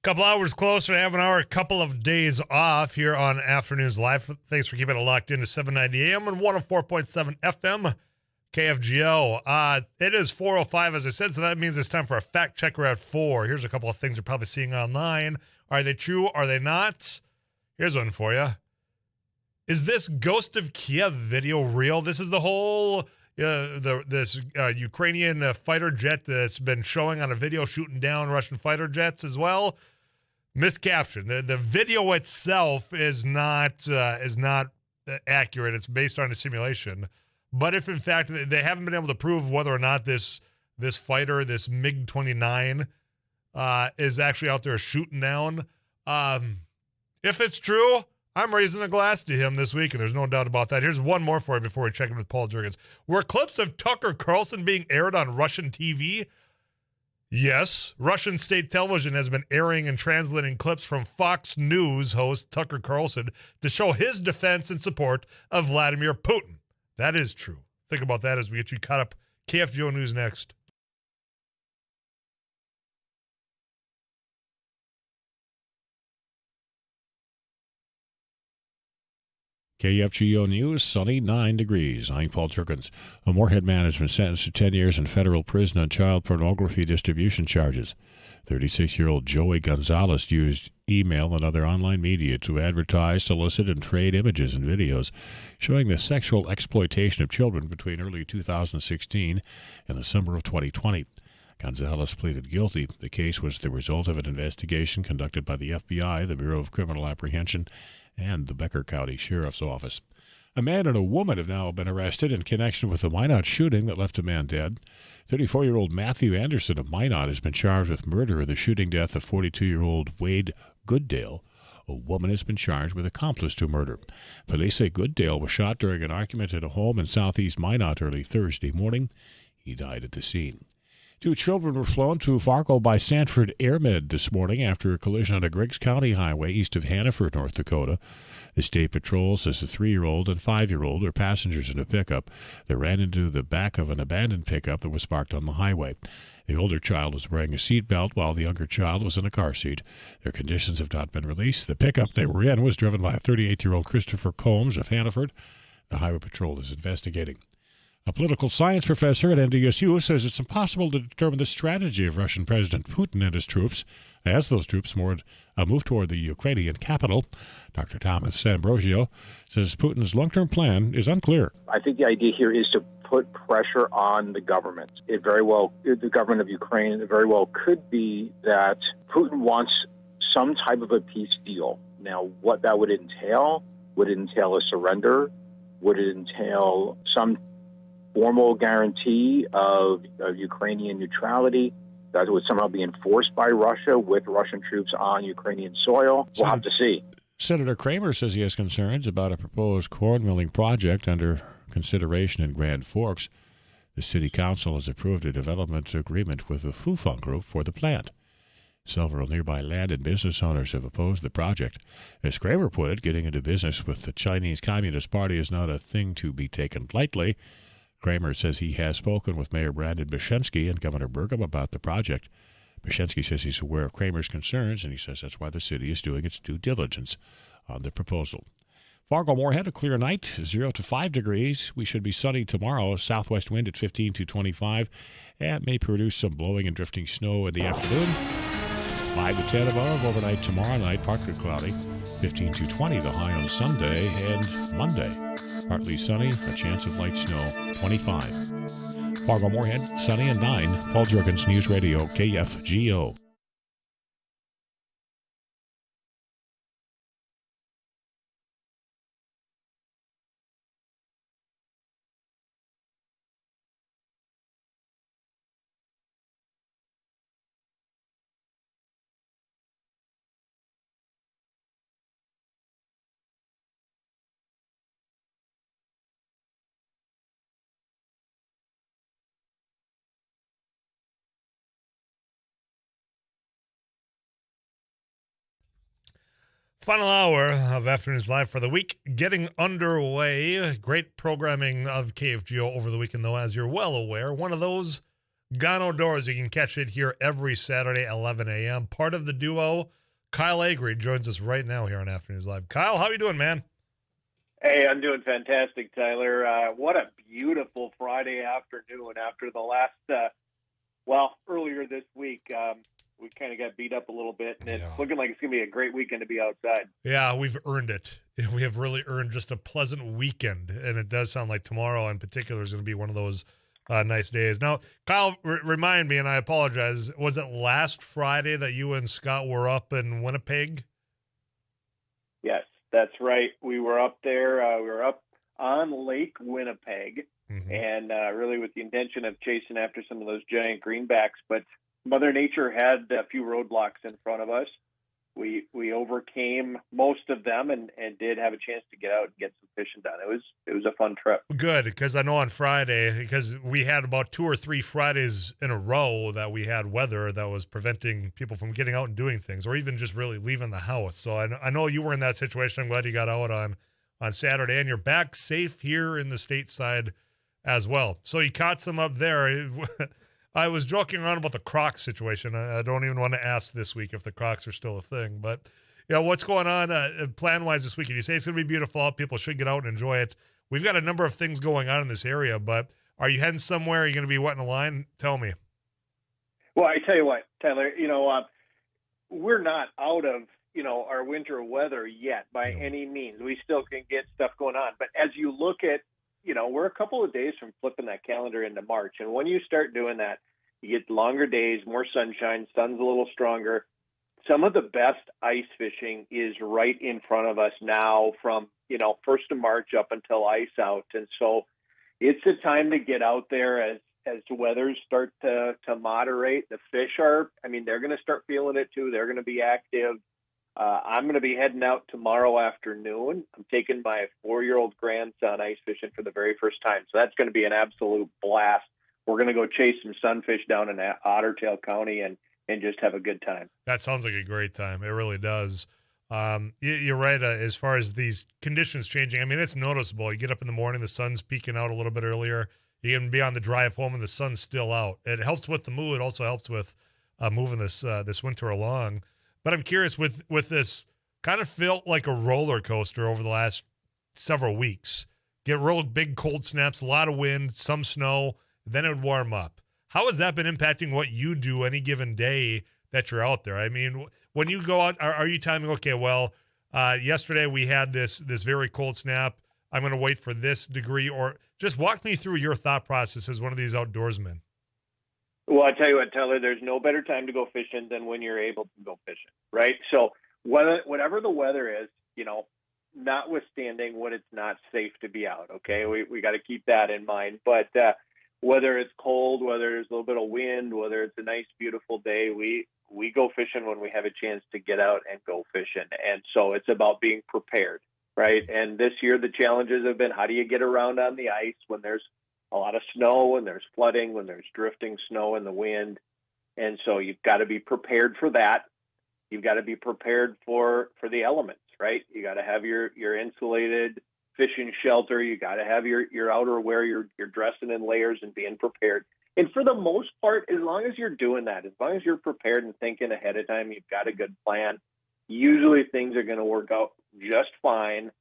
Couple hours closer to having our couple of days off here on Afternoons Live. Thanks for keeping it locked into 790 AM and 104.7 FM KFGO. It is 4:05, as I said, so that means it's time for a fact checker at 4. Here's a couple of things you're probably seeing online. Are they true? Are they not? Here's one for you. Is this Ghost of Kiev video real? This is the whole this Ukrainian fighter jet that's been showing on a video shooting down Russian fighter jets as well. Miscaption. The video itself is not accurate. It's based on a simulation. But if in fact they haven't been able to prove whether or not this fighter, this MiG-29, is actually out there shooting down, if it's true, I'm raising a glass to him this week, and there's no doubt about that. Here's one more for you before we check in with Paul Jurgens. Were clips of Tucker Carlson being aired on Russian TV? Yes. Russian state television has been airing and translating clips from Fox News host Tucker Carlson to show his defense and support of Vladimir Putin. That is true. Think about that as we get you caught up. KFGO News next. KFGO News, sunny 9 degrees. I'm Paul Jurgens. A Moorhead man has been sentenced to 10 years in federal prison on child pornography distribution charges. 36-year-old Joey Gonzalez used email and other online media to advertise, solicit, and trade images and videos showing the sexual exploitation of children between early 2016 and the summer of 2020. Gonzalez pleaded guilty. The case was the result of an investigation conducted by the FBI, the Bureau of Criminal Apprehension, and the Becker County Sheriff's Office. A man and a woman have now been arrested in connection with the Minot shooting that left a man dead. 34-year-old Matthew Anderson of Minot has been charged with murder of the shooting death of 42-year-old Wade Gooddale. A woman has been charged with accomplice to murder. Police say Gooddale was shot during an argument at a home in southeast Minot early Thursday morning. He died at the scene. 2 children were flown to Fargo by Sanford AirMed this morning after a collision on a Griggs County highway east of Hannaford, North Dakota. The state patrol says the 3-year-old and 5-year-old are passengers in a pickup that ran into the back of an abandoned pickup that was parked on the highway. The older child was wearing a seatbelt while the younger child was in a car seat. Their conditions have not been released. The pickup they were in was driven by a 38-year-old Christopher Combs of Hannaford. The highway patrol is investigating. A political science professor at NDSU says it's impossible to determine the strategy of Russian President Putin and his troops as those troops move toward the Ukrainian capital. Dr. Thomas Ambrosio says Putin's long-term plan is unclear. I think the idea here is to put pressure on the government. The government of Ukraine, it very well could be that Putin wants some type of a peace deal. Now, what that would entail a surrender? Would it entail some formal guarantee of Ukrainian neutrality that would somehow be enforced by Russia with Russian troops on Ukrainian soil? We'll have to see. Senator Kramer says he has concerns about a proposed corn milling project under consideration in Grand Forks. The city council has approved a development agreement with the Fufeng Group for the plant. Several nearby land and business owners have opposed the project. As Kramer put it, getting into business with the Chinese Communist Party is not a thing to be taken lightly. Kramer says he has spoken with Mayor Brandon Bashensky and Governor Burgum about the project. Bashensky says he's aware of Kramer's concerns, and he says that's why the city is doing its due diligence on the proposal. Fargo-Moorhead, a clear night, 0 to 5 degrees. We should be sunny tomorrow. Southwest wind at 15 to 25. And may produce some blowing and drifting snow in the afternoon. 5 to 10 above. Overnight tomorrow night, partly cloudy. 15 to 20 the high on Sunday and Monday. Partly sunny, a chance of light snow, 25. Fargo-Moorhead, sunny and 9. Paul Jurgens, News Radio, KFGO. Final hour of Afternoons Live for the week getting underway. Great programming of KFGO over the weekend, though, as you're well aware. One of those Gone Outdoors. You can catch it here every Saturday, 11 a.m. Part of the duo, Kyle Agri, joins us right now here on Afternoons Live. Kyle, how you doing, man? Hey, I'm doing fantastic, Tyler. What a beautiful Friday afternoon after the last, earlier this week. We kind of got beat up a little bit, and it's looking like it's going to be a great weekend to be outside. Yeah, we've earned it. We have really earned just a pleasant weekend, and it does sound like tomorrow in particular is going to be one of those nice days. Now, Kyle, remind me, and I apologize, was it last Friday that you and Scott were up in Winnipeg? Yes, that's right. We were up there. We were up on Lake Winnipeg, and really with the intention of chasing after some of those giant greenbacks, but Mother Nature had a few roadblocks in front of us. We overcame most of them and did have a chance to get out and get some fishing done. It was a fun trip. Good, because I know on Friday, because we had about 2 or 3 Fridays in a row that we had weather that was preventing people from getting out and doing things, or even just really leaving the house. So I know you were in that situation. I'm glad you got out on Saturday, and you're back safe here in the stateside as well. So you caught some up there. I was joking around about the Crocs situation. I don't even want to ask this week if the Crocs are still a thing. But, what's going on plan-wise this weekend? You say it's going to be beautiful out. People should get out and enjoy it. We've got a number of things going on in this area, but are you heading somewhere? Are you going to be wetting a line? Tell me. Well, I tell you what, Tyler, we're not out of, our winter weather yet by any means. We still can get stuff going on. But as you look at, we're a couple of days from flipping that calendar into March. And when you start doing that, you get longer days, more sunshine, sun's a little stronger. Some of the best ice fishing is right in front of us now from, 1st of March up until ice out. And so it's a time to get out there as the weathers start to moderate. The fish they're going to start feeling it too. They're going to be active. I'm going to be heading out tomorrow afternoon. I'm taking my 4-year-old grandson ice fishing for the very first time. So that's going to be an absolute blast. We're going to go chase some sunfish down in Ottertail County and just have a good time. That sounds like a great time. It really does. You're right. As far as these conditions changing, it's noticeable. You get up in the morning, the sun's peeking out a little bit earlier. You can be on the drive home and the sun's still out. It helps with the mood. It also helps with moving this winter along. But I'm curious, with this, kind of felt like a roller coaster over the last several weeks. Get real big cold snaps, a lot of wind, some snow, then it would warm up. How has that been impacting what you do any given day that you're out there? When you go out, are you timing, okay, well, yesterday we had this very cold snap. I'm going to wait for this degree, or just walk me through your thought process as one of these outdoorsmen. Well, I tell you what, Tyler, there's no better time to go fishing than when you're able to go fishing, right? So whatever the weather is, notwithstanding when it's not safe to be out, okay? We got to keep that in mind. But whether it's cold, whether there's a little bit of wind, whether it's a nice, beautiful day, we go fishing when we have a chance to get out and go fishing. And so it's about being prepared, right? And this year the challenges have been, how do you get around on the ice when there's a lot of snow, when there's flooding, when there's drifting snow in the wind? And so you've got to be prepared for that. You've got to be prepared for the elements, right? You got to have your insulated fishing shelter. You got to have your outerwear. You're dressing in layers and being prepared. And for the most part, as long as you're doing that, as long as you're prepared and thinking ahead of time, you've got a good plan, usually things are going to work out just fine.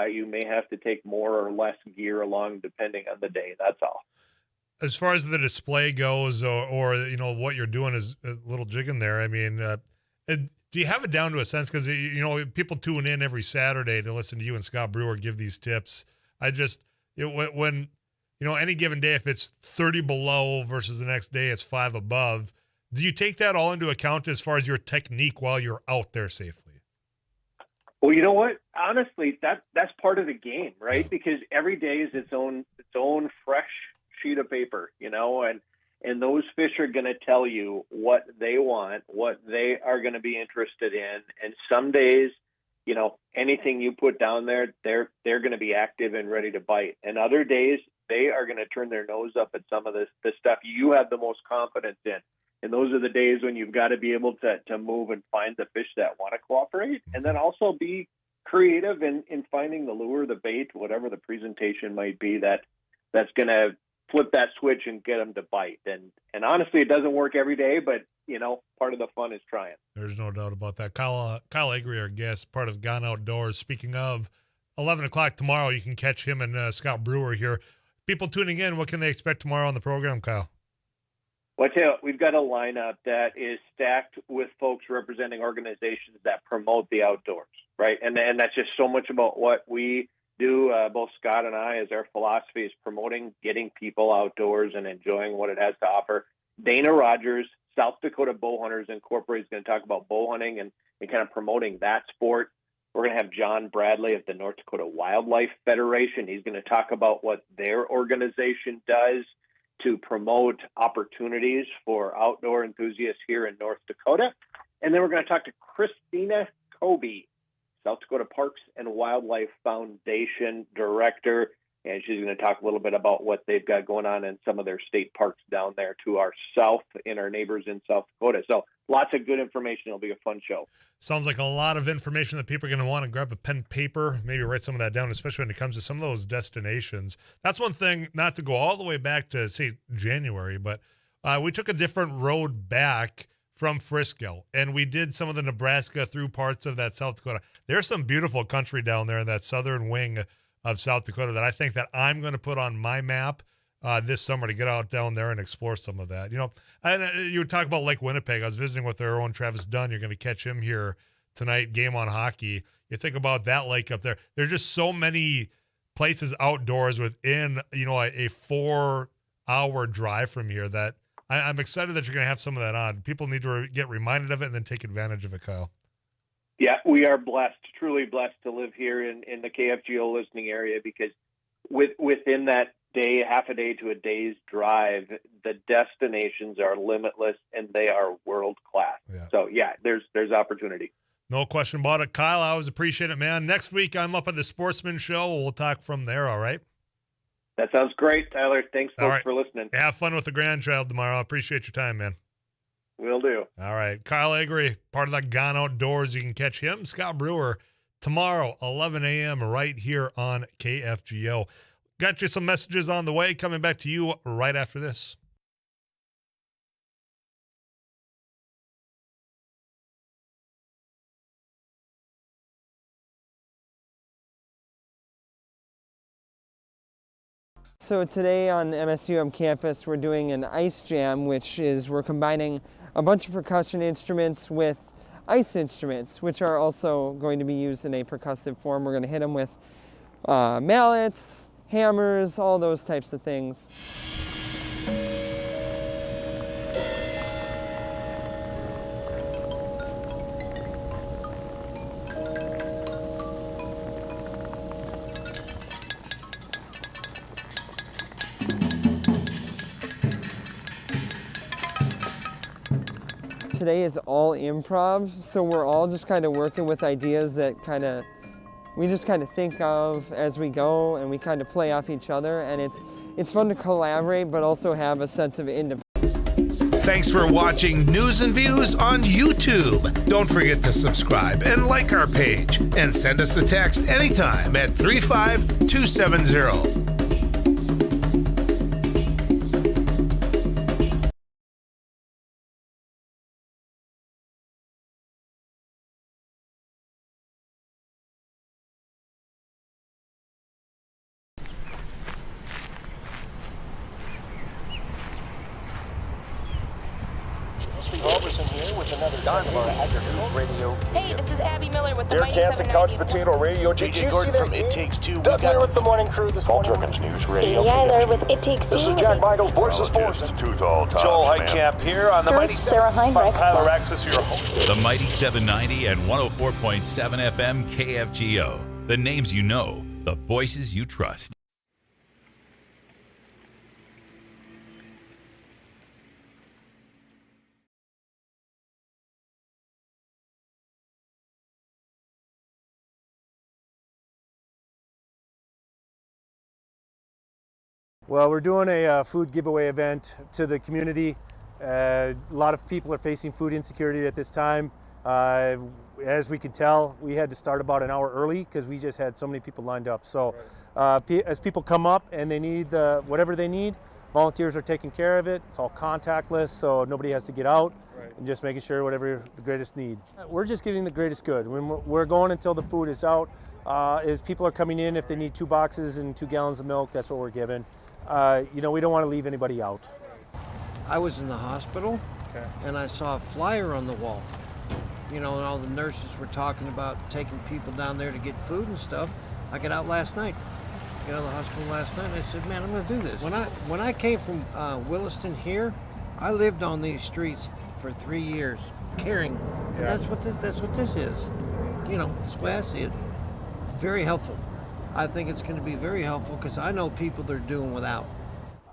You may have to take more or less gear along depending on the day. That's all. As far as the display goes, or what you're doing is a little jig in there. Do you have it down to a sense? Because people tune in every Saturday to listen to you and Scott Brewer give these tips. When any given day, if it's 30 below versus the next day it's 5 above, do you take that all into account as far as your technique while you're out there safely? Well, you know what? Honestly, that's part of the game, right? Because every day is its own fresh sheet of paper, and those fish are going to tell you what they want, what they are going to be interested in. And some days, anything you put down there, they're going to be active and ready to bite. And other days, they are going to turn their nose up at some of the stuff you have the most confidence in. And those are the days when you've got to be able to move and find the fish that want to cooperate, and then also be creative in finding the lure, the bait, whatever the presentation might be that's going to flip that switch and get them to bite. And honestly, it doesn't work every day, but part of the fun is trying. There's no doubt about that. Kyle Agri, our guest, part of Gone Outdoors. Speaking of 11 o'clock tomorrow, you can catch him and Scott Brewer here. People tuning in, what can they expect tomorrow on the program, Kyle? Well, I tell you, we've got a lineup that is stacked with folks representing organizations that promote the outdoors, right? And that's just so much about what we do. Both Scott and I, as our philosophy is promoting getting people outdoors and enjoying what it has to offer. Dana Rogers, South Dakota Bow Hunters Incorporated, is going to talk about bow hunting and kind of promoting that sport. We're going to have John Bradley of the North Dakota Wildlife Federation. He's going to talk about what their organization does to promote opportunities for outdoor enthusiasts here in North Dakota. And then we're going to talk to Christina Kobe, South Dakota Parks and Wildlife Foundation Director. And she's going to talk a little bit about what they've got going on in some of their state parks down there to our south and our neighbors in South Dakota. So lots of good information. It'll be a fun show. Sounds like a lot of information that people are going to want to grab a pen and paper, maybe write some of that down, especially when it comes to some of those destinations. That's one thing, not to go all the way back to, say, January, but we took a different road back from Frisco, and we did some of the Nebraska through parts of that South Dakota. There's some beautiful country down there in that southern wing of South Dakota that I think that I'm going to put on my map this summer to get out down there and explore some of that. You would talk about Lake Winnipeg. I was visiting with our own Travis Dunn. You're going to catch him here tonight, Game on Hockey. You think about that lake up there. There's just so many places outdoors within, a 4-hour drive from here that I'm excited that you're going to have some of that on. People need to get reminded of it and then take advantage of it, Kyle. Yeah, we are blessed, truly blessed to live here in the KFGO listening area, because within that day, half a day to a day's drive, the destinations are limitless and they are world class. Yeah. So there's opportunity. No question about it. Kyle, I always appreciate it, man. Next week I'm up at the Sportsman Show. We'll talk from there, all right? That sounds great, Tyler. Thanks, folks, for listening. Have fun with the grandchild tomorrow. I appreciate your time, man. Will do. All right. Kyle Agri, part of that Gone Outdoors. You can catch him, Scott Brewer, tomorrow, 11 a.m. right here on KFGO. Got you some messages on the way. Coming back to you right after this. So today on MSUM campus, we're doing an ice jam, which is we're combining a bunch of percussion instruments with ice instruments, which are also going to be used in a percussive form. We're going to hit them with mallets, hammers, all those types of things. Today is all improv, so we're all just kind of working with ideas that we just kind of think of as we go, and we kind of play off each other, and it's fun to collaborate but also have a sense of independence. Thanks for watching News and Views on YouTube. Don't forget to subscribe and like our page, and send us a text anytime at 35270. Hey, this is Abby Miller with the Derek Hansen, Couch Potato Radio. Did you see that? It Takes Two. Doug here with the morning crew this morning. All News Radio. Eiler with It Takes Two. This is Jack Michaels, Voice of Sports. Too tall, Joel Heitkamp here on the Mighty Sarah Heinrich. Tyler Axis, your host. The Mighty 790 and 104.7 FM KFGO. The names you know, the voices you trust. Well, we're doing a food giveaway event to the community. A lot of people are facing food insecurity at this time. As we can tell, we had to start about an hour early because we just had so many people lined up. So as people come up and they need whatever they need, Volunteers are taking care of it. It's all contactless, so nobody has to get out, and just making sure whatever the greatest need. We're just getting the greatest good. When we're going until the food is out. As people are coming in, if they need 2 boxes and 2 gallons of milk, that's what we're giving. We don't want to leave anybody out. I was in the hospital, and I saw a flyer on the wall. And all the nurses were talking about taking people down there to get food and stuff. I got out last night. I got out of the hospital last night, and I said, man, I'm going to do this. When I came from Williston here, I lived on these streets for 3 years, caring. And that's what this is. That's the way I see it. Very helpful. I think it's going to be very helpful because I know people that are doing without.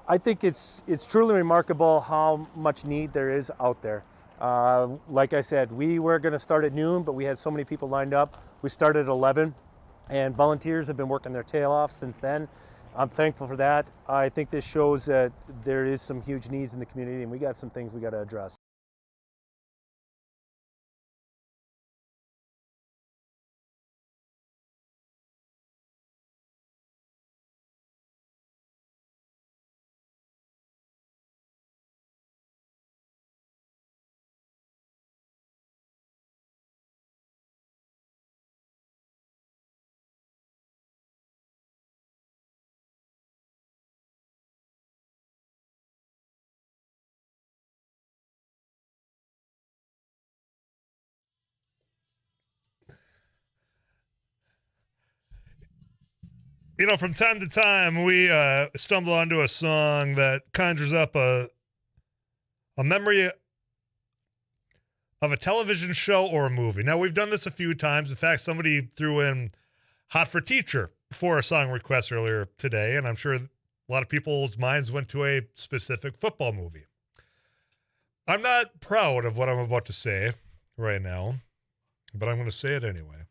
I think it's truly remarkable how much need there is out there. Like I said, we were going to start at noon, but we had so many people lined up. We started at 11, and volunteers have been working their tail off since then. I'm thankful for that. I think this shows that there is some huge needs in the community, and we got some things we got to address. From time to time, we stumble onto a song that conjures up a memory of a television show or a movie. Now, we've done this a few times. In fact, somebody threw in Hot for Teacher for a song request earlier today, and I'm sure a lot of people's minds went to a specific football movie. I'm not proud of what I'm about to say right now, but I'm going to say it anyway.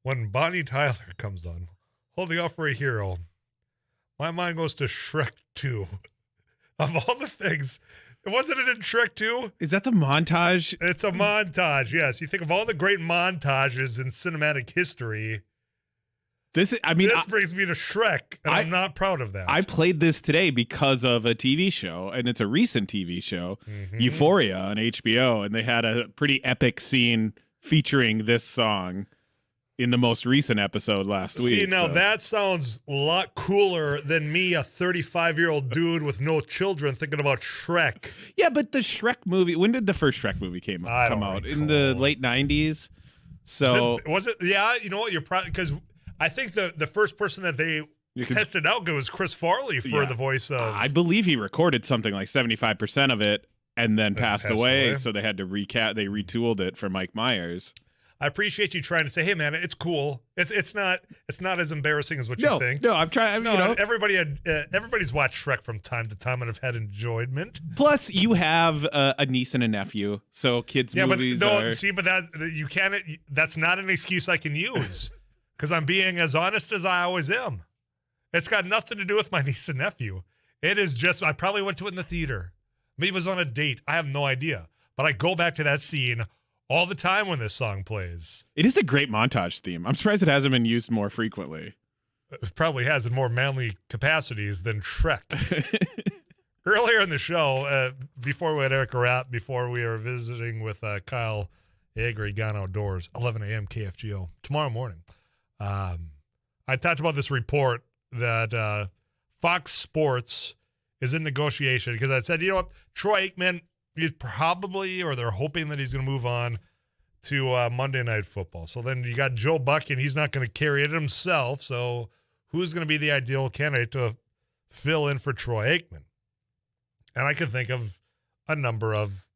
When Bonnie Tyler comes on, holding out for a hero, my mind goes to Shrek 2. Of all the things, wasn't it in Shrek 2? Is that the montage? It's a montage, yes. You think of all the great montages in cinematic history. This brings me to Shrek, and I'm not proud of that. I played this today because of a TV show, and it's a recent TV show, Euphoria on HBO, and they had a pretty epic scene featuring this song in the most recent episode last week. See, now that sounds a lot cooler than me, a 35-year-old dude with no children, thinking about Shrek. Yeah, but the Shrek movie, when did the first Shrek movie come out? In the late 90s? So was it? Yeah, you know what? You're probably, because I think the first person that they tested out was Chris Farley for the voice of. I believe he recorded something like 75% of it and then passed away, so they had to they retooled it for Mike Myers. I appreciate you trying to say, "Hey, man, it's cool. It's not as embarrassing as what you think." No, I'm trying. Everybody's watched Shrek from time to time and have had enjoyment. Plus, you have a niece and a nephew, so kids' movies. But you can't. That's not an excuse I can use because I'm being as honest as I always am. It's got nothing to do with my niece and nephew. It is just I probably went to it in the theater. Maybe it was on a date. I have no idea. But I go back to that scene all the time when this song plays. It is a great montage theme. I'm surprised it hasn't been used more frequently. It probably has in more manly capacities than Shrek. Earlier in the show, before we had Eric Rapp, before we were visiting with Kyle Agri, Gone Outdoors, 11 a.m. KFGO, tomorrow morning. I talked about this report that Fox Sports is in negotiation because I said, you know what, Troy Aikman, he's probably, or they're hoping that he's going to move on to Monday Night Football. So then you got Joe Buck, and he's not going to carry it himself. So who's going to be the ideal candidate to fill in for Troy Aikman? And I can think of a number of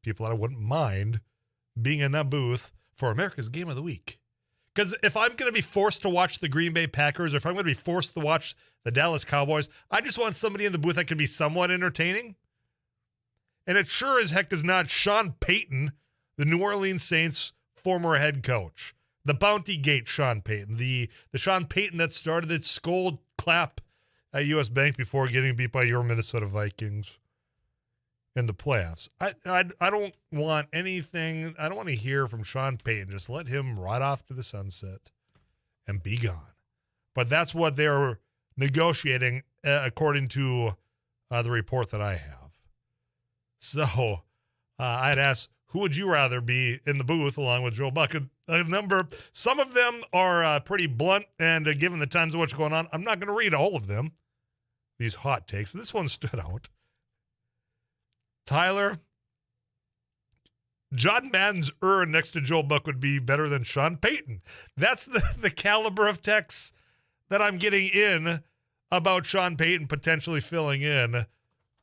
people that I wouldn't mind being in that booth for America's Game of the Week. Because if I'm going to be forced to watch the Green Bay Packers, or if I'm going to be forced to watch the Dallas Cowboys, I just want somebody in the booth that can be somewhat entertaining. And it sure as heck is not Sean Payton, the New Orleans Saints former head coach. The Bounty Gate Sean Payton. The Sean Payton that started its scold clap at U.S. Bank before getting beat by your Minnesota Vikings in the playoffs. I don't want anything. I don't want to hear from Sean Payton. Just let him ride off to the sunset and be gone. But that's what they're negotiating according to the report that I have. So I'd ask, who would you rather be in the booth along with Joe Buck? Some of them are pretty blunt, and given the times of what's going on, I'm not going to read all of them, these hot takes. This one stood out. Tyler, John Madden's next to Joe Buck would be better than Sean Payton. That's the caliber of texts that I'm getting in about Sean Payton potentially filling in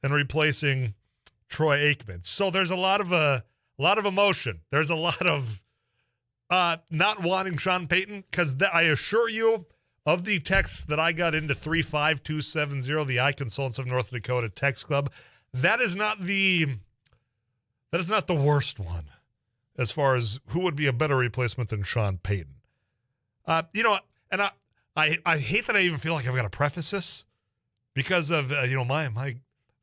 and replacing Troy Aikman. So there's a lot of emotion. There's a lot of not wanting Sean Payton, because I assure you, of the texts that I got into 35270, the iConsultants of North Dakota text club, that is not the worst one as far as who would be a better replacement than Sean Payton. And I hate that I even feel like I've got to preface this because of my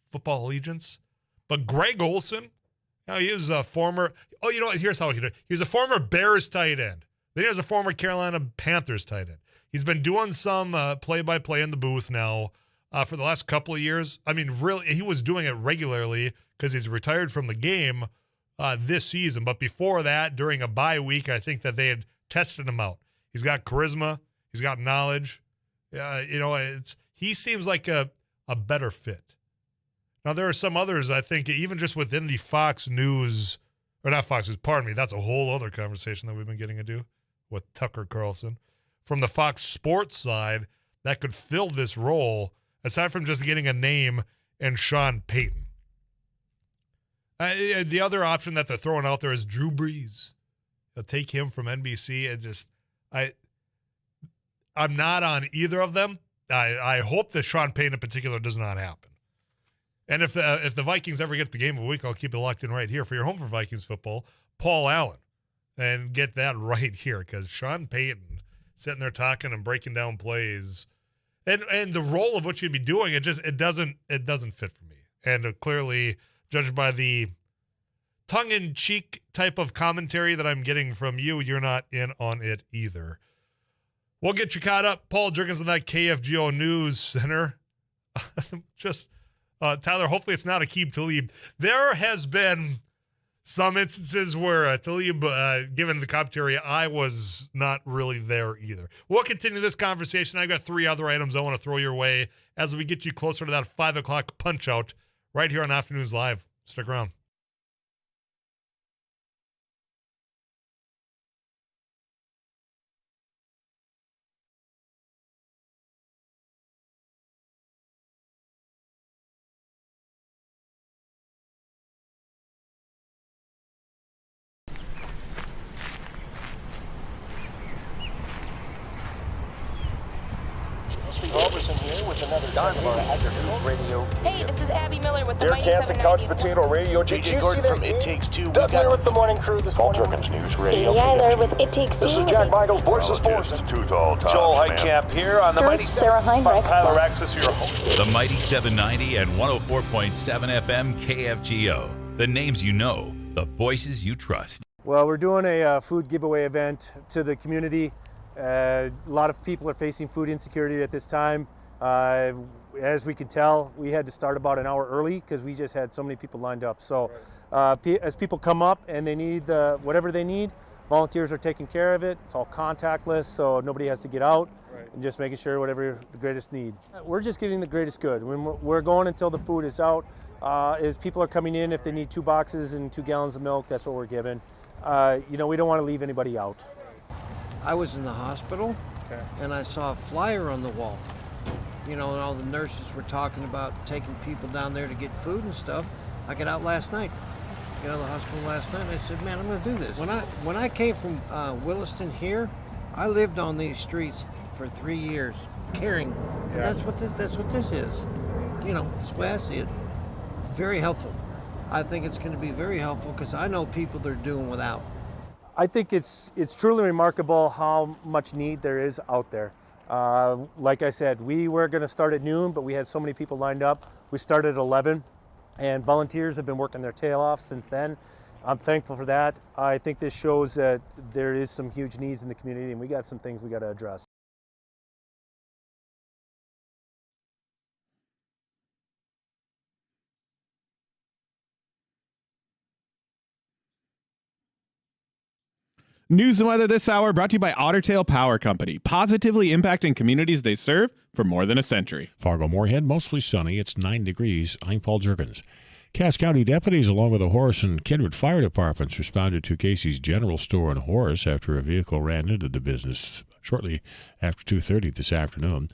football allegiance. But Greg Olsen, he was a former. Here's how he did it. He was a former Bears tight end. Then he was a former Carolina Panthers tight end. He's been doing some play-by-play in the booth now for the last couple of years. I mean, really, he was doing it regularly because he's retired from the game this season. But before that, during a bye week, I think that they had tested him out. He's got charisma. He's got knowledge. He seems like a better fit. Now, there are some others, I think, even just within the Fox News, or not Fox News, pardon me, that's a whole other conversation that we've been getting into with Tucker Carlson. From the Fox Sports side, that could fill this role, aside from just getting a name and Sean Payton. The other option that they're throwing out there is Drew Brees. They'll take him from NBC. I'm not on either of them. I hope that Sean Payton in particular does not happen. And if the Vikings ever get the game of the week, I'll keep it locked in right here for your home for Vikings football, Paul Allen, and get that right here, because Sean Payton sitting there talking and breaking down plays, and the role of what you'd be doing, it doesn't fit for me. And clearly, judged by the tongue-in-cheek type of commentary that I'm getting from you, you're not in on it either. We'll get you caught up. Paul Jerkins on that KFGO News Center. Tyler, hopefully it's not Aqib Talib. There has been some instances where Talib, given the commentary, I was not really there either. We'll continue this conversation. I've got 3 other items I want to throw your way as we get you closer to that 5 o'clock punch-out right here on Afternoons Live. Stick around. Olsen here with another News Radio. Hey, this is Abby Miller with the Derek Hansen, Couch Potato Radio. Did you see that? From It Takes Two. Doug Miller with the morning crew this morning. Jerkins News Radio. Amy Eiler with It Takes Two. This is Jack Michaels, Voices Force. Joel Heitkamp here on the Mighty Sarah Heinrich. Tyler Axis, your host. The Mighty 790 and 104.7 FM KFGO. The names you know, the voices you trust. Well, we're doing a food giveaway event to the community. A lot of people are facing food insecurity at this time. As we can tell, we had to start about an hour early because we just had so many people lined up. So as people come up and they need whatever they need, volunteers are taking care of it. It's all contactless, so nobody has to get out, and just making sure whatever the greatest need. We're just getting the greatest good. We're going until the food is out. As people are coming in, if they need 2 boxes and 2 gallons of milk, that's what we're giving. We don't want to leave anybody out. I was in the hospital, and I saw a flyer on the wall. And all the nurses were talking about taking people down there to get food and stuff. I got out last night, the hospital last night, and I said, man, I'm going to do this. When I came from Williston here, I lived on these streets for 3 years, caring. And that's what this is. That's the way I see it. Very helpful. I think it's going to be very helpful because I know people that are doing without. I think it's truly remarkable how much need there is out there. Like I said, we were going to start at noon, but we had so many people lined up. We started at 11, and volunteers have been working their tail off since then. I'm thankful for that. I think this shows that there is some huge needs in the community, and we got some things we got to address. News and weather this hour brought to you by Ottertail Power Company, positively impacting communities they serve for more than a century. Fargo-Moorhead, mostly sunny. It's 9 degrees. I'm Paul Jurgens. Cass County deputies, along with the Horace and Kindred Fire Departments, responded to Casey's General Store in Horace after a vehicle ran into the business shortly after 2:30 this afternoon.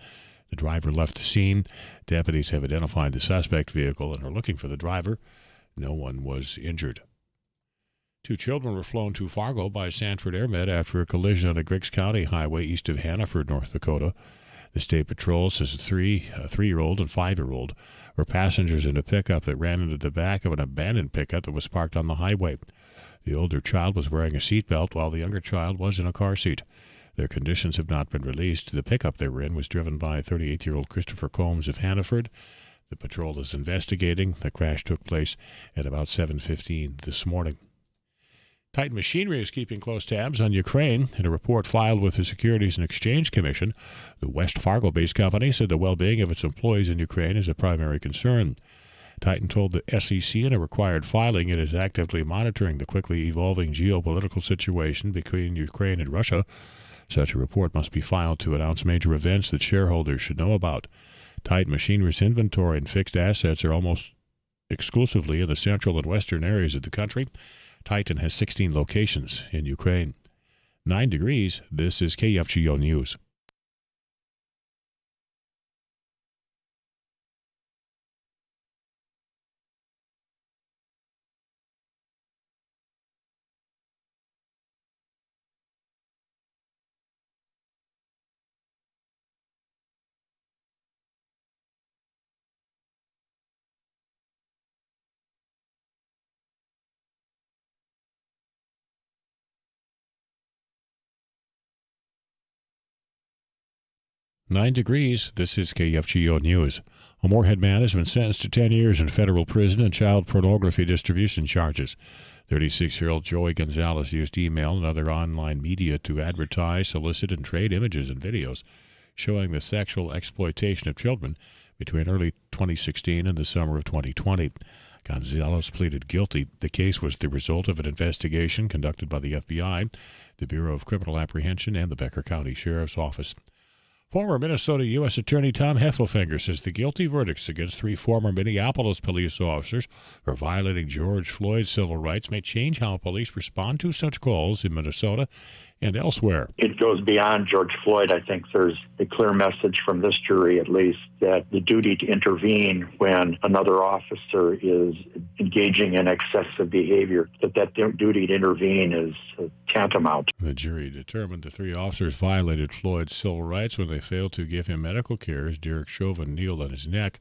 The driver left the scene. Deputies have identified the suspect vehicle and are looking for the driver. No one was injured. 2 children were flown to Fargo by Sanford AirMed after a collision on a Griggs County highway east of Hannaford, North Dakota. The State Patrol says a 3-year-old and 5-year-old were passengers in a pickup that ran into the back of an abandoned pickup that was parked on the highway. The older child was wearing a seatbelt while the younger child was in a car seat. Their conditions have not been released. The pickup they were in was driven by 38-year-old Christopher Combs of Hannaford. The patrol is investigating. The crash took place at about 7:15 this morning. Titan Machinery is keeping close tabs on Ukraine. In a report filed with the Securities and Exchange Commission, the West Fargo-based company said the well-being of its employees in Ukraine is a primary concern. Titan told the SEC in a required filing it is actively monitoring the quickly evolving geopolitical situation between Ukraine and Russia. Such a report must be filed to announce major events that shareholders should know about. Titan Machinery's inventory and fixed assets are almost exclusively in the central and western areas of the country. Titan has 16 locations in Ukraine. 9 degrees. This is KFGO News. Nine degrees. This is KFGO News. A Moorhead man has been sentenced to 10 years in federal prison and child pornography distribution charges. 36-year-old Joey Gonzalez used email and other online media to advertise, solicit, and trade images and videos showing the sexual exploitation of children between early 2016 and the summer of 2020. Gonzalez pleaded guilty. The case was the result of an investigation conducted by the FBI, the Bureau of Criminal Apprehension, and the Becker County Sheriff's Office. Former Minnesota U.S. Attorney Tom Heffelfinger says the guilty verdicts against 3 former Minneapolis police officers for violating George Floyd's civil rights may change how police respond to such calls in Minnesota and elsewhere. It goes beyond George Floyd. I think there's a clear message from this jury, at least, that the duty to intervene when another officer is engaging in excessive behavior, that duty to intervene is tantamount. The jury determined the 3 officers violated Floyd's civil rights when they failed to give him medical care as Derek Chauvin kneeled on his neck.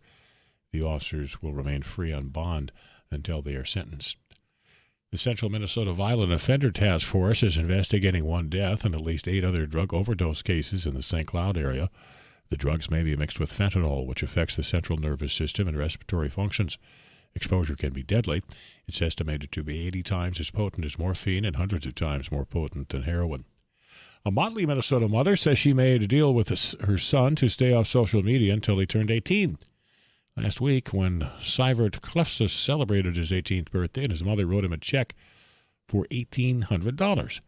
The officers will remain free on bond until they are sentenced. The Central Minnesota Violent Offender Task Force is investigating 1 death and at least 8 other drug overdose cases in the St. Cloud area. The drugs may be mixed with fentanyl, which affects the central nervous system and respiratory functions. Exposure can be deadly. It's estimated to be 80 times as potent as morphine and hundreds of times more potent than heroin. A Motley, Minnesota mother says she made a deal with her son to stay off social media until he turned 18. Last week, when Sivert Klefsus celebrated his 18th birthday, and his mother wrote him a check for $1,800.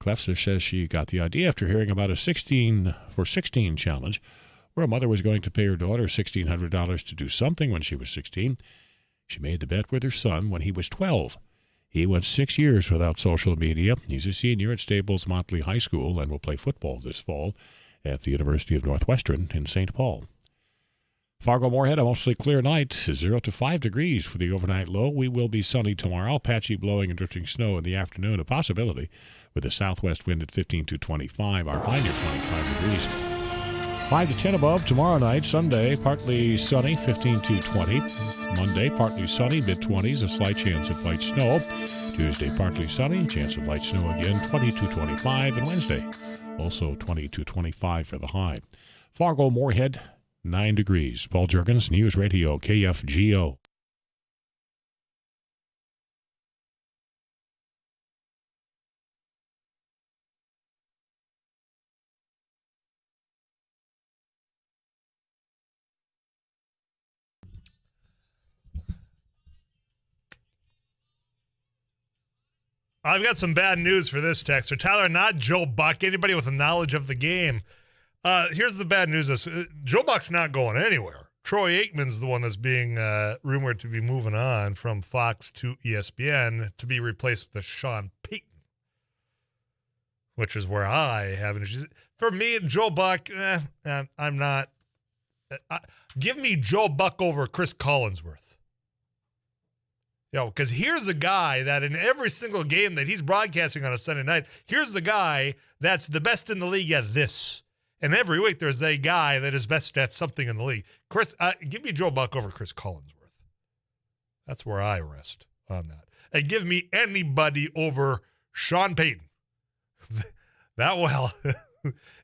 Klefsus says she got the idea after hearing about a 16 for 16 challenge, where a mother was going to pay her daughter $1,600 to do something when she was 16. She made the bet with her son when he was 12. He went 6 years without social media. He's a senior at Staples Motley High School and will play football this fall at the University of Northwestern in St. Paul. Fargo-Moorhead, a mostly clear night, 0 to 5 degrees for the overnight low. We will be sunny tomorrow, patchy blowing and drifting snow in the afternoon, a possibility, with a southwest wind at 15 to 25, our high near 25 degrees. 5 to 10 above tomorrow night, Sunday, partly sunny, 15 to 20. Monday, partly sunny, mid-20s, a slight chance of light snow. Tuesday, partly sunny, chance of light snow again, 20 to 25. And Wednesday, also 20 to 25 for the high. Fargo-Moorhead, 9 degrees. Paul Jurgens, News Radio, KFGO. I've got some bad news for this texter. Tyler, not Joe Buck, anybody with a knowledge of the game. Here's the bad news. Joe Buck's not going anywhere. Troy Aikman's the one that's being rumored to be moving on from Fox to ESPN to be replaced with Sean Payton, which is where I have an issue. For me, Joe Buck, I'm not. Give me Joe Buck over Chris Collinsworth. Because here's a guy that in every single game that he's broadcasting on a Sunday night, here's the guy that's the best in the league at this. And every week there's a guy that is best at something in the league. Chris, give me Joe Buck over Chris Collinsworth. That's where I rest on that. And give me anybody over Sean Payton.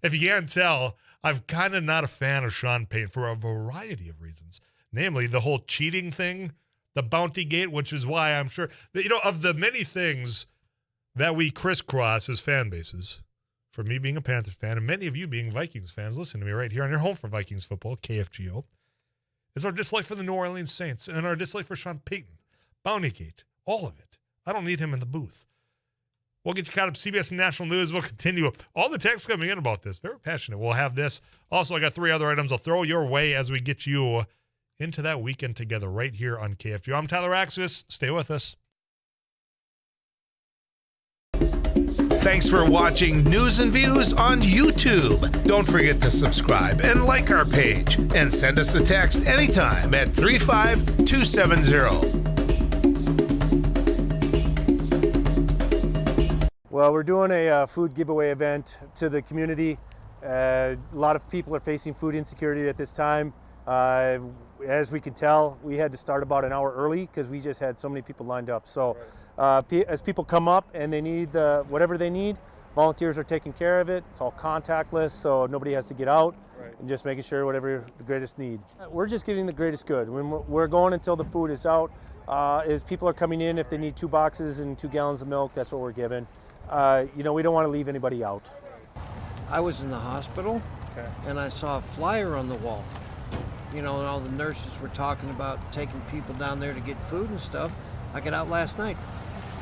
If you can't tell, I'm kind of not a fan of Sean Payton for a variety of reasons. Namely, the whole cheating thing, the bounty gate, which is why I'm sure that, of the many things that we crisscross as fan bases, for me being a Panthers fan and many of you being Vikings fans, listen to me right here on your home for Vikings football, KFGO, is our dislike for the New Orleans Saints and our dislike for Sean Payton. Bounty gate, all of it. I don't need him in the booth. We'll get you caught up to CBS and National News. We'll continue. All the texts coming in about this. Very passionate. We'll have this. Also, I got 3 other items I'll throw your way as we get you into that weekend together right here on KFGO. I'm Tyler Axis. Stay with us. Thanks for watching News and Views on YouTube. Don't forget to subscribe and like our page. And send us a text anytime at 35270. Well, we're doing a food giveaway event to the community. A lot of people are facing food insecurity at this time. As we can tell, we had to start about an hour early because we just had so many people lined up. So as people come up and they need whatever they need, volunteers are taking care of it. It's all contactless, so nobody has to get out. And just making sure whatever the greatest need. We're just giving the greatest good. We're going until the food is out. As people are coming in, if they need 2 boxes and 2 gallons of milk, that's what we're giving. We don't want to leave anybody out. I was in the hospital, and I saw a flyer on the wall. And all the nurses were talking about taking people down there to get food and stuff. I got out last night.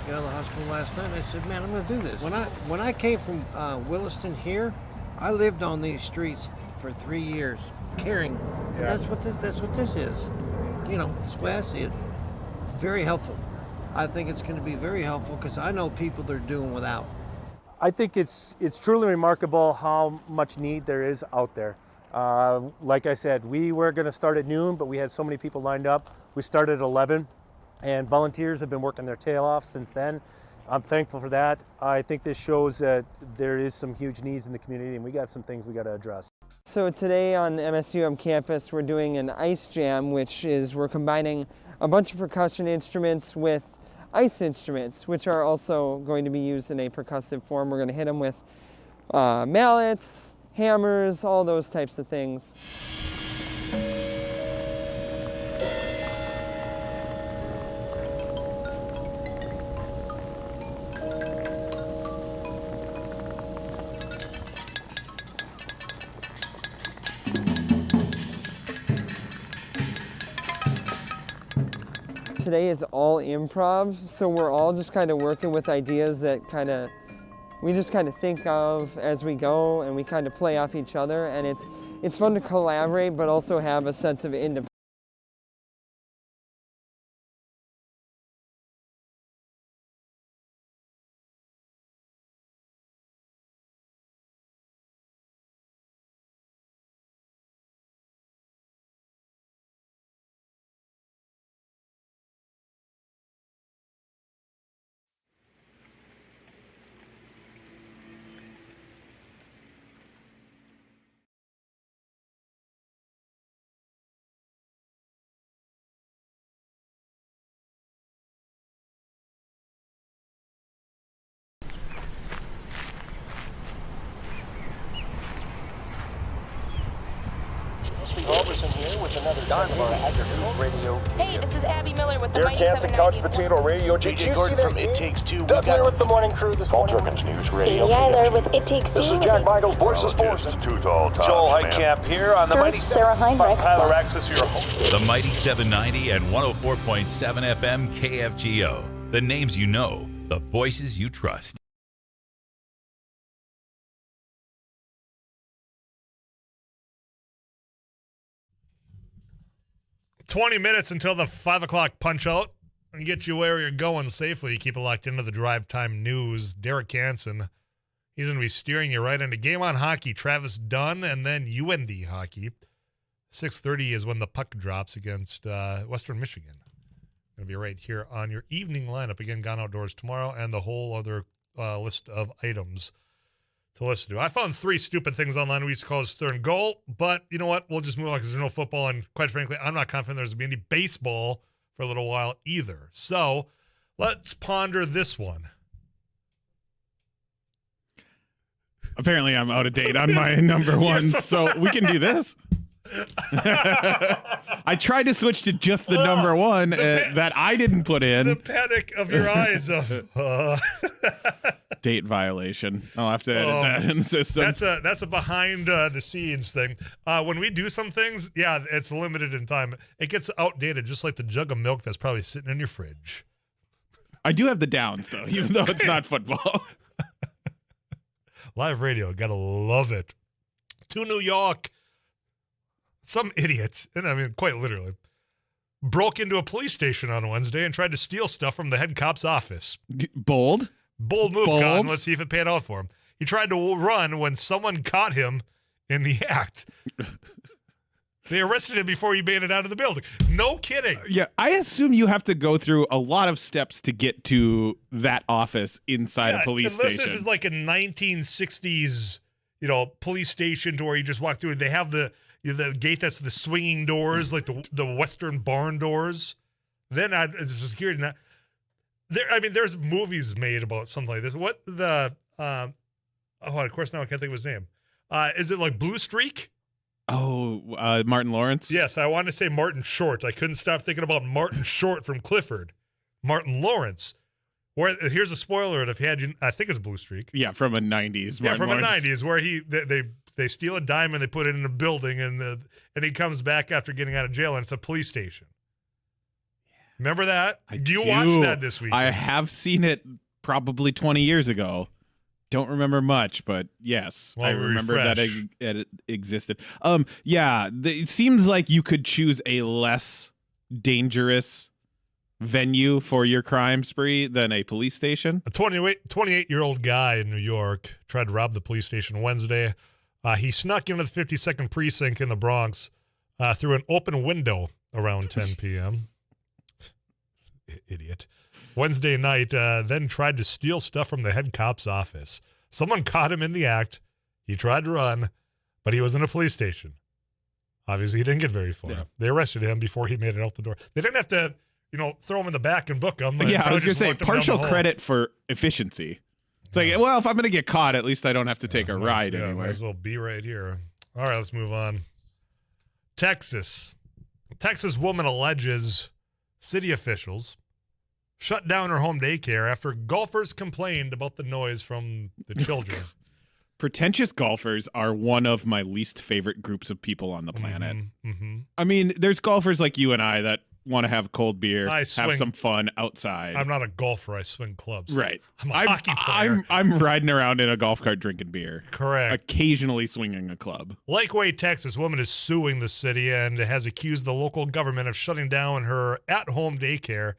Got out of the hospital last night, and I said, man, I'm going to do this. When I came from Williston here, I lived on these streets for 3 years, caring. And that's what this is. That's the way I see it. Very helpful. I think it's going to be very helpful because I know people that are doing without. I think it's truly remarkable how much need there is out there. Like I said, we were going to start at noon, but we had so many people lined up. We started at 11, and volunteers have been working their tail off since then. I'm thankful for that. I think this shows that there is some huge needs in the community, and we got some things we got to address. So today on MSUM campus, we're doing an ice jam, which is we're combining a bunch of percussion instruments with ice instruments, which are also going to be used in a percussive form. We're going to hit them with mallets, hammers, all those types of things. Today is all improv, so we're all just kind of working with ideas that we just kind of think of as we go, and we kind of play off each other, and it's fun to collaborate but also have a sense of independence. Olsen here with another News Radio. Hey, this is Abby Miller with the Derek Hansen, Couch Potato Radio. Did you see that? It Takes Two. Doug Miller with the morning crew this morning. News Radio. Amy Eiler with It Takes Two. This is Jack Michaels, Voice of Sports. Too tall, Joel Heitkamp here on the Mighty Sarah 7. Heinrich. Tyler Axis, your host. The Mighty 790 and 104.7 FM KFGO. The names you know, the voices you trust. "20 minutes until the 5 o'clock punch out and get you where you're going safely." Keep it locked into the Drive Time News. Derek Hansen, he's going to be steering you right into Game On Hockey. Travis Dunn and then UND Hockey. 6:30 is when the puck drops against Western Michigan. Going to be right here on your evening lineup. Again, Gone Outdoors tomorrow and the whole other list of items to listen to. I found 3 stupid things online we used to call as third and goal, but you know what? We'll just move on because there's no football, and quite frankly, I'm not confident there's going to be any baseball for a little while either. So let's ponder this one. Apparently, I'm out of date on my number one, so we can do this. I tried to switch to just the number one that I didn't put in. The panic of your eyes. Date violation. I'll have to edit that in the system. That's a behind the scenes thing. When we do some things, yeah, it's limited in time. It gets outdated, just like the jug of milk that's probably sitting in your fridge. I do have the downs, though, even though it's not football. Live radio, gotta love it. To New York. Some idiots, and I mean quite literally, broke into a police station on Wednesday and tried to steal stuff from the head cop's office. Bold move, Bold. Cotton. Let's see if it paid off for him. He tried to run when someone caught him in the act. They arrested him before he made it out of the building. No kidding. Yeah, I assume you have to go through a lot of steps to get to that office inside a police unless station. This is like a 1960s, police station to where you just walk through. They have the gate that's the swinging doors, like the Western barn doors. Then it's a security. There's movies made about something like this. What of course now I can't think of his name. Is it like Blue Streak? Oh, Martin Lawrence? Yes, I wanted to say Martin Short. I couldn't stop thinking about Martin Short from Clifford. Martin Lawrence. Here's a spoiler: if he had, I think it's Blue Streak. Yeah, from a '90s. Yeah, from a '90s, where they steal a diamond, they put it in a building, and he comes back after getting out of jail, and it's a police station. Remember that? You watched that this week. I have seen it probably 20 years ago. Don't remember much, but yes, I remember that it existed. It seems like you could choose a less dangerous venue for your crime spree than a police station. A 28-year-old guy in New York tried to rob the police station Wednesday. He snuck into the 52nd precinct in the Bronx through an open window around 10 p.m. Idiot. Wednesday night, then tried to steal stuff from the head cop's office. Someone caught him in the act. He tried to run, but he was in a police station. Obviously, he didn't get very far. Yeah. They arrested him before he made it out the door. They didn't have to, throw him in the back and book him. Yeah, I was going to say, partial credit for efficiency. It's like, well, if I'm going to get caught, at least I don't have to take a ride anywhere. Might as well be right here. All right, let's move on. Texas. A Texas woman alleges city officials shut down her home daycare after golfers complained about the noise from the children. Pretentious golfers are one of my least favorite groups of people on the planet. Mm-hmm. I mean, there's golfers like you and I that want to have a cold beer, have some fun outside. I'm not a golfer. I swing clubs. Right. I'm a hockey player. I'm riding around in a golf cart drinking beer. Correct. Occasionally swinging a club. Lakeway, Texas, woman is suing the city and has accused the local government of shutting down her at-home daycare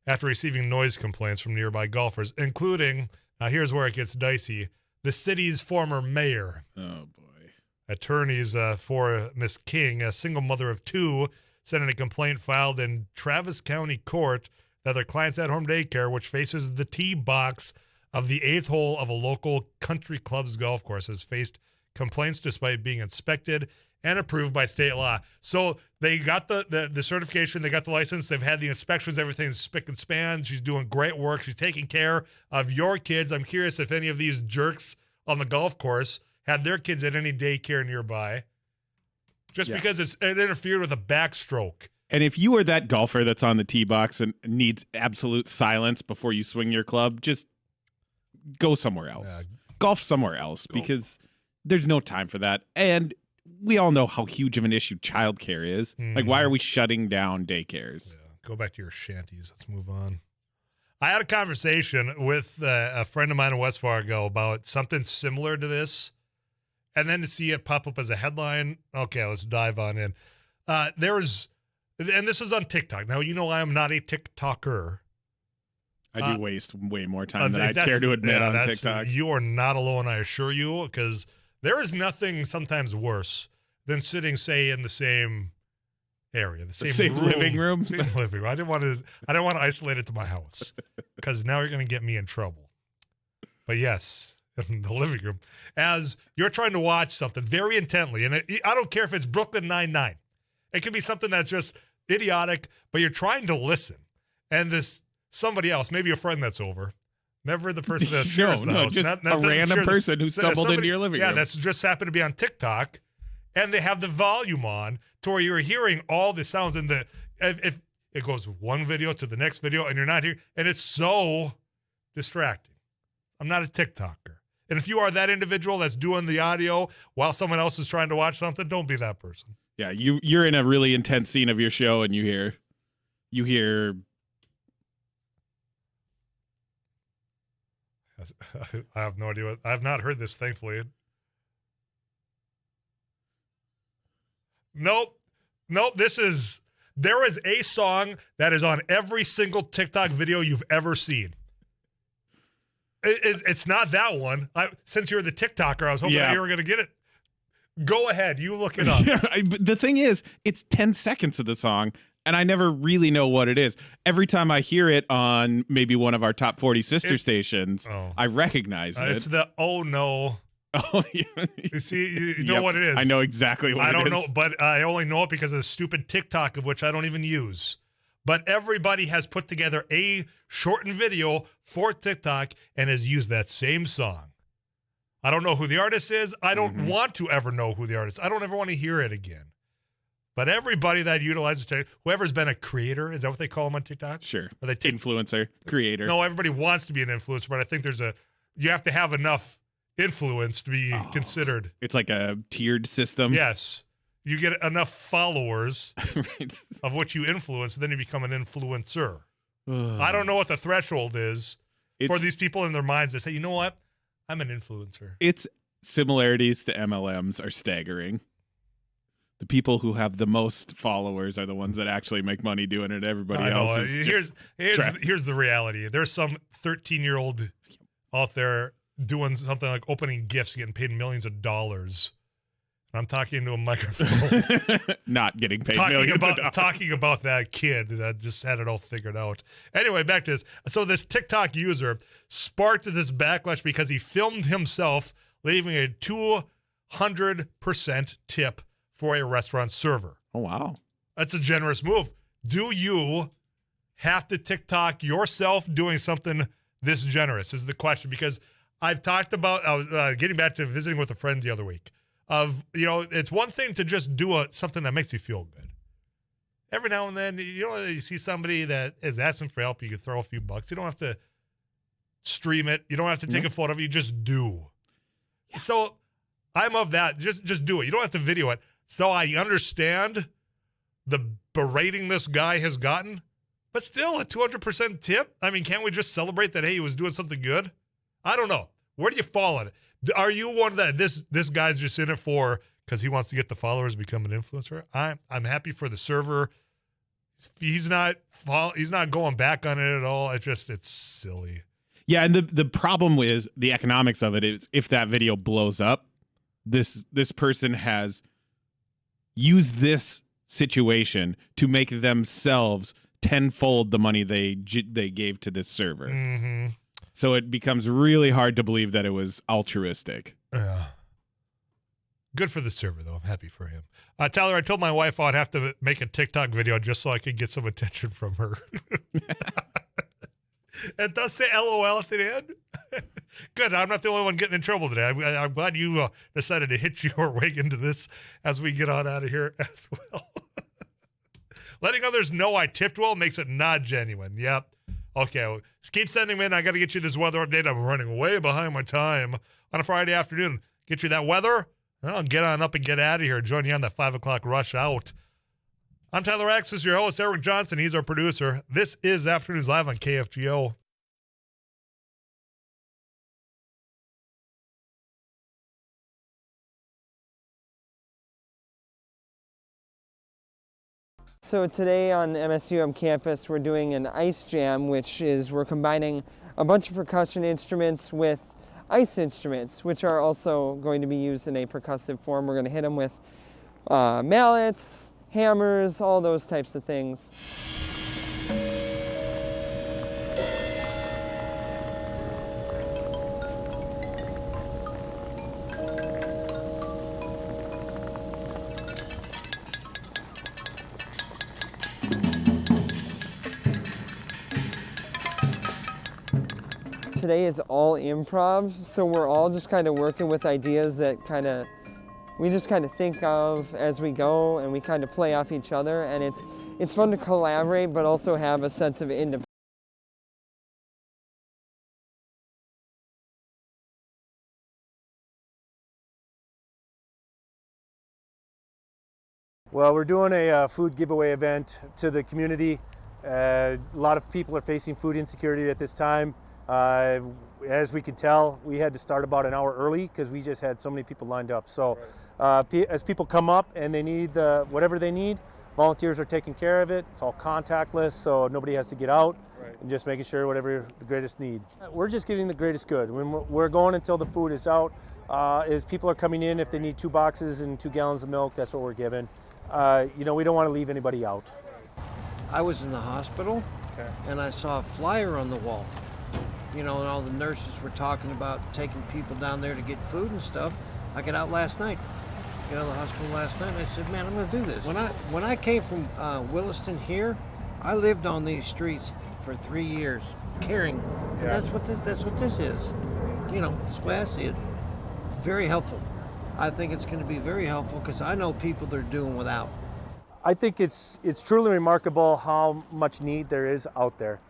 after receiving noise complaints from nearby golfers, including, here's where it gets dicey, the city's former mayor. Oh, boy. Attorneys for Miss King, a single mother of 2, sent in a complaint filed in Travis County Court that their client's at-home daycare, which faces the tee box of the 8th hole of a local country club's golf course, has faced complaints despite being inspected and approved by state law. So they got the certification, they got the license, they've had the inspections, everything's spick and span. She's doing great work. She's taking care of your kids. I'm curious if any of these jerks on the golf course had their kids at any daycare nearby. Just because it interfered with a backstroke. And if you are that golfer that's on the tee box and needs absolute silence before you swing your club, just go somewhere else. Golf somewhere else because there's no time for that. And we all know how huge of an issue childcare is. Like, why are we shutting down daycares? Yeah. Go back to your shanties. Let's move on. I had a conversation with a friend of mine in West Fargo about something similar to this, and then to see it pop up as a headline, okay, let's dive on in. And this is on TikTok. Now, you know I am not a TikToker. I do waste way more time than I care to admit on TikTok. You are not alone, I assure you, because there is nothing sometimes worse than sitting, say, in the same area, the same living room. Same living room. I didn't want to isolate it to my house because now you're going to get me in trouble. But yes, in the living room, as you're trying to watch something very intently, and I don't care if it's Brooklyn Nine-Nine. It could be something that's just idiotic, but you're trying to listen, and this somebody else, maybe a friend that's over. Never the person that shares the house. Just a random person who stumbled into your living room. Yeah, that's just happened to be on TikTok, and they have the volume on to where you're hearing all the sounds. And if it goes one video to the next video, and you're not here, and it's so distracting. I'm not a TikToker. And if you are that individual that's doing the audio while someone else is trying to watch something, don't be that person. Yeah, you're in a really intense scene of your show, and you hear. I have no idea. I have not heard this, thankfully. Nope. There is a song that is on every single TikTok video you've ever seen. It's not that one. Since you're the TikToker, I was hoping that you were going to get it. Go ahead. You look it up. The thing is, it's 10 seconds of the song, and I never really know what it is. Every time I hear it on maybe one of our top 40 sister stations, I recognize it. It's the Oh No. Oh, yeah. You see, you know what it is. I know exactly what it is. I don't know, but I only know it because of the stupid TikTok, of which I don't even use. But everybody has put together a shortened video for TikTok and has used that same song. I don't know who the artist is. I don't want to ever know who the artist is. I don't ever want to hear it again. But everybody that utilizes TikTok, whoever's been a creator, is that what they call them on TikTok? Sure. Or they influencer, creator. No, everybody wants to be an influencer, but I think you have to have enough influence to be considered. It's like a tiered system. Yes. You get enough followers of what you influence, then you become an influencer. I don't know what the threshold is for these people in their minds to say, you know what? I'm an influencer. Its similarities to MLMs are staggering. The people who have the most followers are the ones that actually make money doing it. Everybody else is here's the reality. There's some 13-year-old out there doing something like opening gifts, getting paid millions of dollars. And I'm talking to a microphone. Not getting paid millions of dollars. Talking about that kid that just had it all figured out. Anyway, back to this. So this TikTok user sparked this backlash because he filmed himself leaving a 200% tip for a restaurant server. Oh, wow. That's a generous move. Do you have to TikTok yourself doing something this generous is the question, because I've talked about, I was getting back to visiting with a friend the other week of, it's one thing to just do something that makes you feel good. Every now and then, you see somebody that is asking for help, you can throw a few bucks. You don't have to stream it. You don't have to take a photo of it. You just do. Yeah. So I'm of that. Just do it. You don't have to video it. So I understand the berating this guy has gotten, but still a 200% tip. I mean, can't we just celebrate that, hey, he was doing something good? I don't know. Where do you fall on it? Are you one that this guy's just in it for because he wants to get the followers, become an influencer? I'm happy for the server. He's not going back on it at all. It's silly. Yeah, and the problem with the economics of it is if that video blows up, this person has used this situation to make themselves tenfold the money they gave to this server. Mm-hmm. So it becomes really hard to believe that it was altruistic. Good for the server, though. I'm happy for him. Tyler, I told my wife I'd have to make a TikTok video just so I could get some attention from her. It does say LOL at the end. Good. I'm not the only one getting in trouble today. I'm glad you decided to hitch your way into this as we get on out of here as well. Letting others know I tipped well makes it not genuine. Yep. Okay, well, just keep sending them in. I got to get you this weather update. I'm running way behind my time on a Friday afternoon. Get you that weather. I'll get on up and get out of here. Join you on that 5 o'clock rush out. I'm Tyler X. This is your host, Eric Johnson. He's our producer. This is Afternoons Live on KFGO. So today on MSUM campus, we're doing an ice jam, which is we're combining a bunch of percussion instruments with ice instruments, which are also going to be used in a percussive form. We're going to hit them with mallets, hammers, all those types of things. Today is all improv, so we're all just kind of working with ideas that we just kind of think of as we go, and we kind of play off each other, and it's fun to collaborate but also have a sense of independence. Well, we're doing a food giveaway event to the community. A lot of people are facing food insecurity at this time. As we can tell, we had to start about an hour early because we just had so many people lined up. So as people come up and they need whatever they need, volunteers are taking care of it. It's all contactless, so nobody has to get out, and just making sure whatever the greatest need. We're just getting the greatest good. We're going until the food is out. As people are coming in, if they need 2 boxes and 2 gallons of milk, that's what we're giving. We don't want to leave anybody out. I was in the hospital, and I saw a flyer on the wall. And all the nurses were talking about taking people down there to get food and stuff. I got out last night. Got out of the hospital last night, and I said, man, I'm going to do this. When I came from Williston here, I lived on these streets for 3 years, caring. And that's what this is. That's the way I see it. Very helpful. I think it's going to be very helpful because I know people that are doing without. I think it's truly remarkable how much need there is out there.